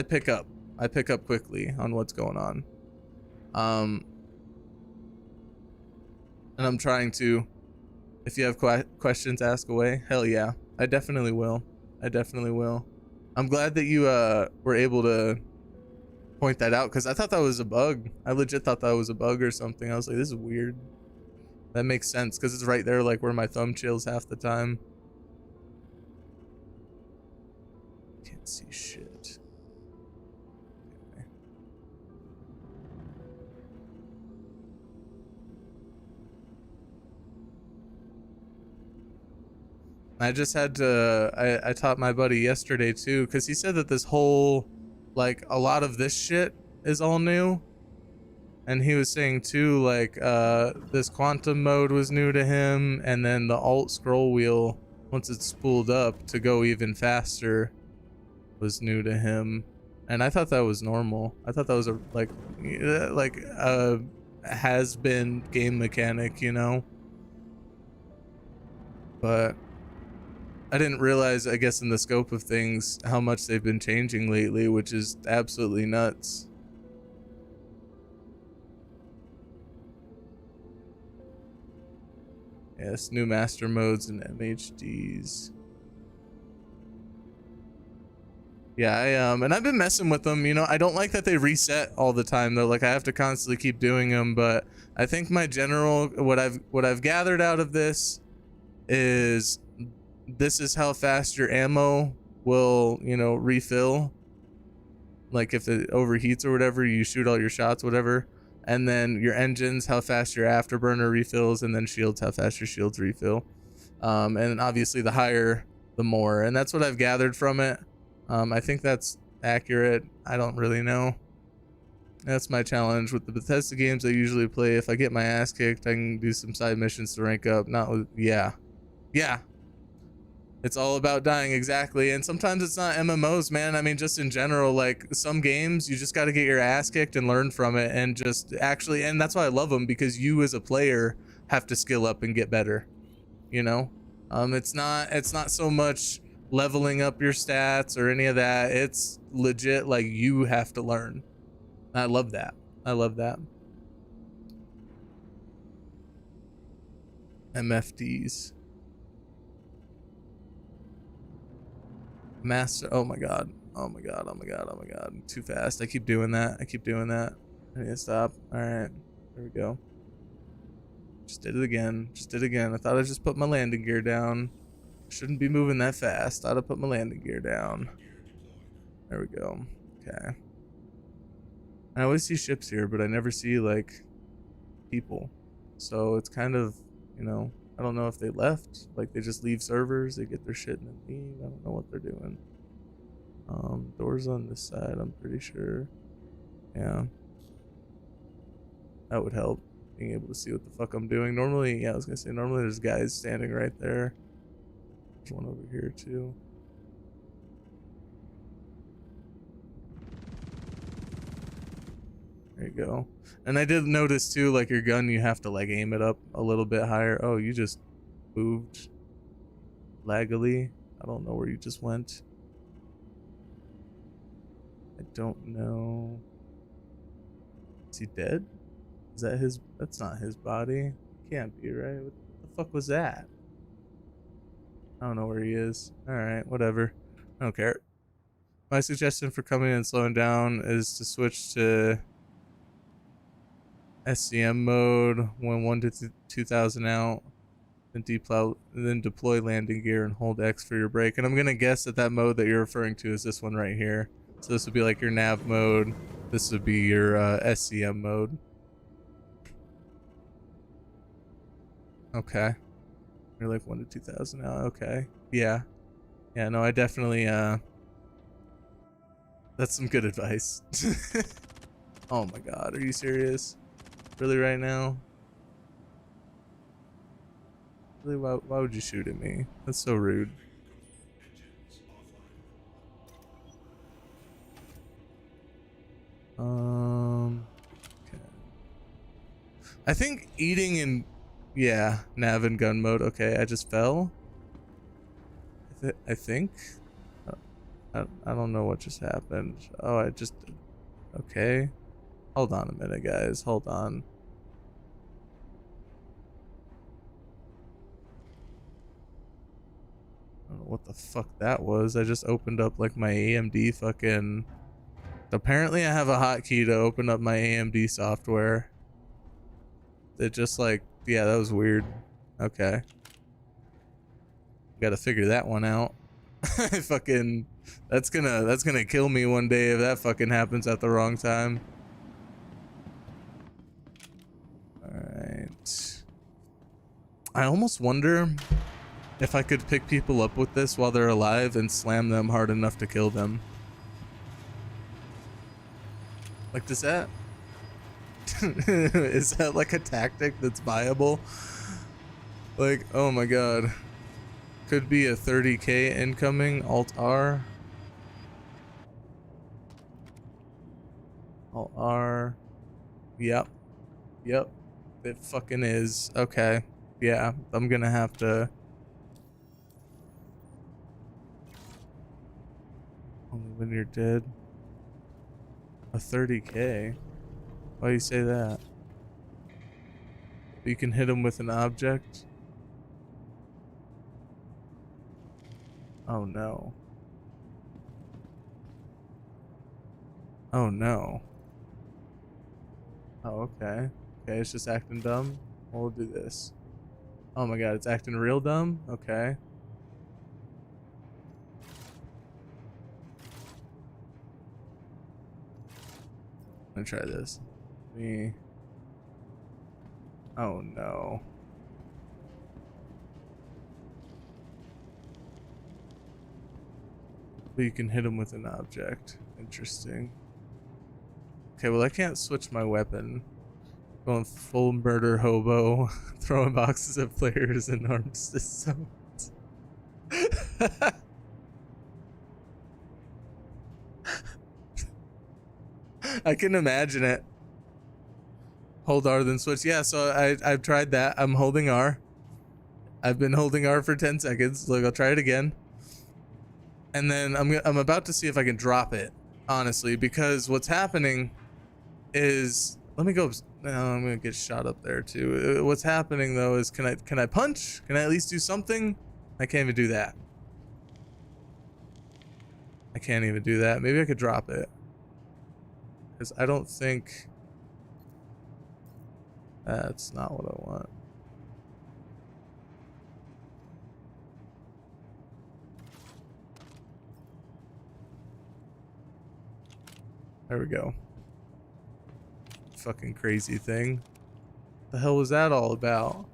pick up quickly on what's going on. And I'm trying to, if you have questions, ask away. Hell yeah, I definitely will. I'm glad that you were able to point that out because I thought that was a bug. I legit thought that was a bug or something. I was like, this is weird. That makes sense because it's right there, like where my thumb chills half the time. Can't see shit. Okay. I just had to, I taught my buddy yesterday too, because he said that this whole, like, a lot of this shit is all new. And he was saying too, like, this quantum mode was new to him, and then the alt scroll wheel, once it's spooled up to go even faster, was new to him. And I thought that was normal. I thought that was a, like a has-been game mechanic, you know? But I didn't realize, I guess, in the scope of things, how much they've been changing lately, which is absolutely nuts. Yes, new master modes and MHDs. Yeah, and I've been messing with them, you know. I don't like that they reset all the time though. Like I have to constantly keep doing them, but I think my general what I've gathered out of this is how fast your ammo will, you know, refill. Like if it overheats or whatever, you shoot all your shots, whatever. And then your engines, how fast your afterburner refills, and then shields, how fast your shields refill. And obviously the higher, the more. And that's what I've gathered from it. I think that's accurate. I don't really know. That's my challenge with the Bethesda games I usually play. If I get my ass kicked, I can do some side missions to rank up. Not with, yeah. It's all about dying, exactly. And sometimes it's not MMOs, man. I mean, just in general, like some games, you just got to get your ass kicked and learn from it, and just actually, and that's why I love them, because you as a player have to skill up and get better. You know, it's not so much leveling up your stats or any of that. It's legit like you have to learn. I love that. I love that. MFDs. Master, oh my god, too fast. I keep doing that. I need to stop. All right, there we go. Just did it again. I thought I just put my landing gear down. Shouldn't be moving that fast. Thought I put my landing gear down. There we go. Okay. I always see ships here, but I never see like people, so it's kind of, you know, I don't know if they left, like they just leave servers, they get their shit and then leave. I don't know what they're doing. Doors on this side, I'm pretty sure. Yeah. That would help, being able to see what the fuck I'm doing. Normally, yeah, I was gonna say, normally there's guys standing right there. There's one over here too. There you go. And I did notice too, like your gun, you have to like aim it up a little bit higher. Oh, you just moved laggily. I don't know where you just went. I don't know. Is he dead? Is that his? That's not his body. Can't be, right? What the fuck was that? I don't know where he is. Alright, whatever. I don't care. My suggestion for coming and slowing down is to switch to SCM mode when 1 to 2000 out, then deploy landing gear and hold X for your brake. And I'm gonna guess that mode that you're referring to is this one right here. So this would be like your nav mode. This would be your SCM mode. Okay. You're like 1 to 2000 out. Okay. Yeah. Yeah. No, I definitely. That's some good advice. Oh my God, are you serious? Really right now? Really, why would you shoot at me? That's so rude. Okay. I think eating in, yeah, nav and gun mode. Okay, I just fell. I think. I don't know what just happened. Oh, I just, okay. Hold on a minute, guys. Hold on. I don't know what the fuck that was. I just opened up like my AMD fucking... Apparently I have a hotkey to open up my AMD software. It just like... Yeah, that was weird. Okay. Gotta figure that one out. Fucking... That's gonna kill me one day if that fucking happens at the wrong time. Alright. I almost wonder If I could pick people up with this while they're alive and slam them hard enough to kill them. Like, does that... is that like a tactic that's viable? Like, oh my god. Could be a 30k incoming, Alt R. Alt R. Yep. Yep. It fucking is. Okay. Yeah, I'm gonna have to... Only when you're dead. A 30k? Why do you say that? You can hit him with an object? Oh no. Oh no. Oh, okay. Okay, it's just acting dumb. We'll do this. Oh my god, it's acting real dumb? Okay. I'm gonna try this. Me. Oh no. But you can hit him with an object. Interesting. Okay, well I can't switch my weapon. Going full murder hobo, throwing boxes at players and armed systems. I can imagine it. Hold R then switch. Yeah, so I've tried that. I'm holding R. I've been holding R for 10 seconds. Look, I'll try it again. And then I'm about to see if I can drop it, honestly, because what's happening is, let me go. No, I'm gonna get shot up there too. What's happening though is, can I punch? Can I at least do something? I can't even do that. I can't even do that. Maybe I could drop it, because I don't think that's not what I want. There we go. Fucking crazy thing. What the hell was that all about?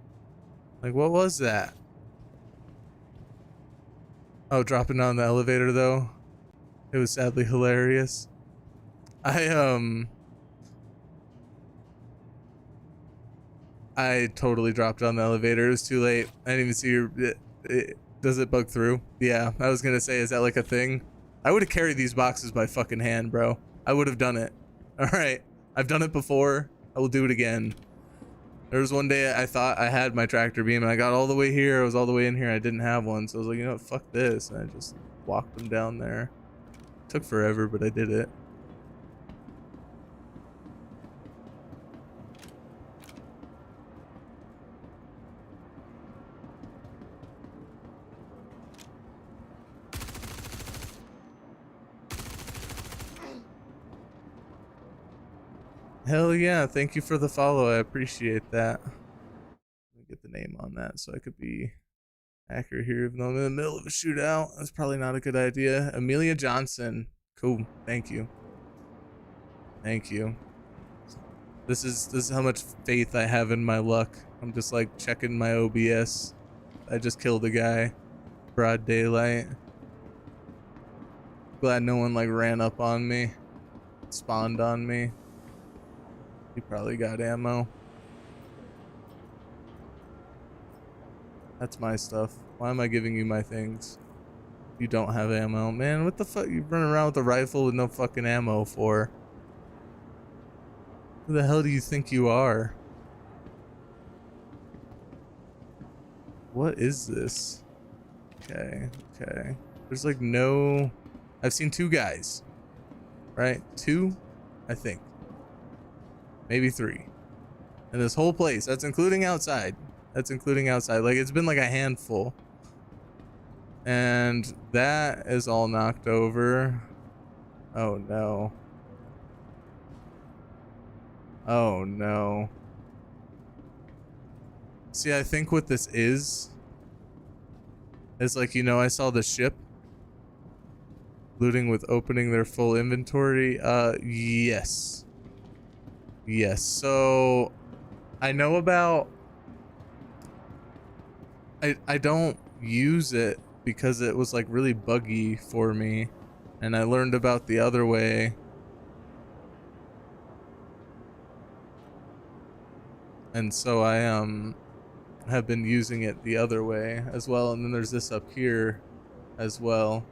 Like, what was that? Oh, dropping down the elevator though. It was sadly hilarious. I totally dropped on the elevator. It was too late. I didn't even see your... does it bug through? Yeah, I was gonna say, is that like a thing? I would have carried these boxes by fucking hand, bro. I would have done it. Alright. I've done it before. I will do it again. There was one day I thought I had my tractor beam and I got all the way here. I was all the way in here. I didn't have one. So I was like, you know what? Fuck this. And I just walked them down there. Took forever, but I did it. Hell yeah, thank you for the follow. I appreciate that. Let me get the name on that so I could be accurate here, even though I'm in the middle of a shootout. That's probably not a good idea. Amelia Johnson. Cool. Thank you. Thank you. This is how much faith I have in my luck. I'm just like checking my OBS. I just killed a guy. Broad daylight. Glad no one like ran up on me. Spawned on me. You probably got ammo. That's my stuff. Why am I giving you my things? You don't have ammo. Man, what the fuck? You running around with a rifle with no fucking ammo for? Who the hell do you think you are? What is this? Okay, okay. There's like no... I've seen two guys. Right? Two? I think. Maybe three. And this whole place, that's including outside. That's including outside. Like, it's been like a handful. And that is all knocked over. Oh no. Oh no. See, I think what this is like, you know, I saw the ship looting with opening their full inventory. Yes. Yes, so I know about... I don't use it because it was like really buggy for me, and I learned about the other way. And so I have been using it the other way as well. And then there's this up here as well.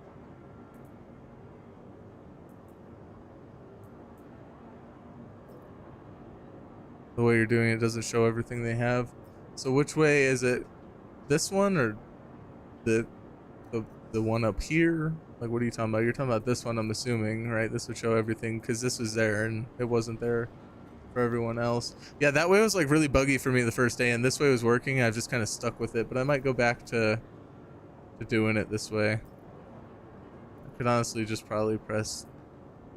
The way you're doing it doesn't show everything they have. So which way is it? This one or the one up here? Like, what are you talking about? You're talking about this one, I'm assuming, right? This would show everything because this was there and it wasn't there for everyone else. Yeah, that way was like really buggy for me the first day, and this way was working. I've just kind of stuck with it, but I might go back to doing it this way. I could honestly just probably press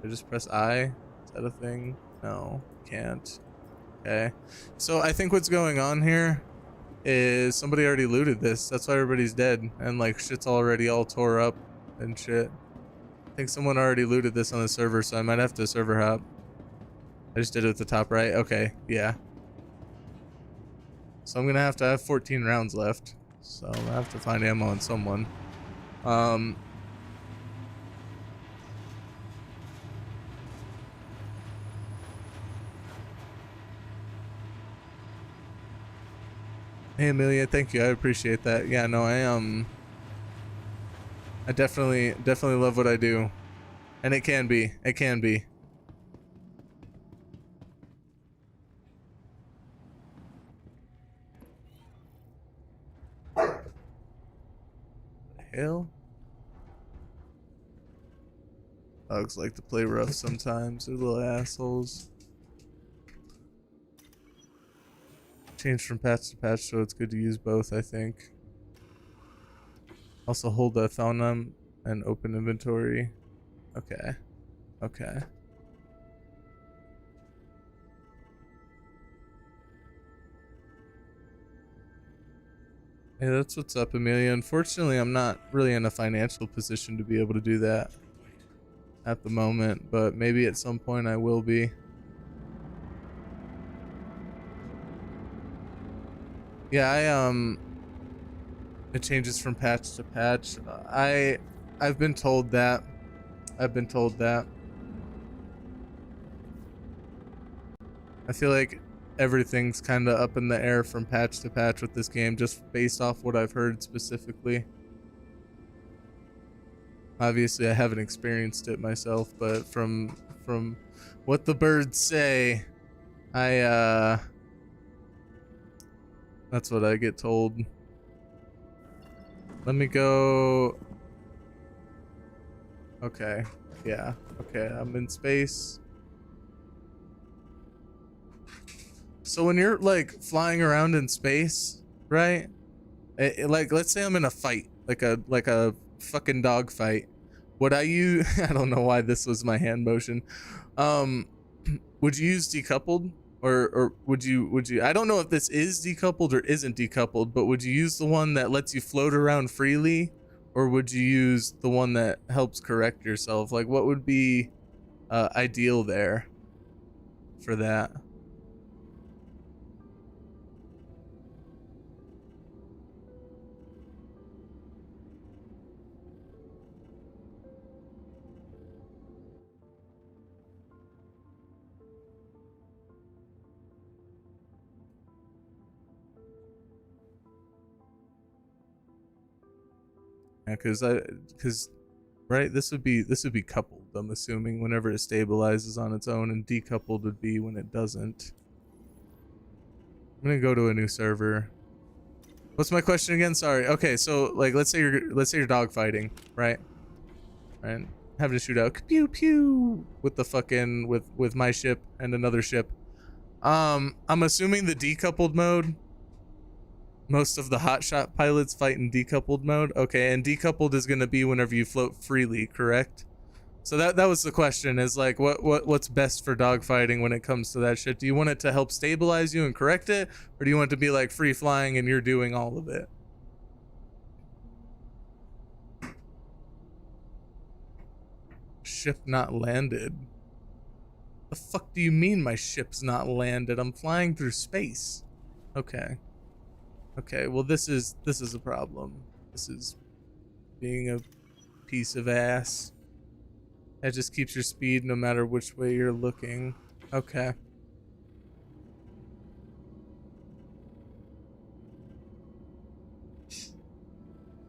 I. Is that a thing? No, can't. Okay, so I think what's going on here is somebody already looted this. That's why everybody's dead and like shit's already all tore up and shit. I think someone already looted this on the server, so I might have to server hop. I just did it at the top right. Okay, yeah. So I'm gonna have to have 14 rounds left. So I'm gonna have to find ammo on someone. Hey Amelia, thank you. I appreciate that. Yeah, no, I definitely love what I do. And it can be. It can be. Hell? Dogs like to play rough sometimes. They're little assholes. Change from patch to patch, so it's good to use both, I think. Also hold the Thaunum and open inventory. Okay. Okay. Hey, that's what's up, Amelia. Unfortunately, I'm not really in a financial position to be able to do that at the moment, but maybe at some point I will be. Yeah, it changes from patch to patch. I've been told that. I've been told that. I feel like everything's kind of up in the air from patch to patch with this game, just based off what I've heard specifically. Obviously, I haven't experienced it myself, but from what the birds say, that's what I get told. Let me go. Okay. Yeah. Okay. I'm in space. So when you're like flying around in space, right? Like, let's say I'm in a fight, like a fucking dog fight. Would I use? I don't know why this was my hand motion. Would you use decoupled? Or would you I don't know if this is decoupled or isn't decoupled, but would you use the one that lets you float around freely, or would you use the one that helps correct yourself? Like, what would be ideal there for that? Yeah, because right, this would be coupled, I'm assuming, whenever it stabilizes on its own, and decoupled would be when it doesn't. I'm gonna go to a new server. What's my question again? Sorry. Okay, so like let's say you're dog fighting, right? Right? Having to shoot out pew pew with the fucking with my ship and another ship. I'm assuming the decoupled mode. Most of the hotshot pilots fight in decoupled mode. Okay, and decoupled is going to be whenever you float freely, correct? So that was the question, is like what's best for dogfighting when it comes to that shit? Do you want it to help stabilize you and correct it, or do you want it to be like free flying and you're doing all of it? Ship not landed. The fuck do you mean my ship's not landed? I'm flying through space. Okay. Okay, well this is a problem. This is being a piece of ass. That just keeps your speed no matter which way you're looking. Okay.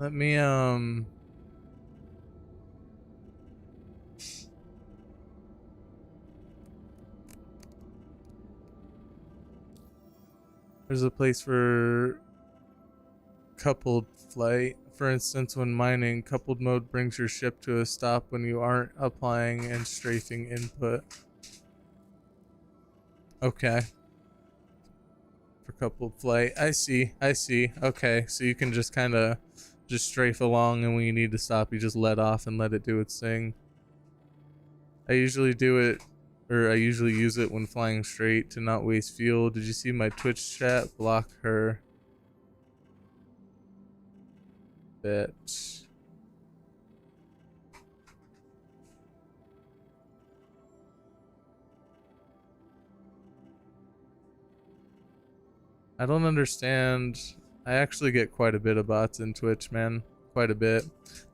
Let me, there's a place for coupled flight. For instance, when mining, coupled mode brings your ship to a stop when you aren't applying and strafing input. Okay. For coupled flight. I see. Okay, so you can just kind of just strafe along, and when you need to stop, you just let off and let it do its thing. I usually use it when flying straight to not waste fuel. Did you see my Twitch chat? Block her. Bet. I don't understand. I actually get quite a bit of bots in Twitch, man. Quite a bit.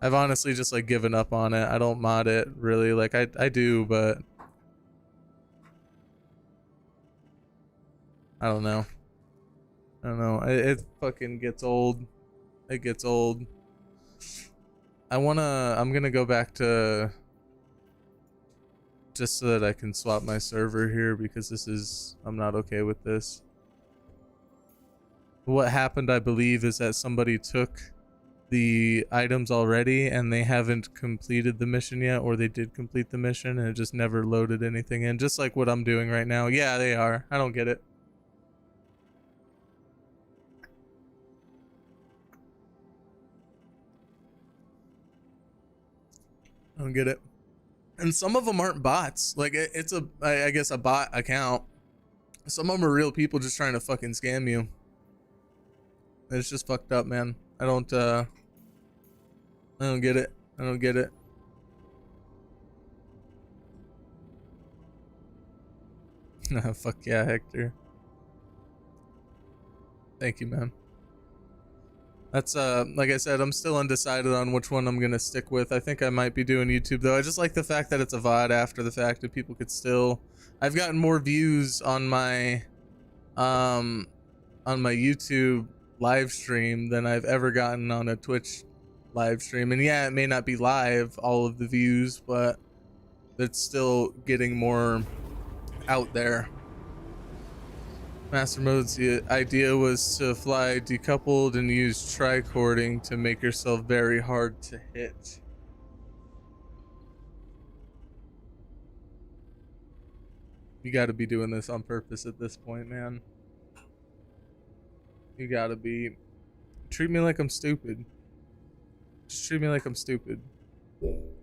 I've honestly just like given up on it. I don't mod it really. Like I do, but I don't know. It fucking gets old. It gets old. I'm gonna go back to just so that I can swap my server here, because I'm not okay with this. What happened, I believe, is that somebody took the items already and they haven't completed the mission yet, or they did complete the mission and it just never loaded anything in, just like what I'm doing right now. Yeah, they are. I don't get it. I don't get it. And some of them aren't bots. Like it's I guess a bot account. Some of them are real people just trying to fucking scam you. It's just fucked up, man. I don't get it. I don't get it. Fuck yeah, Hector. Thank you, man. That's like I said, I'm still undecided on which one I'm gonna stick with. I think I might be doing YouTube though. I just like the fact that it's a VOD after the fact, and people could still. I've gotten more views on my YouTube live stream than I've ever gotten on a Twitch live stream. And yeah, it may not be live, all of the views, but it's still getting more out there. Master mode's the idea was to fly decoupled and use tricording to make yourself very hard to hit. You gotta be doing this on purpose at this point, man. You gotta be. Treat me like I'm stupid. Just treat me like I'm stupid.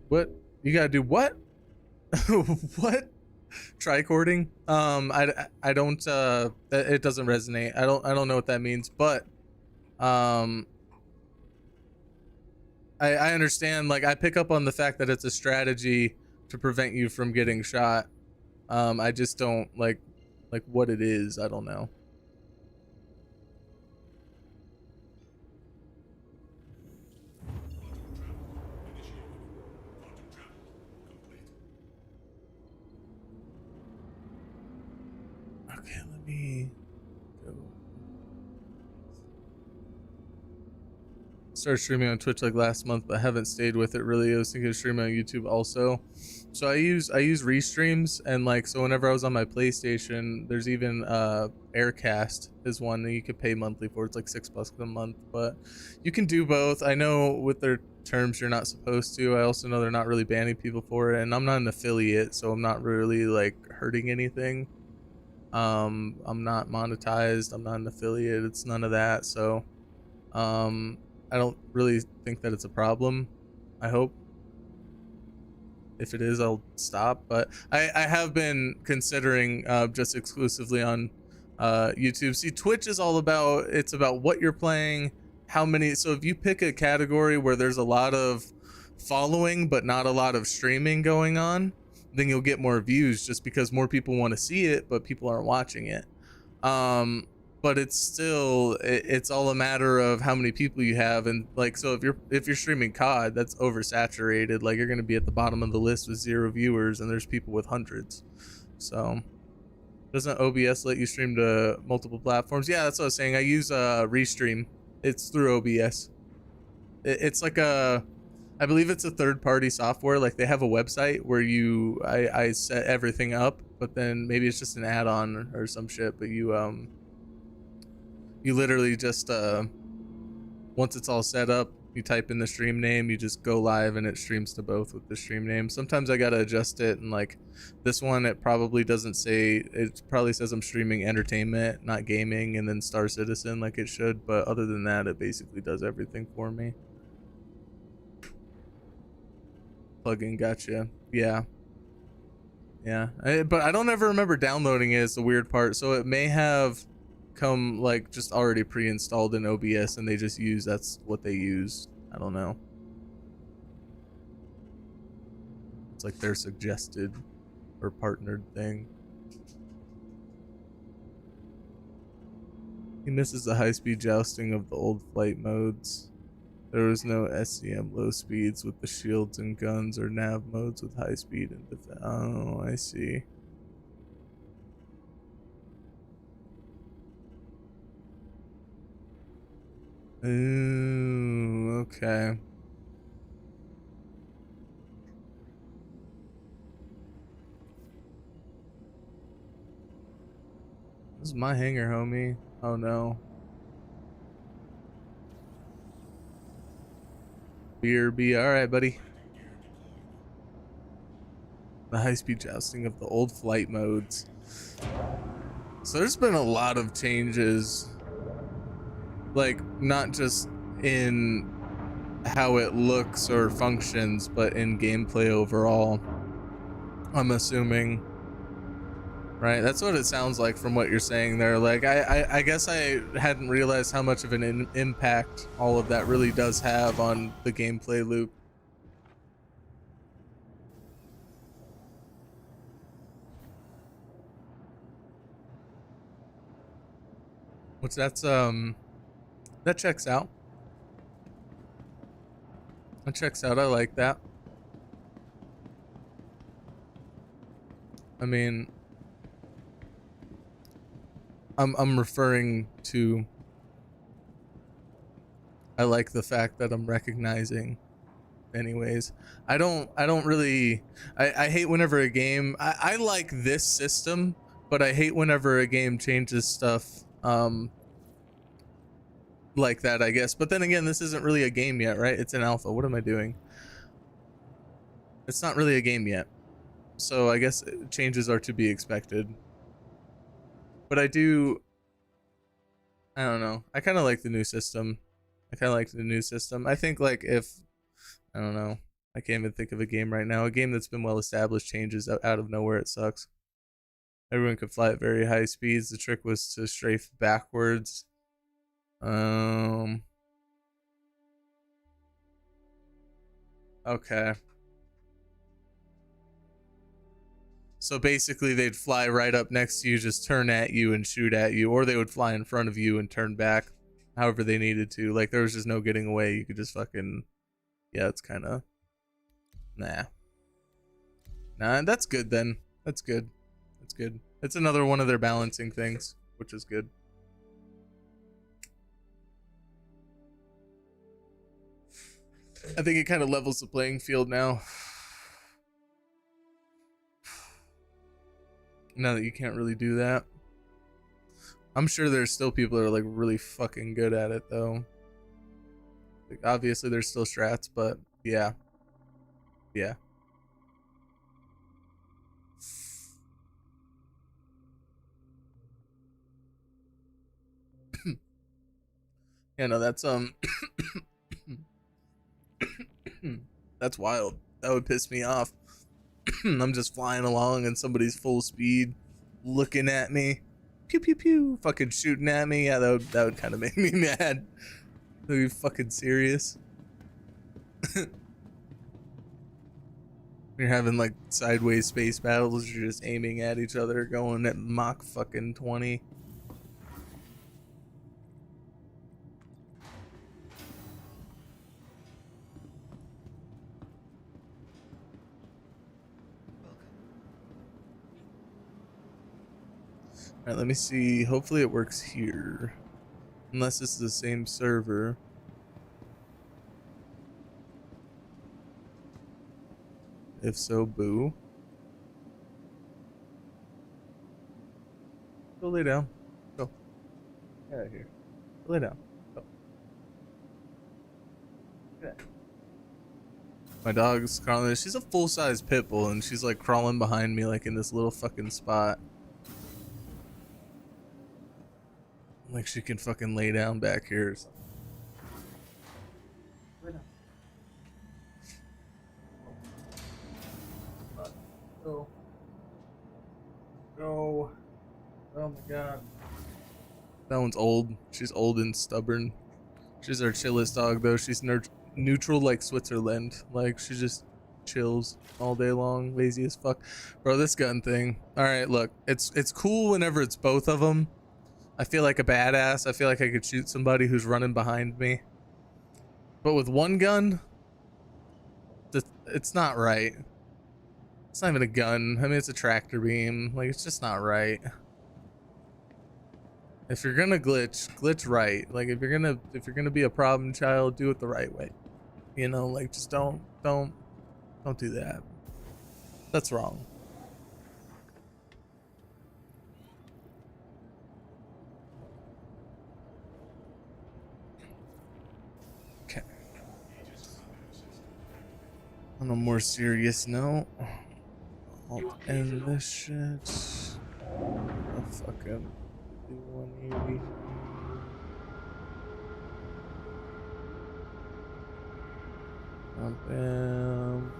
What? You gotta do what? What? Tricording? I don't it doesn't resonate. I don't know what that means, but I understand. Like, I pick up on the fact that it's a strategy to prevent you from getting shot. I just don't like what it is. I don't know. Okay, let me go. Started streaming on Twitch like last month, but haven't stayed with it really. I was thinking of streaming on YouTube also. So I use restreams, and like, so whenever I was on my PlayStation, there's even Aircast is one that you could pay monthly for. It's like $6 a month, but you can do both. I know with their terms you're not supposed to. I also know they're not really banning people for it, and I'm not an affiliate, so I'm not really like hurting anything. I'm not monetized, I'm not an affiliate, it's none of that, so I don't really think that it's a problem. I hope. If it is, I'll stop, but I have been considering just exclusively on YouTube. See, Twitch is all about, it's about what you're playing, how many. So if you pick a category where there's a lot of following but not a lot of streaming going on, then you'll get more views, just because more people want to see it but people aren't watching it. but it's still it's all a matter of how many people you have. And like, so if you're streaming COD, that's oversaturated. Like, you're going to be at the bottom of the list with 0 viewers, and there's people with hundreds. So doesn't OBS let you stream to multiple platforms? Yeah, that's what I was saying. I use Restream. It's through OBS. It's like I believe it's a third-party software. Like, they have a website where I set everything up, but then maybe it's just an add-on or some shit. But you literally just once it's all set up, you type in the stream name, you just go live, and it streams to both with the stream name. Sometimes I gotta adjust it, and like this one, it probably doesn't say. It probably says I'm streaming entertainment, not gaming, and then Star Citizen like it should. But other than that, it basically does everything for me. Plugin, gotcha. Yeah. But I don't ever remember downloading it, is the weird part. So it may have come like just already pre-installed in OBS, and they just use, that's what they use. I don't know. It's like their suggested or partnered thing. He misses the high-speed jousting of the old flight modes. There was no SCM low speeds with the shields and guns, or nav modes with high speed and defense. Oh, I see. Ooh, okay. This is my hangar, homie. Oh no. BRB, alright, buddy. The high-speed jousting of the old flight modes. So there's been a lot of changes. Like, not just in how it looks or functions, but in gameplay overall, I'm assuming. Right, that's what it sounds like from what you're saying there. Like, I guess I hadn't realized how much of an impact all of that really does have on the gameplay loop. Which that checks out. That checks out. I like that. I mean, I'm referring to, I like the fact that I'm recognizing. Anyways, I don't really, I hate whenever a game, I like this system, but I hate whenever a game changes stuff like that, I guess. But then again, this isn't really a game yet, right? It's an alpha. What am I doing? It's not really a game yet, so I guess changes are to be expected. But I don't know, I kind of like the new system. I think like if, I don't know, I can't even think of a game right now. A game that's been well established changes out of nowhere, it sucks. Everyone could fly at very high speeds. The trick was to strafe backwards. Okay. So basically they'd fly right up next to you, just turn at you and shoot at you, or they would fly in front of you and turn back however they needed to. Like, there was just no getting away. You could just fucking, yeah, it's kind of, nah, that's good then. That's good. It's another one of their balancing things, which is good. I think it kind of levels the playing field now. Now that you can't really do that. I'm sure there's still people that are like really fucking good at it though. Like, obviously there's still strats, but yeah. Yeah. Yeah, no, that's that's wild. That would piss me off. I'm just flying along and somebody's full speed looking at me, pew pew pew, fucking shooting at me. Yeah, that would kind of make me mad. Are you fucking serious? You're having like sideways space battles, you're just aiming at each other, going at Mach fucking 20. Alright, let me see. Hopefully it works here. Unless it's the same server. If so, boo. Go lay down. Go. Get out of here. Go lay down. Go. Get out. My dog's crawling. She's a full-size pit bull, and she's like crawling behind me, like in this little fucking spot. Like she can fucking lay down back here or something. Lay down. Go. Go. Oh my god. That one's old. She's old and stubborn. She's our chillest dog though. She's neutral like Switzerland. Like she just chills all day long, lazy as fuck. Bro, this gun thing. All right, look, it's cool whenever it's both of them. I feel like a badass. I feel like I could shoot somebody who's running behind me. But with one gun, it's not right. It's not even a gun. I mean, it's a tractor beam. Like, it's just not right. If you're gonna glitch right. Like, if you're gonna be a problem child, do it the right way. You know, like, just don't do that. That's wrong. Okay. On a more serious note, I'll end this shit. I'll fucking do 180. Bam.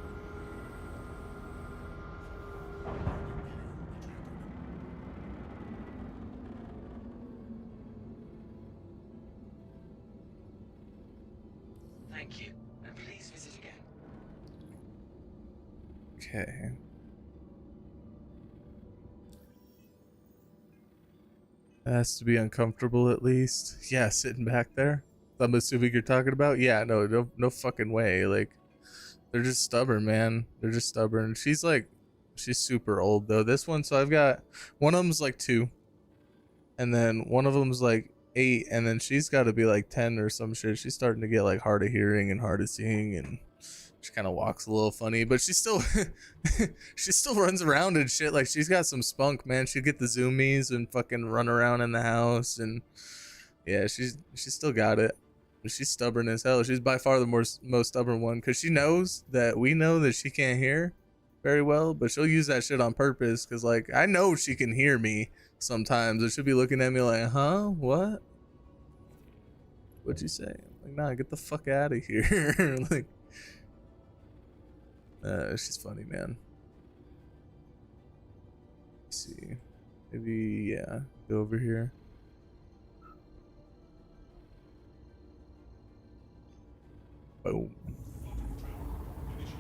Thank you, and please visit again. Okay. It has to be uncomfortable at least. Yeah, sitting back there. I'm assuming you're talking about. Yeah, no fucking way. Like, they're just stubborn, man. They're just stubborn. She's super old though. This one, so I've got one of them's like 2, and then one of them's like 8, and then she's got to be like 10 or some shit. She's starting to get like hard of hearing and hard of seeing, and she kind of walks a little funny, but she still she still runs around and shit. Like, she's got some spunk, man. She'd get the zoomies and fucking run around in the house, and yeah, she's still got it. She's stubborn as hell. She's by far the most stubborn one, because she knows that we know that she can't hear very well, but she'll use that shit on purpose, because like, I know she can hear me sometimes, and she'll be looking at me like, huh, what, what'd you say? I'm like, nah, get the fuck out of here. Like, she's funny, man. Let's see, maybe, yeah, go over here. Boom.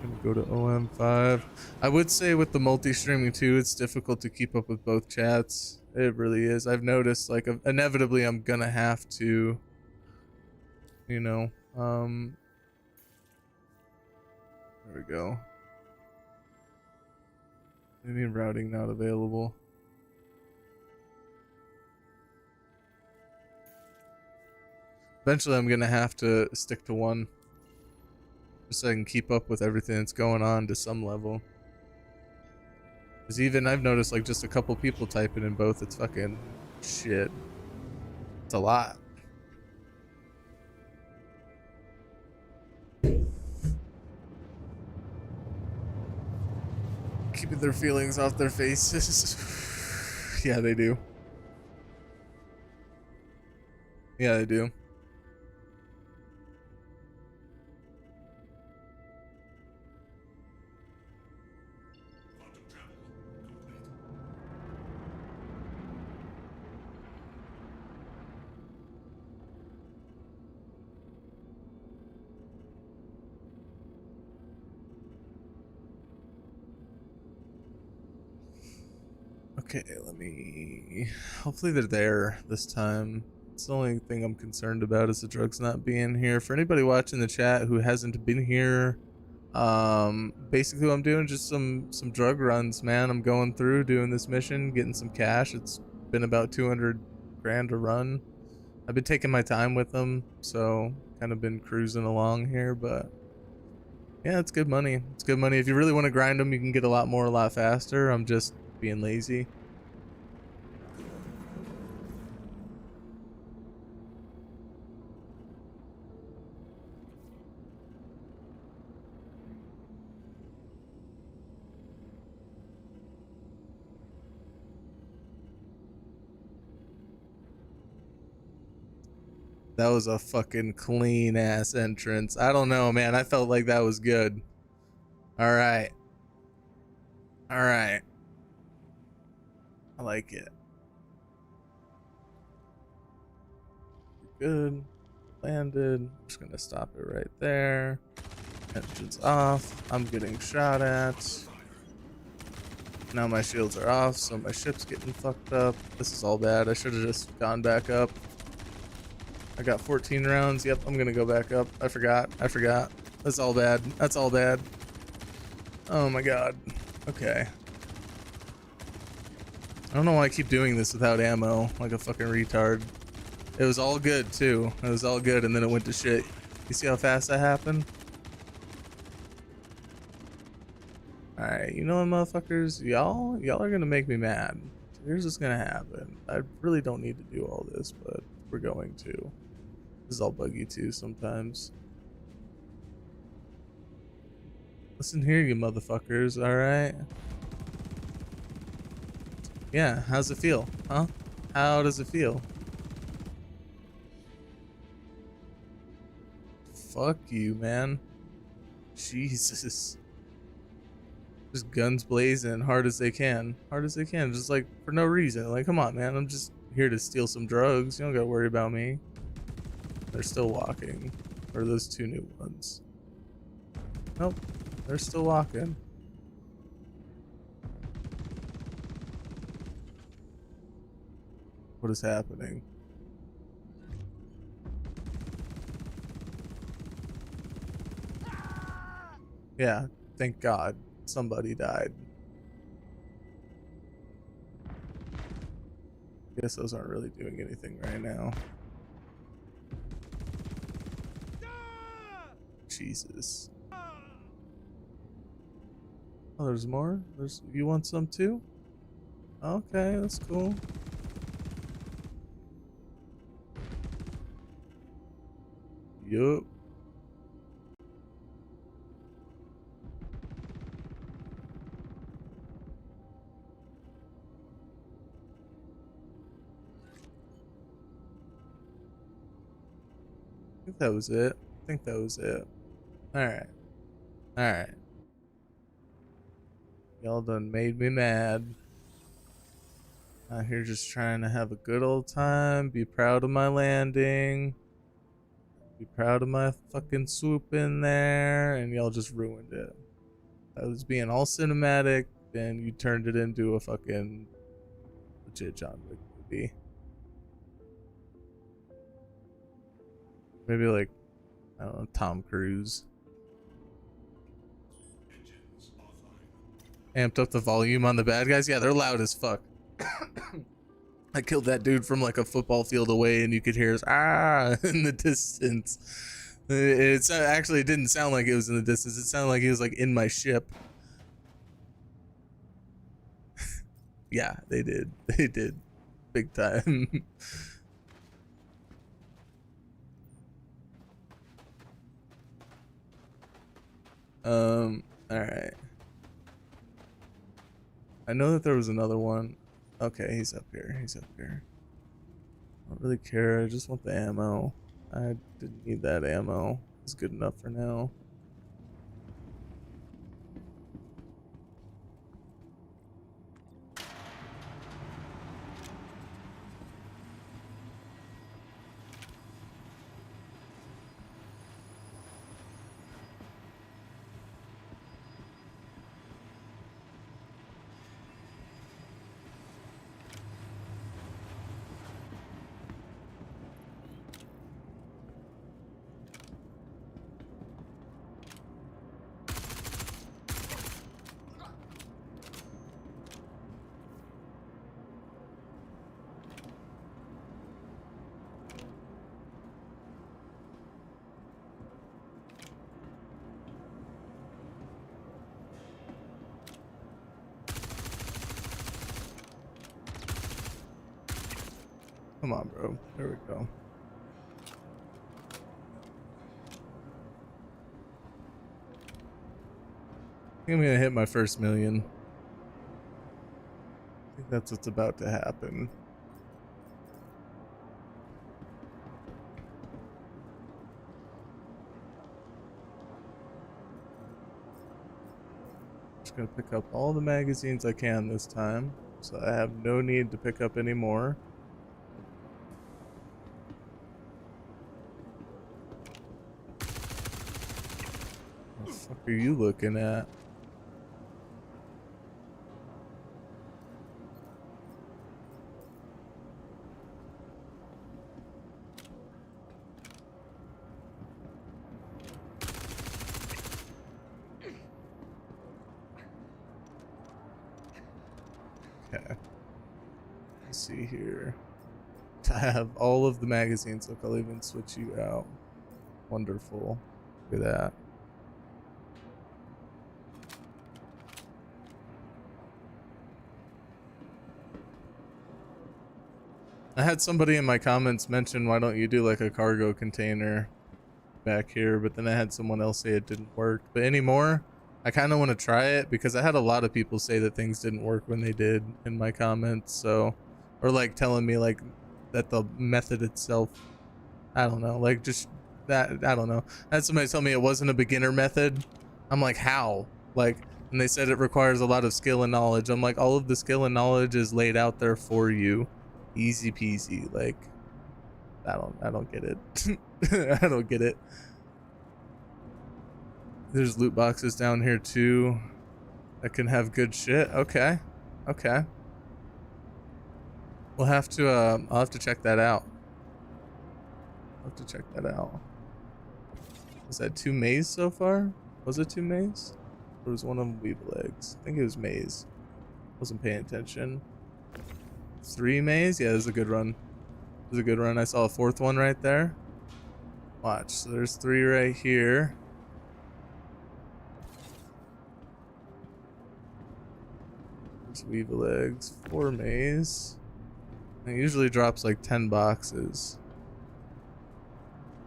Gonna go to OM5. I would say with the multi-streaming too, it's difficult to keep up with both chats. It really is. I've noticed, like, inevitably I'm gonna have to, you know, there we go. Maybe routing not available. Eventually I'm gonna have to stick to one, just so I can keep up with everything that's going on to some level. Because even I've noticed, like, just a couple people typing in both, it's fucking shit. It's a lot. Keeping their feelings off their faces. Yeah, they do. Yeah, they do. Okay, let me... Hopefully they're there this time. It's the only thing I'm concerned about is the drugs not being here. For anybody watching the chat who hasn't been here, basically what I'm doing, just some drug runs, man. I'm going through, doing this mission, getting some cash. It's been about 200 grand a run. I've been taking my time with them, so kind of been cruising along here, but yeah, it's good money. It's good money. If you really want to grind them, you can get a lot more, a lot faster. I'm just being lazy. That was a fucking clean ass entrance. I don't know, man. I felt like that was good. All right. All right. I like it. Good. Landed. I'm just gonna stop it right there. Entrance off. I'm getting shot at. Now my shields are off, so my ship's getting fucked up. This is all bad. I should have just gone back up. I got 14 rounds. Yep, I'm gonna go back up. I forgot. That's all bad. That's all bad. Oh my god. Okay. I don't know why I keep doing this without ammo, like a fucking retard. It was all good too. It was all good, and then it went to shit. You see how fast that happened? Alright, you know what, motherfuckers? Y'all are gonna make me mad. Here's what's gonna happen. I really don't need to do all this, but we're going to. This is all buggy too sometimes. Listen here, you motherfuckers, alright? Yeah, how's it feel? Huh? How does it feel? Fuck you, man. Jesus. Just guns blazing, hard as they can. Hard as they can, just like for no reason. Like, come on, man. I'm just here to steal some drugs. You don't gotta worry about me. They're still walking. Or those two new ones. Nope. They're still walking. What is happening? Yeah, thank God somebody died. Guess those aren't really doing anything right now. Jesus. Oh, there's more? You want some too? Okay, that's cool. Yup. I think that was it. I think that was it. Alright. Alright. Y'all done made me mad. Out here just trying to have a good old time. Be proud of my landing. Be proud of my fucking swoop in there. And y'all just ruined it. I was being all cinematic. Then you turned it into a fucking legit John Wick movie. Maybe like, I don't know, Tom Cruise. Amped up the volume on the bad guys. Yeah, they're loud as fuck. I killed that dude from like a football field away, and you could hear us in the distance. It's actually, it didn't sound like it was in the distance. It sounded like he was like in my ship. Yeah, they did. They did, big time. All right. I know that there was another one. Okay, he's up here. He's up here. I don't really care. I just want the ammo. I didn't need that ammo. It's good enough for now. Come on, bro. There we go. I think I'm gonna hit my first million. I think that's what's about to happen. Just gonna pick up all the magazines I can this time, so I have no need to pick up any more. What the fuck are you looking at? Okay. Let's see here. I have all of the magazines. Look, I'll even switch you out. Wonderful. Look at that. I had somebody in my comments mention, why don't you do like a cargo container back here, but then I had someone else say it didn't work. But anymore, I kind of want to try it because I had a lot of people say that things didn't work when they did in my comments. So, or like telling me like that the method itself, I don't know, like just that, I don't know. I had somebody tell me it wasn't a beginner method. I'm like, how? Like, and they said it requires a lot of skill and knowledge. I'm like, all of the skill and knowledge is laid out there for you. Easy peasy. Like, I don't get it. I don't get it. There's loot boxes down here too that can have good shit. Okay. Okay. We'll have to I'll have to check that out. I'll have to check that out. Was that 2 maze so far? Was it 2 maze? Or was one of them weevil eggs? I think it was maze. Wasn't paying attention. 3 maze? Yeah, this is a good run. This is a good run. I saw a 4th one right there. Watch. So there's 3 right here. There's weevil eggs. 4 maze. It usually drops like 10 boxes.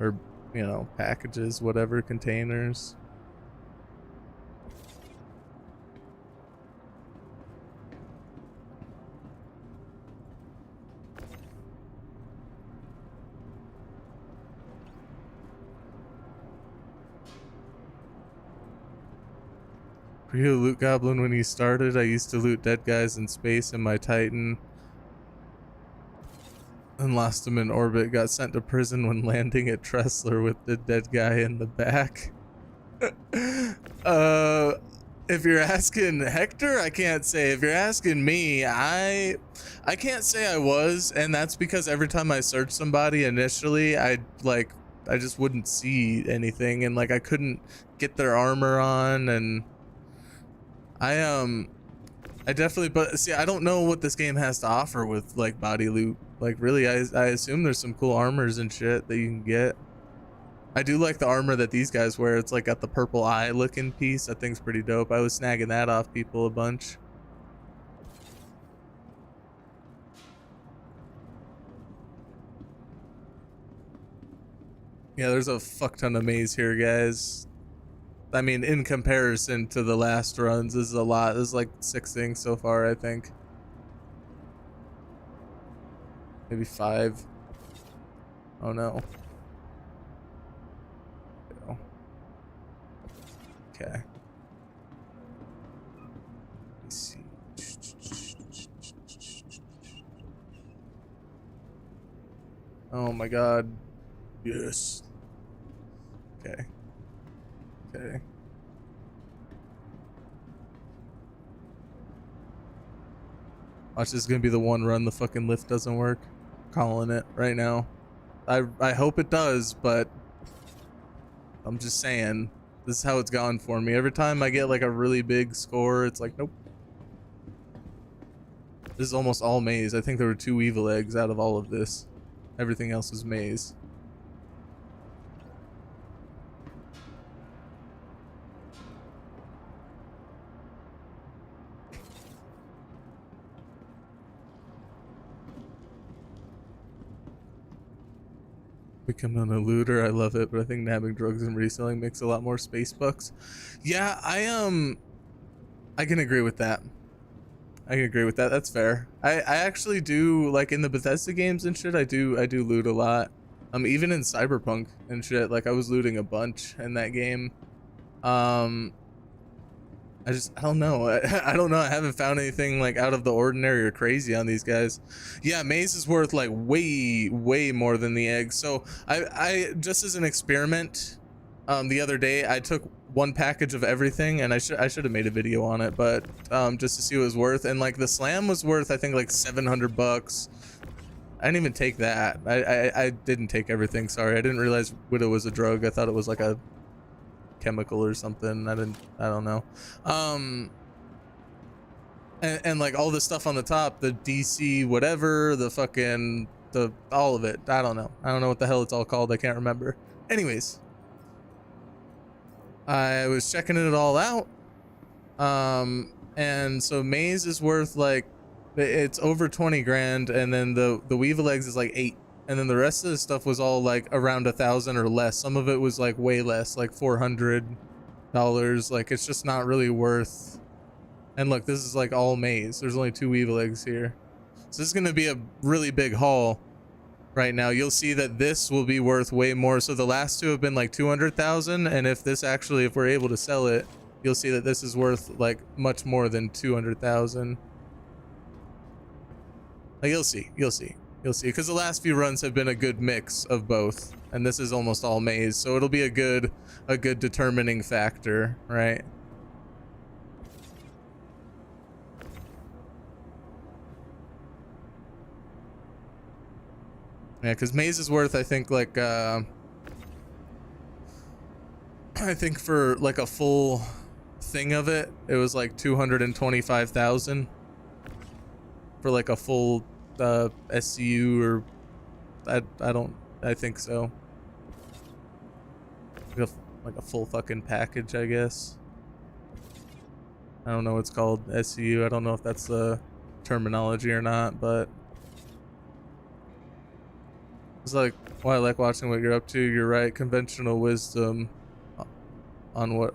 Or, you know, packages, whatever, containers. Were you a loot goblin when you started? I used to loot dead guys in space in my Titan. And lost him in orbit. Got sent to prison when landing at Tressler with the dead guy in the back. If you're asking Hector, I can't say. If you're asking me, I can't say I was, and that's because every time I searched somebody initially, I just wouldn't see anything, and like I couldn't get their armor on, and I definitely, but see, I don't know what this game has to offer with like body loot. Like really, I assume there's some cool armors and shit that you can get. I do like the armor that these guys wear. It's like got the purple eye looking piece. That thing's pretty dope. I was snagging that off people a bunch. Yeah, there's a fuck ton of maze here, guys. I mean, in comparison to the last runs, this is a lot. This is like 6 things so far, I think. Maybe 5. Oh no. Okay. Let's see. Oh my god. Yes. Okay. Okay. Watch, this is gonna be the one run the fucking lift doesn't work. Calling it right now. I hope it does, but I'm just saying, this is how it's gone for me. Every time I get like a really big score, it's like, nope. This is almost all maze. I think there were 2 evil eggs out of all of this. Everything else is maze. Becoming a looter, I love it, but I think nabbing drugs and reselling makes a lot more space bucks. Yeah, I can agree with that. I can agree with that. That's fair. I actually do, like in the Bethesda games and shit, I do loot a lot. Even in Cyberpunk and shit, like I was looting a bunch in that game. I don't know. I don't know. I haven't found anything like out of the ordinary or crazy on these guys. Yeah, Maze is worth like way more than the egg. So I just as an experiment, the other day I took one package of everything, and I should have made a video on it, but just to see what it was worth. And like the slam was worth I think like $700. I didn't even take that. I didn't take everything. Sorry, I didn't realize Widow was a drug. I thought it was like a chemical or something. I don't know. And like all the stuff on the top, the DC whatever, the fucking all of it. I don't know what the hell it's all called. I can't remember. Anyways, I was checking it all out, and so Maze is worth like, it's over 20 grand, and then the Weevil eggs is like 8, and then the rest of the stuff was all like around 1,000 or less. Some of it was like way less, like $400. Like it's just not really worth. And look, this is like all Maze. There's only 2 Weevil eggs here, so this is gonna be a really big haul. Right now you'll see that this will be worth way more. So the last 2 have been like 200,000, and if we're able to sell it, you'll see that this is worth like much more than 200,000. Like you'll see because the last few runs have been a good mix of both, and this is almost all Maze, so it'll be a good determining factor, right? Yeah, because Maze is worth, I think, like, I think for like a full thing of it, it was like 225,000 for like a full SCU, or I think so. Like a full fucking package, I guess. I don't know what's called SCU. I don't know if that's the terminology or not, but it's like why I like watching what you're up to. You're right. Conventional wisdom on what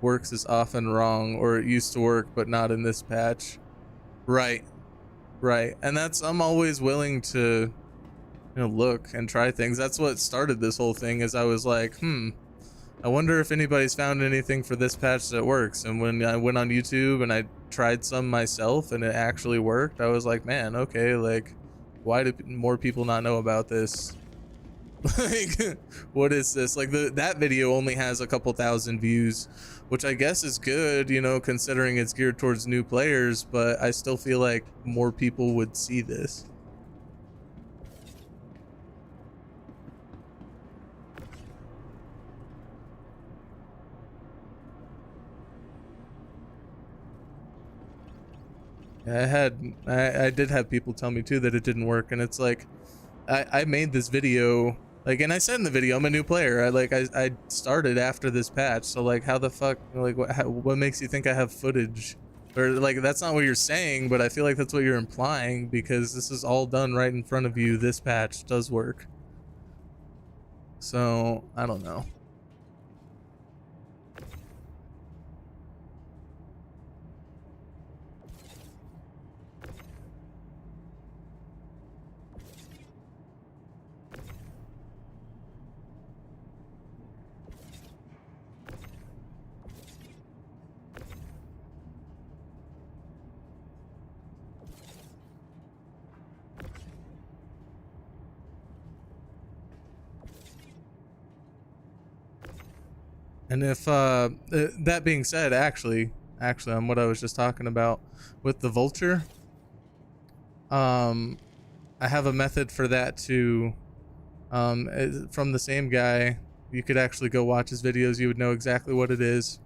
works is often wrong, or it used to work, but not in this patch. Right. And I'm always willing to, look and try things. That's what started this whole thing, is I was like, I wonder if anybody's found anything for this patch that works. And when I went on YouTube and I tried some myself and it actually worked, I was like, man, okay, like, why do more people not know about this? Like, what is this? Like, that video only has a couple thousand views, which I guess is good, considering it's geared towards new players, but I still feel like more people would see this. I did have people tell me too that it didn't work, and it's like, I made this video, like, and I said in the video, I'm a new player. I started after this patch, so like, how the fuck, like, what makes you think I have footage? Or like, that's not what you're saying, but I feel like that's what you're implying, because this is all done right in front of you. This patch does work. So I don't know. And if that being said, actually on what I was just talking about with the vulture, I have a method for that too. From the same guy. You could actually go watch his videos, you would know exactly what it is.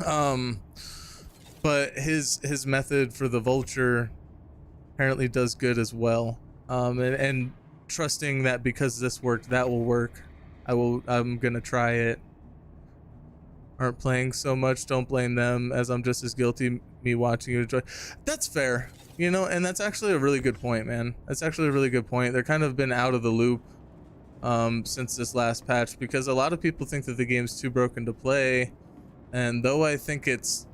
But his method for the vulture apparently does good as well. And trusting that because this worked, that will work. I'm gonna try it. Aren't playing so much, don't blame them, as I'm just as guilty me watching you enjoy. That's fair, and that's actually a really good point, man. That's actually a really good point. They're kind of been out of the loop since this last patch, because a lot of people think that the game's too broken to play, and though I think it's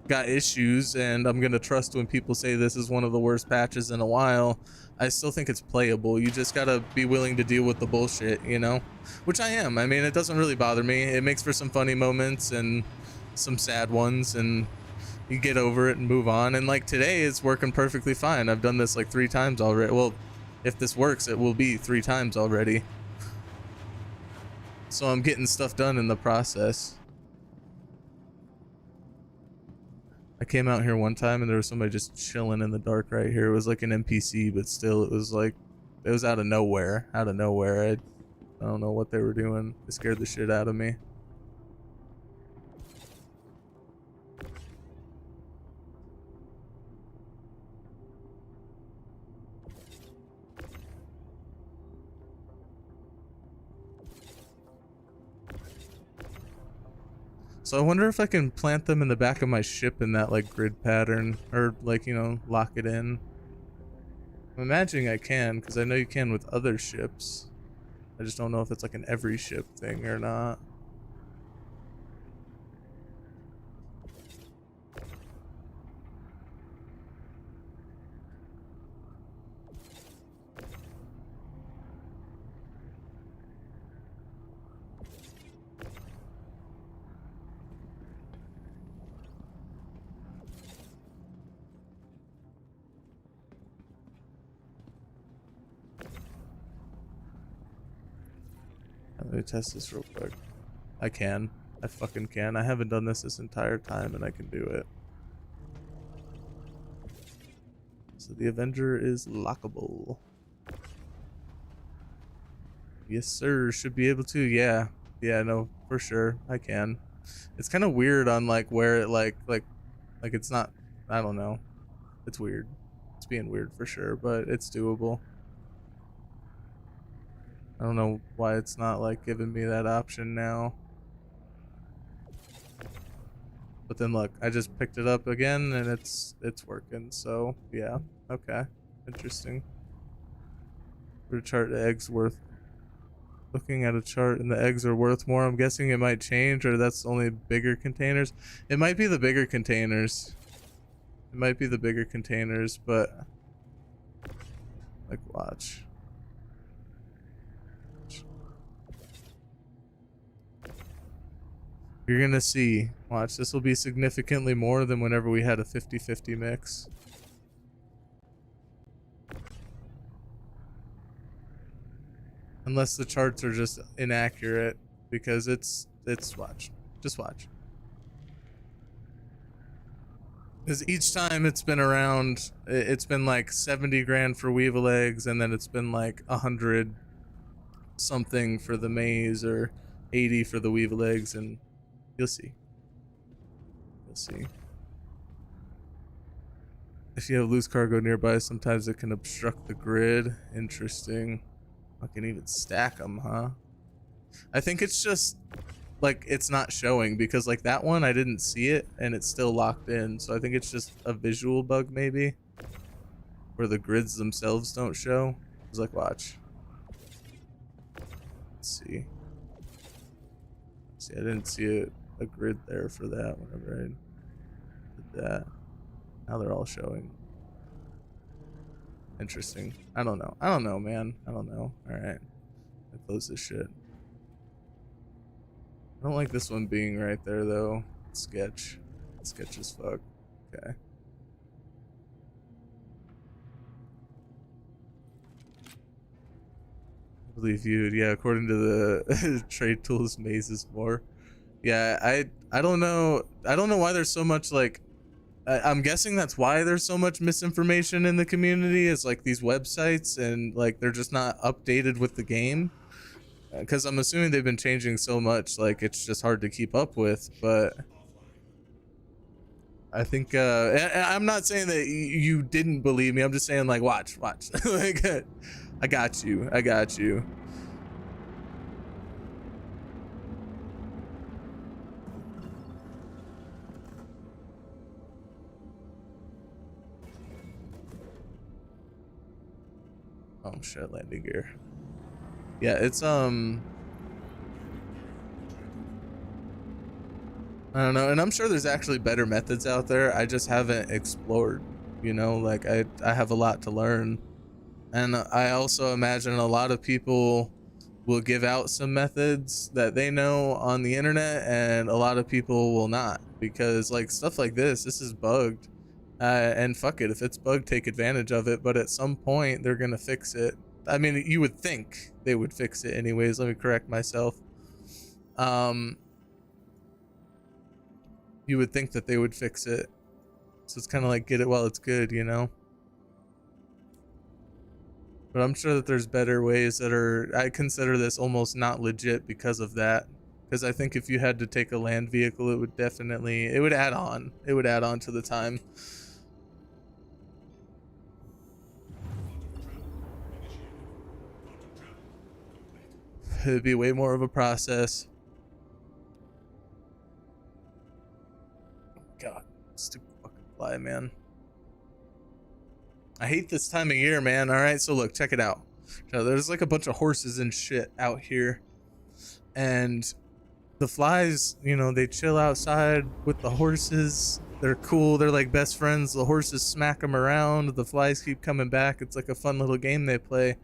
got issues, and I'm gonna trust when people say this is one of the worst patches in a while, I still think it's playable. You just gotta be willing to deal with the bullshit, you know, which I am. I mean, it doesn't really bother me. It makes for some funny moments and some sad ones, and you get over it and move on. And like today, it's working perfectly fine. I've done this like 3 times already. Well, if this works, it will be 3 times already. So I'm getting stuff done in the process. I came out here one time and there was somebody just chilling in the dark right here. It was like an NPC, but still it was like, it was out of nowhere. I don't know what they were doing. It scared the shit out of me. So I wonder if I can plant them in the back of my ship in that like grid pattern, or like, you know, lock it in. I'm imagining I can, because I know you can with other ships. I just don't know if it's like an every ship thing or not. Let me test this real quick. I can. I fucking can. I haven't done this entire time and I can do it. So the Avenger is lockable. Yes, sir. Should be able to. Yeah. Yeah, no, for sure. I can. It's kind of weird on like where it like it's not. I don't know. It's weird. It's being weird for sure, but it's doable. I don't know why it's not like giving me that option now. But then look, I just picked it up again and it's working. So yeah, okay, interesting. For a chart, the eggs worth. Looking at a chart and the eggs are worth more. I'm guessing it might change, or that's only bigger containers. It might be the bigger containers. It might be the bigger containers, but like watch. You're gonna see. Watch, this will be significantly more than whenever we had a 50-50 mix. Unless the charts are just inaccurate, because it's watch. Just watch. Because each time it's been around, it's been like 70 grand for Weevil eggs, and then it's been like 100 something for the maize, or 80 for the Weevil eggs, and you'll see. You'll see. If you have loose cargo nearby, sometimes it can obstruct the grid. Interesting. I can even stack them, huh? I think it's just like it's not showing, because like that one I didn't see it and it's still locked in, so I think it's just a visual bug maybe, where the grids themselves don't show. It's like, watch. Let's see. See, I didn't see a grid there for that whenever I did that. Now they're all showing. Interesting. I don't know. I don't know, man. I don't know. Alright. I close this shit. I don't like this one being right there though. Sketch. Sketch as fuck. Okay. I believe viewed. Yeah, according to the trade tools, maze is more. Yeah, I don't know. I don't know why there's so much like. I'm guessing that's why there's so much misinformation in the community. Is like these websites, and like they're just not updated with the game. Because I'm assuming they've been changing so much, like it's just hard to keep up with. But I think and I'm not saying that you didn't believe me. I'm just saying, like, watch. Like, I got you. Oh shit, landing gear. Yeah, it's I don't know, and I'm sure there's actually better methods out there. I just haven't explored, you know, like I have a lot to learn. And I also imagine a lot of people will give out some methods that they know on the internet, and a lot of people will not, because like stuff like this is bugged. And fuck it, if it's bugged, take advantage of it. But at some point, they're gonna fix it. I mean, you would think they would fix it anyways. Let me correct myself. You would think that they would fix it. So it's kind of like get it while it's good, you know? But I'm sure that there's better ways that are, I consider this almost not legit because of that. Because I think if you had to take a land vehicle, it would definitely, it would add on. It would add on to the time. It'd be way more of a process. God, stupid fucking fly, man. I hate this time of year, man. All right, so look, check it out. So there's like a bunch of horses and shit out here, and the flies, you know, they chill outside with the horses. They're cool. They're like best friends. The horses smack them around. The flies keep coming back. It's like a fun little game they play.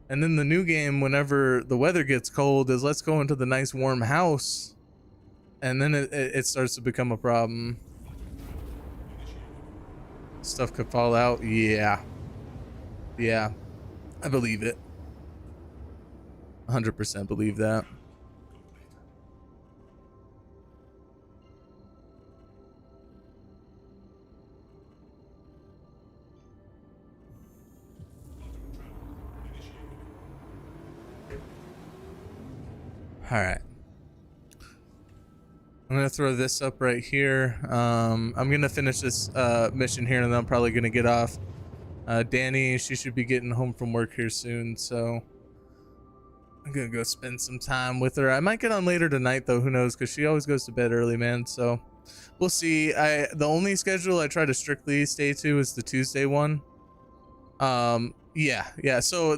And then the new game, whenever the weather gets cold, is let's go into the nice warm house. And then it starts to become a problem. Stuff could fall out. Yeah. Yeah. I believe it. 100% believe that. All right. I'm gonna throw this up right here. I'm gonna finish this mission here, and then I'm probably gonna get off. Danny, she should be getting home from work here soon, so I'm gonna go spend some time with her. I might get on later tonight though, who knows, because she always goes to bed early, man. So we'll see. The only schedule I try to strictly stay to is the Tuesday one. Yeah. So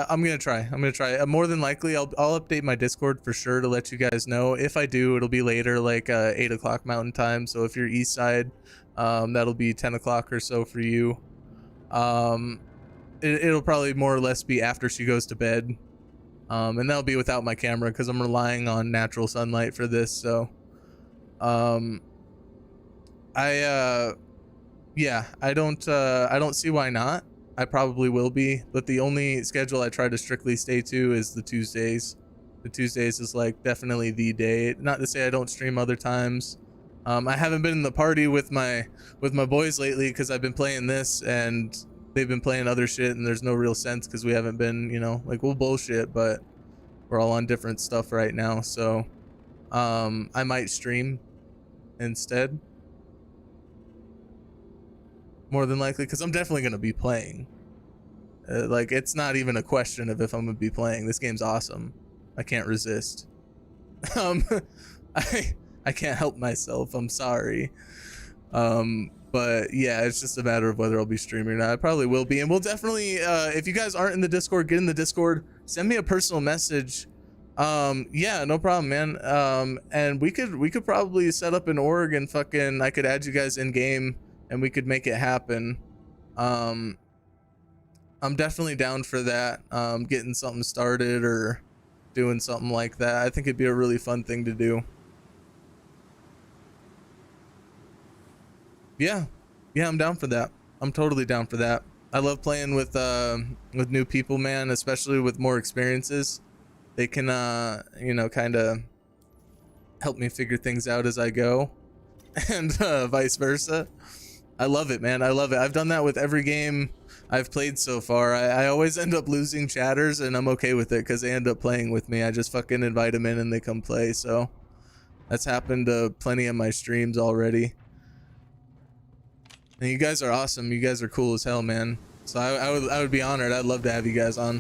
I'm gonna try. More than likely, I'll update my Discord for sure to let you guys know. If I do, it'll be later, like 8 o'clock Mountain Time. So if you're East Side, that'll be 10 o'clock or so for you. It'll probably more or less be after she goes to bed. And that'll be without my camera because I'm relying on natural sunlight for this. So, yeah, I don't see why not. I probably will be, but the only schedule I try to strictly stay to is the Tuesdays. The Tuesdays is like definitely the day. Not to say I don't stream other times. I haven't been in the party with my boys lately because I've been playing this and they've been playing other shit, and there's no real sense because we haven't been, you know, like we'll bullshit, but we're all on different stuff right now. So I might stream instead. More than likely, because I'm definitely going to be playing. Like, it's not even a question of if I'm going to be playing. This game's awesome. I can't resist. I can't help myself. I'm sorry. But yeah, it's just a matter of whether I'll be streaming or not. I probably will be. And we'll definitely, if you guys aren't in the Discord, get in the Discord. Send me a personal message. Yeah, no problem, man. And we could probably set up an org and fucking, I could add you guys in game and we could make it happen. I'm definitely down for that. Getting something started or doing something like that. I think it'd be a really fun thing to do. Yeah, I'm down for that. I'm totally down for that. I love playing with new people, man, especially with more experiences. They can, you know, kind of help me figure things out as I go, and vice versa. I love it, man. I love it. I've done that with every game I've played so far. I always end up losing chatters, and I'm okay with it because they end up playing with me. I just fucking invite them in and they come play. So that's happened to plenty of my streams already. And you guys are awesome. You guys are cool as hell, man. So I would be honored. I'd love to have you guys on.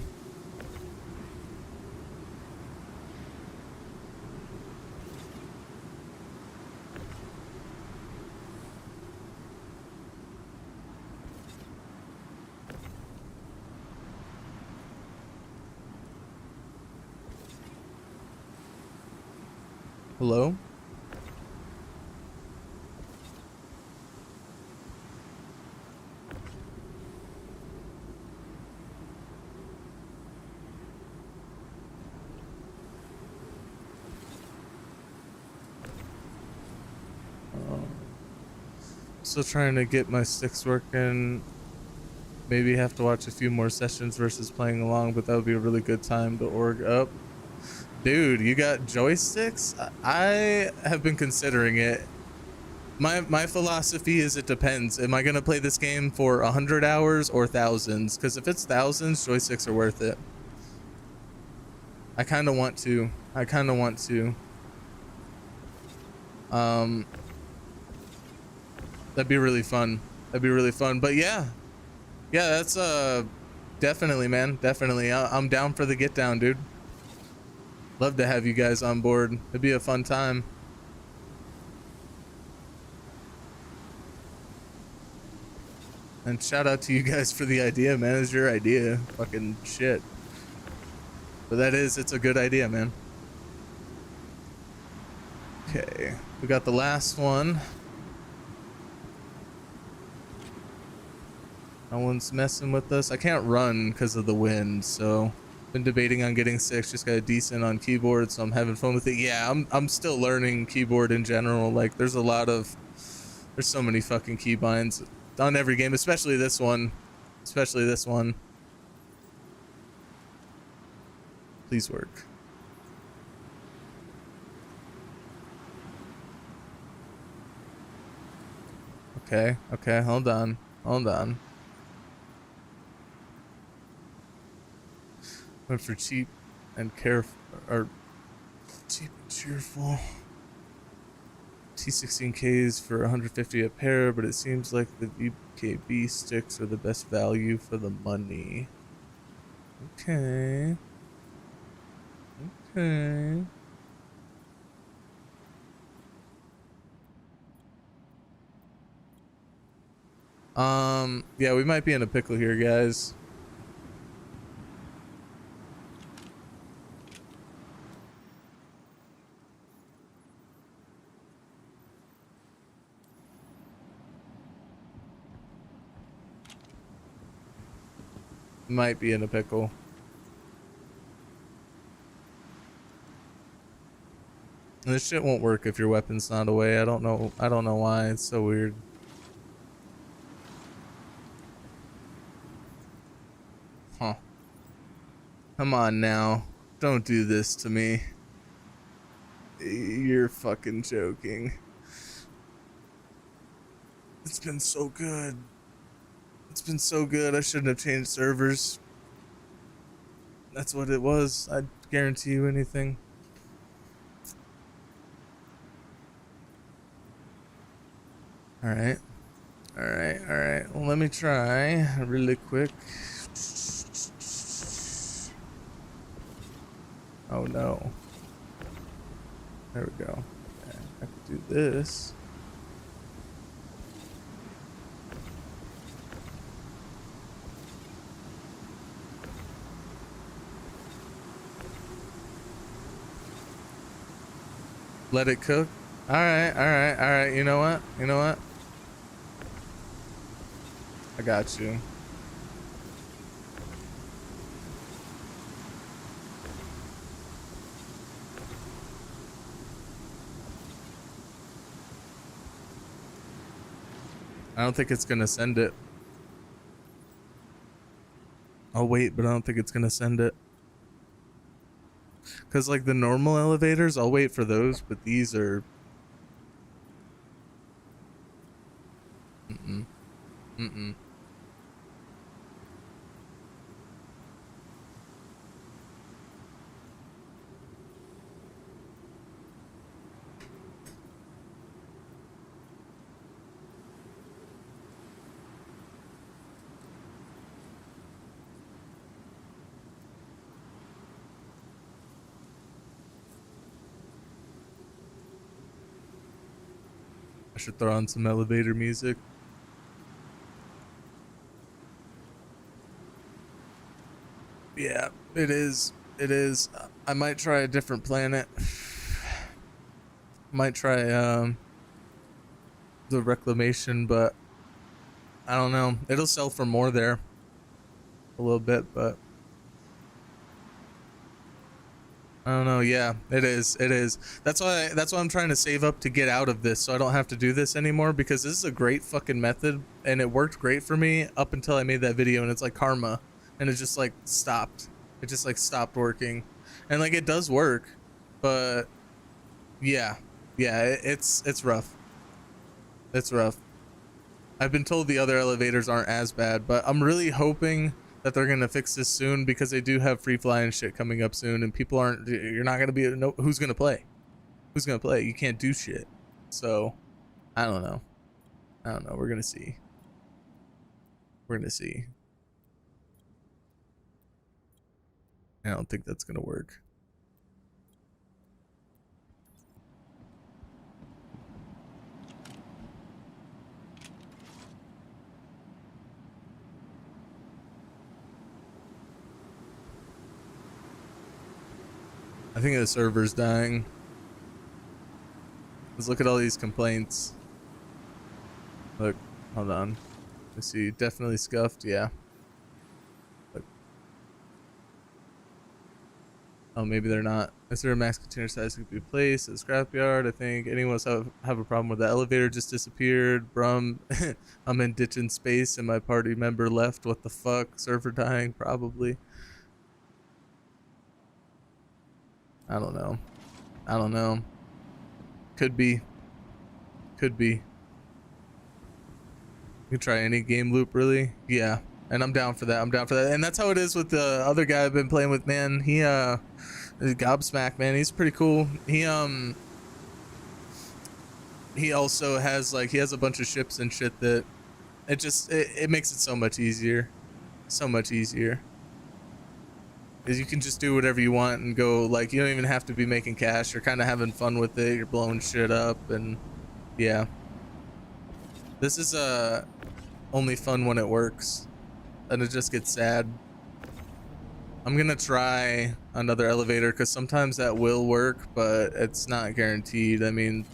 Hello? Still trying to get my sticks working. Maybe have to watch a few more sessions versus playing along, but that would be a really good time to org up. Dude, you got joysticks? I have been considering it. My philosophy is it depends. Am I gonna play this game for 100 hours or thousands? Because if it's thousands, joysticks are worth it. I kind of want to. That'd be really fun. But yeah, that's definitely, man, definitely. I'm down for the get down, dude. Love to have you guys on board. It'd be a fun time. And shout out to you guys for the idea, man. It's your idea. Fucking shit. But it's a good idea, man. Okay, we got the last one. No one's messing with us. I can't run because of the wind, so been debating on getting 6. Just got a decent on keyboard, so I'm having fun with it. Yeah, I'm still learning keyboard in general. Like, there's so many fucking keybinds on every game, especially this one. Please work. Okay, hold on. Went for cheap and cheerful. T16Ks for 150 a pair, but it seems like the VKB sticks are the best value for the money. Okay. Yeah, we might be in a pickle here, guys. Might be in a pickle. And this shit won't work if your weapon's not away. I don't know why. It's so weird. Huh. Come on now. Don't do this to me. You're fucking joking. It's been so good. I shouldn't have changed servers. That's what it was. I guarantee you anything. All right. Well, let me try really quick. Oh no. There we go. Okay, I could do this. Let it cook. All right. You know what? I got you. I don't think it's gonna send it. I'll wait, but I don't think it's gonna send it. Cause like the normal elevators, I'll wait for those, but these are. Mm-mm. I should throw on some elevator music. Yeah, it is. I might try a different planet. Might try the reclamation, but I don't know. It'll sell for more there a little bit, but I don't know. Yeah, it is. It is. That's why I'm trying to save up to get out of this so I don't have to do this anymore, because this is a great fucking method and it worked great for me up until I made that video, and it's like karma, and it just like stopped. It just like stopped working. And like it does work, but yeah. Yeah, it's rough. It's rough. I've been told the other elevators aren't as bad, but I'm really hoping that they're gonna fix this soon, because they do have free flying shit coming up soon, and people aren't. You're not gonna be. No, who's gonna play? Who's gonna play? You can't do shit. So, I don't know. I don't know. We're gonna see. We're gonna see. I don't think that's gonna work. I think the server's dying. Let's look at all these complaints. Look, hold on. Let's see. Definitely scuffed. Yeah. Look. Oh, maybe they're not. Is there a max container size that could be placed at the scrapyard? I think anyone else have a problem with the elevator just disappeared. Brum, I'm in ditching space and my party member left. What the fuck? Server dying? Probably. I don't know. I don't know. Could be. Could be. You can try any game loop, really? Yeah. And I'm down for that. I'm down for that. And that's how it is with the other guy I've been playing with, man. He Gobsmack, man. He's pretty cool. He also has like, he has a bunch of ships and shit that it makes it so much easier. So much easier. Is you can just do whatever you want and go, like, you don't even have to be making cash. You're kind of having fun with it. You're blowing shit up, and yeah. This is only fun when it works, and it just gets sad. I'm gonna try another elevator because sometimes that will work, but it's not guaranteed. I mean,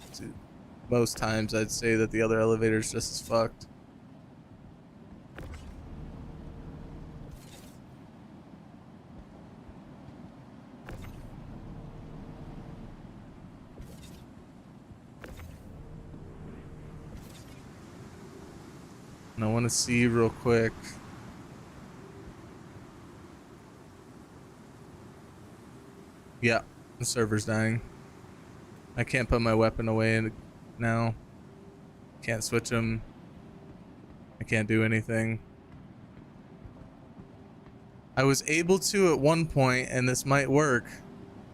most times I'd say that the other elevator is just as fucked. And I want to see real quick. Yeah, the server's dying. I can't put my weapon away now. Can't switch them. I can't do anything. I was able to at one point, and this might work.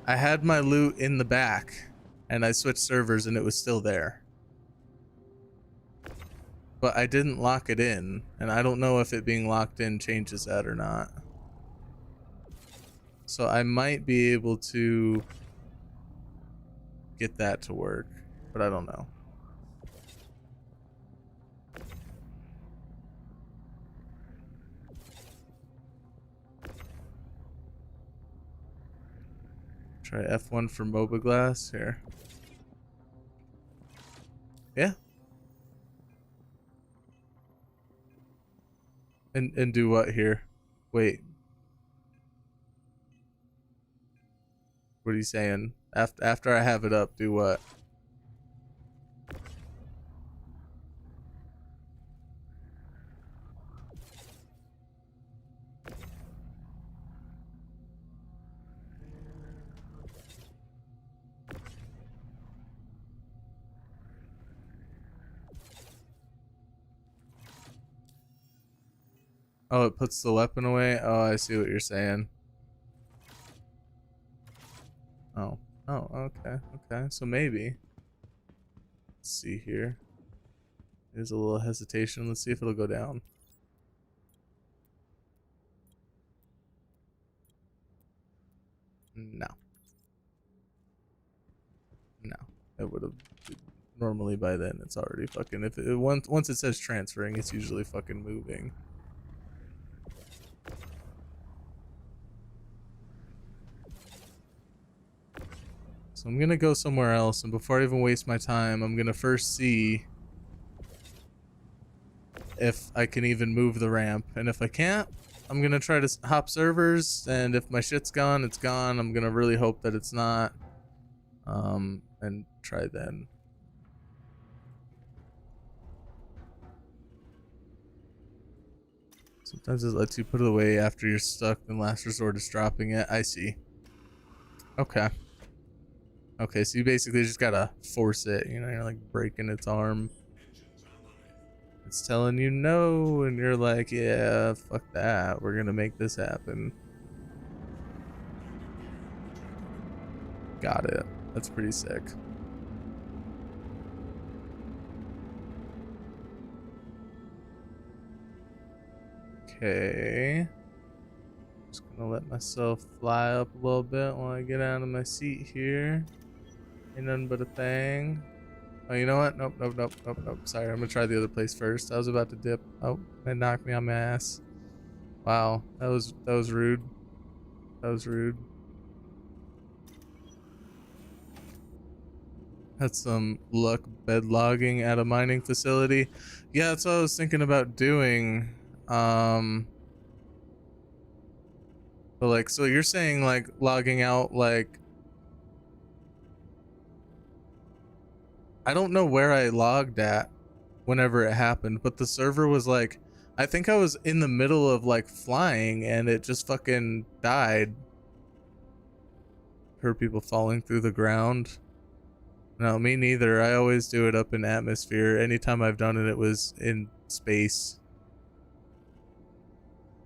I had my loot in the back, and I switched servers, and it was still there. But I didn't lock it in, and I don't know if it being locked in changes that or not. So I might be able to get that to work, but I don't know. Try F1 for MOBA glass here. Yeah. And do what here? Wait. What are you saying? After I have it up, do what? Oh, it puts the weapon away? Oh, I see what you're saying. Oh. Oh, okay. Okay. So maybe. Let's see here. There's a little hesitation. Let's see if it'll go down. No. No. It would have. Normally by then it's already fucking. If it once it says transferring, it's usually fucking moving. So I'm gonna go somewhere else, and before I even waste my time, I'm gonna first see if I can even move the ramp. And if I can't, I'm gonna try to hop servers, and if my shit's gone, it's gone. I'm gonna really hope that it's not. And try then. Sometimes it lets you put it away after you're stuck, and last resort is dropping it. I see. Okay. Okay, so you basically just gotta force it, you know, you're like breaking its arm. It's telling you no, and you're like, yeah, fuck that. We're gonna make this happen. Got it. That's pretty sick. Okay. Just gonna let myself fly up a little bit while I get out of my seat here. Ain't nothing but a thing. Oh, you know what? Nope, nope, nope, nope, nope. Sorry, I'm gonna try the other place first. I was about to dip. Oh, it knocked me on my ass. Wow, that was rude. That was rude. Had some luck bed logging at a mining facility. Yeah, that's what I was thinking about doing. But like, so you're saying like logging out, like, I don't know where I logged at whenever it happened, but the server was like, I think I was in the middle of like flying and it just fucking died. Heard people falling through the ground. No, me neither. I always do it up in atmosphere. Anytime I've done it, it was in space.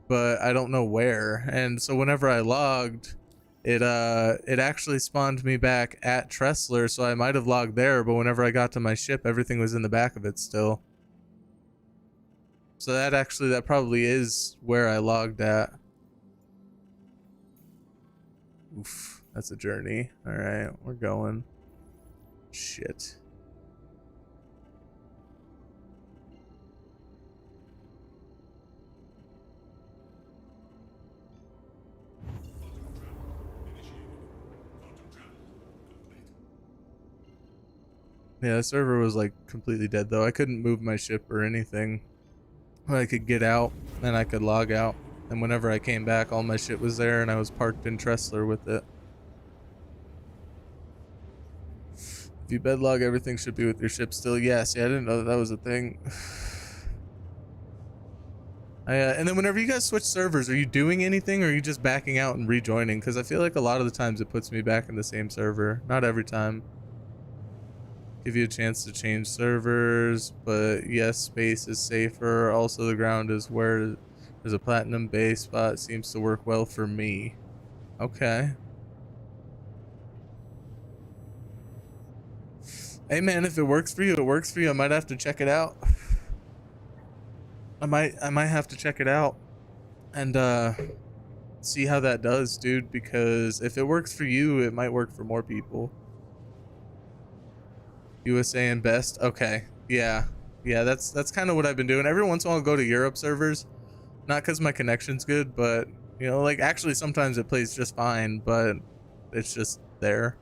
But I don't know where. And so whenever I logged, it actually spawned me back at Tressler, so I might have logged there, but whenever I got to my ship, everything was in the back of it still. So that probably is where I logged at. Oof, that's a journey. Alright, we're going. Shit. Yeah, the server was like completely dead though. I couldn't move my ship or anything. I could get out and I could log out. And whenever I came back, all my shit was there and I was parked in Tressler with it. If you bedlog, everything should be with your ship still. Yes, yeah, I didn't know that was a thing. And then whenever you guys switch servers, are you doing anything or are you just backing out and rejoining? Because I feel like a lot of the times it puts me back in the same server. Not every time. Give you a chance to change servers, but yes, space is safer. Also, the ground is where there's a platinum base spot. Seems to work well for me. Okay. Hey man, if it works for you, it works for you. I might have to check it out. I might have to check it out and see how that does, dude, because if it works for you, it might work for more people. USA and best. Okay. Yeah, that's kind of what I've been doing. Every once in a while I'll go to Europe servers, not because my connection's good, but you know, like actually sometimes it plays just fine, but it's just there.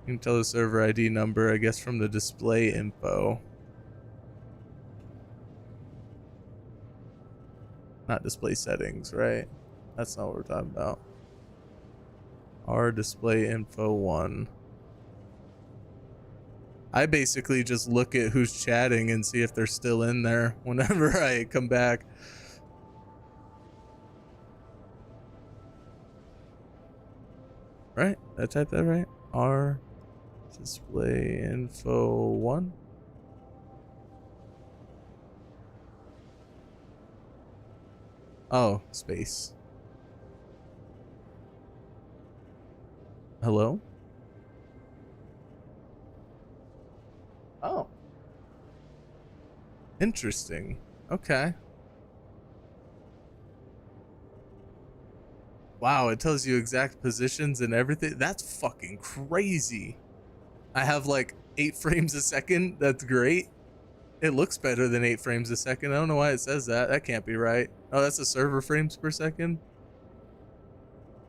You can tell the server ID number, I guess, from the display info. Not display settings, right? That's not what we're talking about. Our display info 1. I basically just look at who's chatting and see if they're still in there whenever I come back. Right? Did I type that right? Our display info 1. Oh, space. Hello? Oh. Interesting. Okay. Wow, it tells you exact positions and everything. That's fucking crazy. I have like 8 frames a second. That's great. It looks better than 8 frames a second. I don't know why it says that. That can't be right. Oh, that's a server frames per second?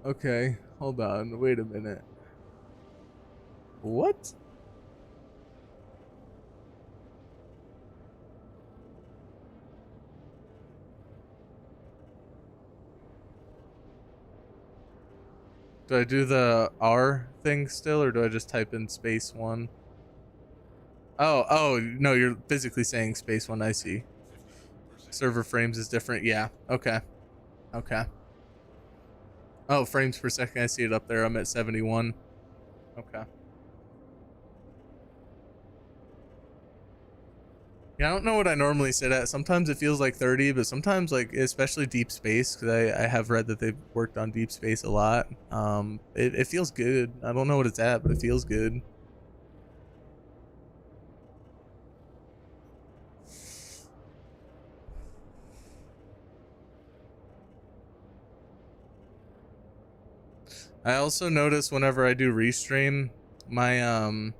Okay, hold on. Wait a minute. What? Do I do the R thing still, or do I just type in space 1? Oh, no, you're physically saying space 1, I see. Server frames is different, yeah, okay. Okay. Oh, frames per second, I see it up there, I'm at 71. Okay. Yeah, I don't know what I normally sit at. Sometimes it feels like 30, but sometimes, like, especially Deep Space, because I have read that they've worked on Deep Space a lot. It feels good. I don't know what it's at, but it feels good. I also notice whenever I do restream, my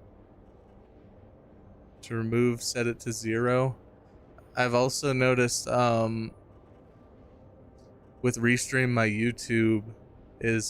to remove, set it to 0. I've also noticed with restream, my YouTube is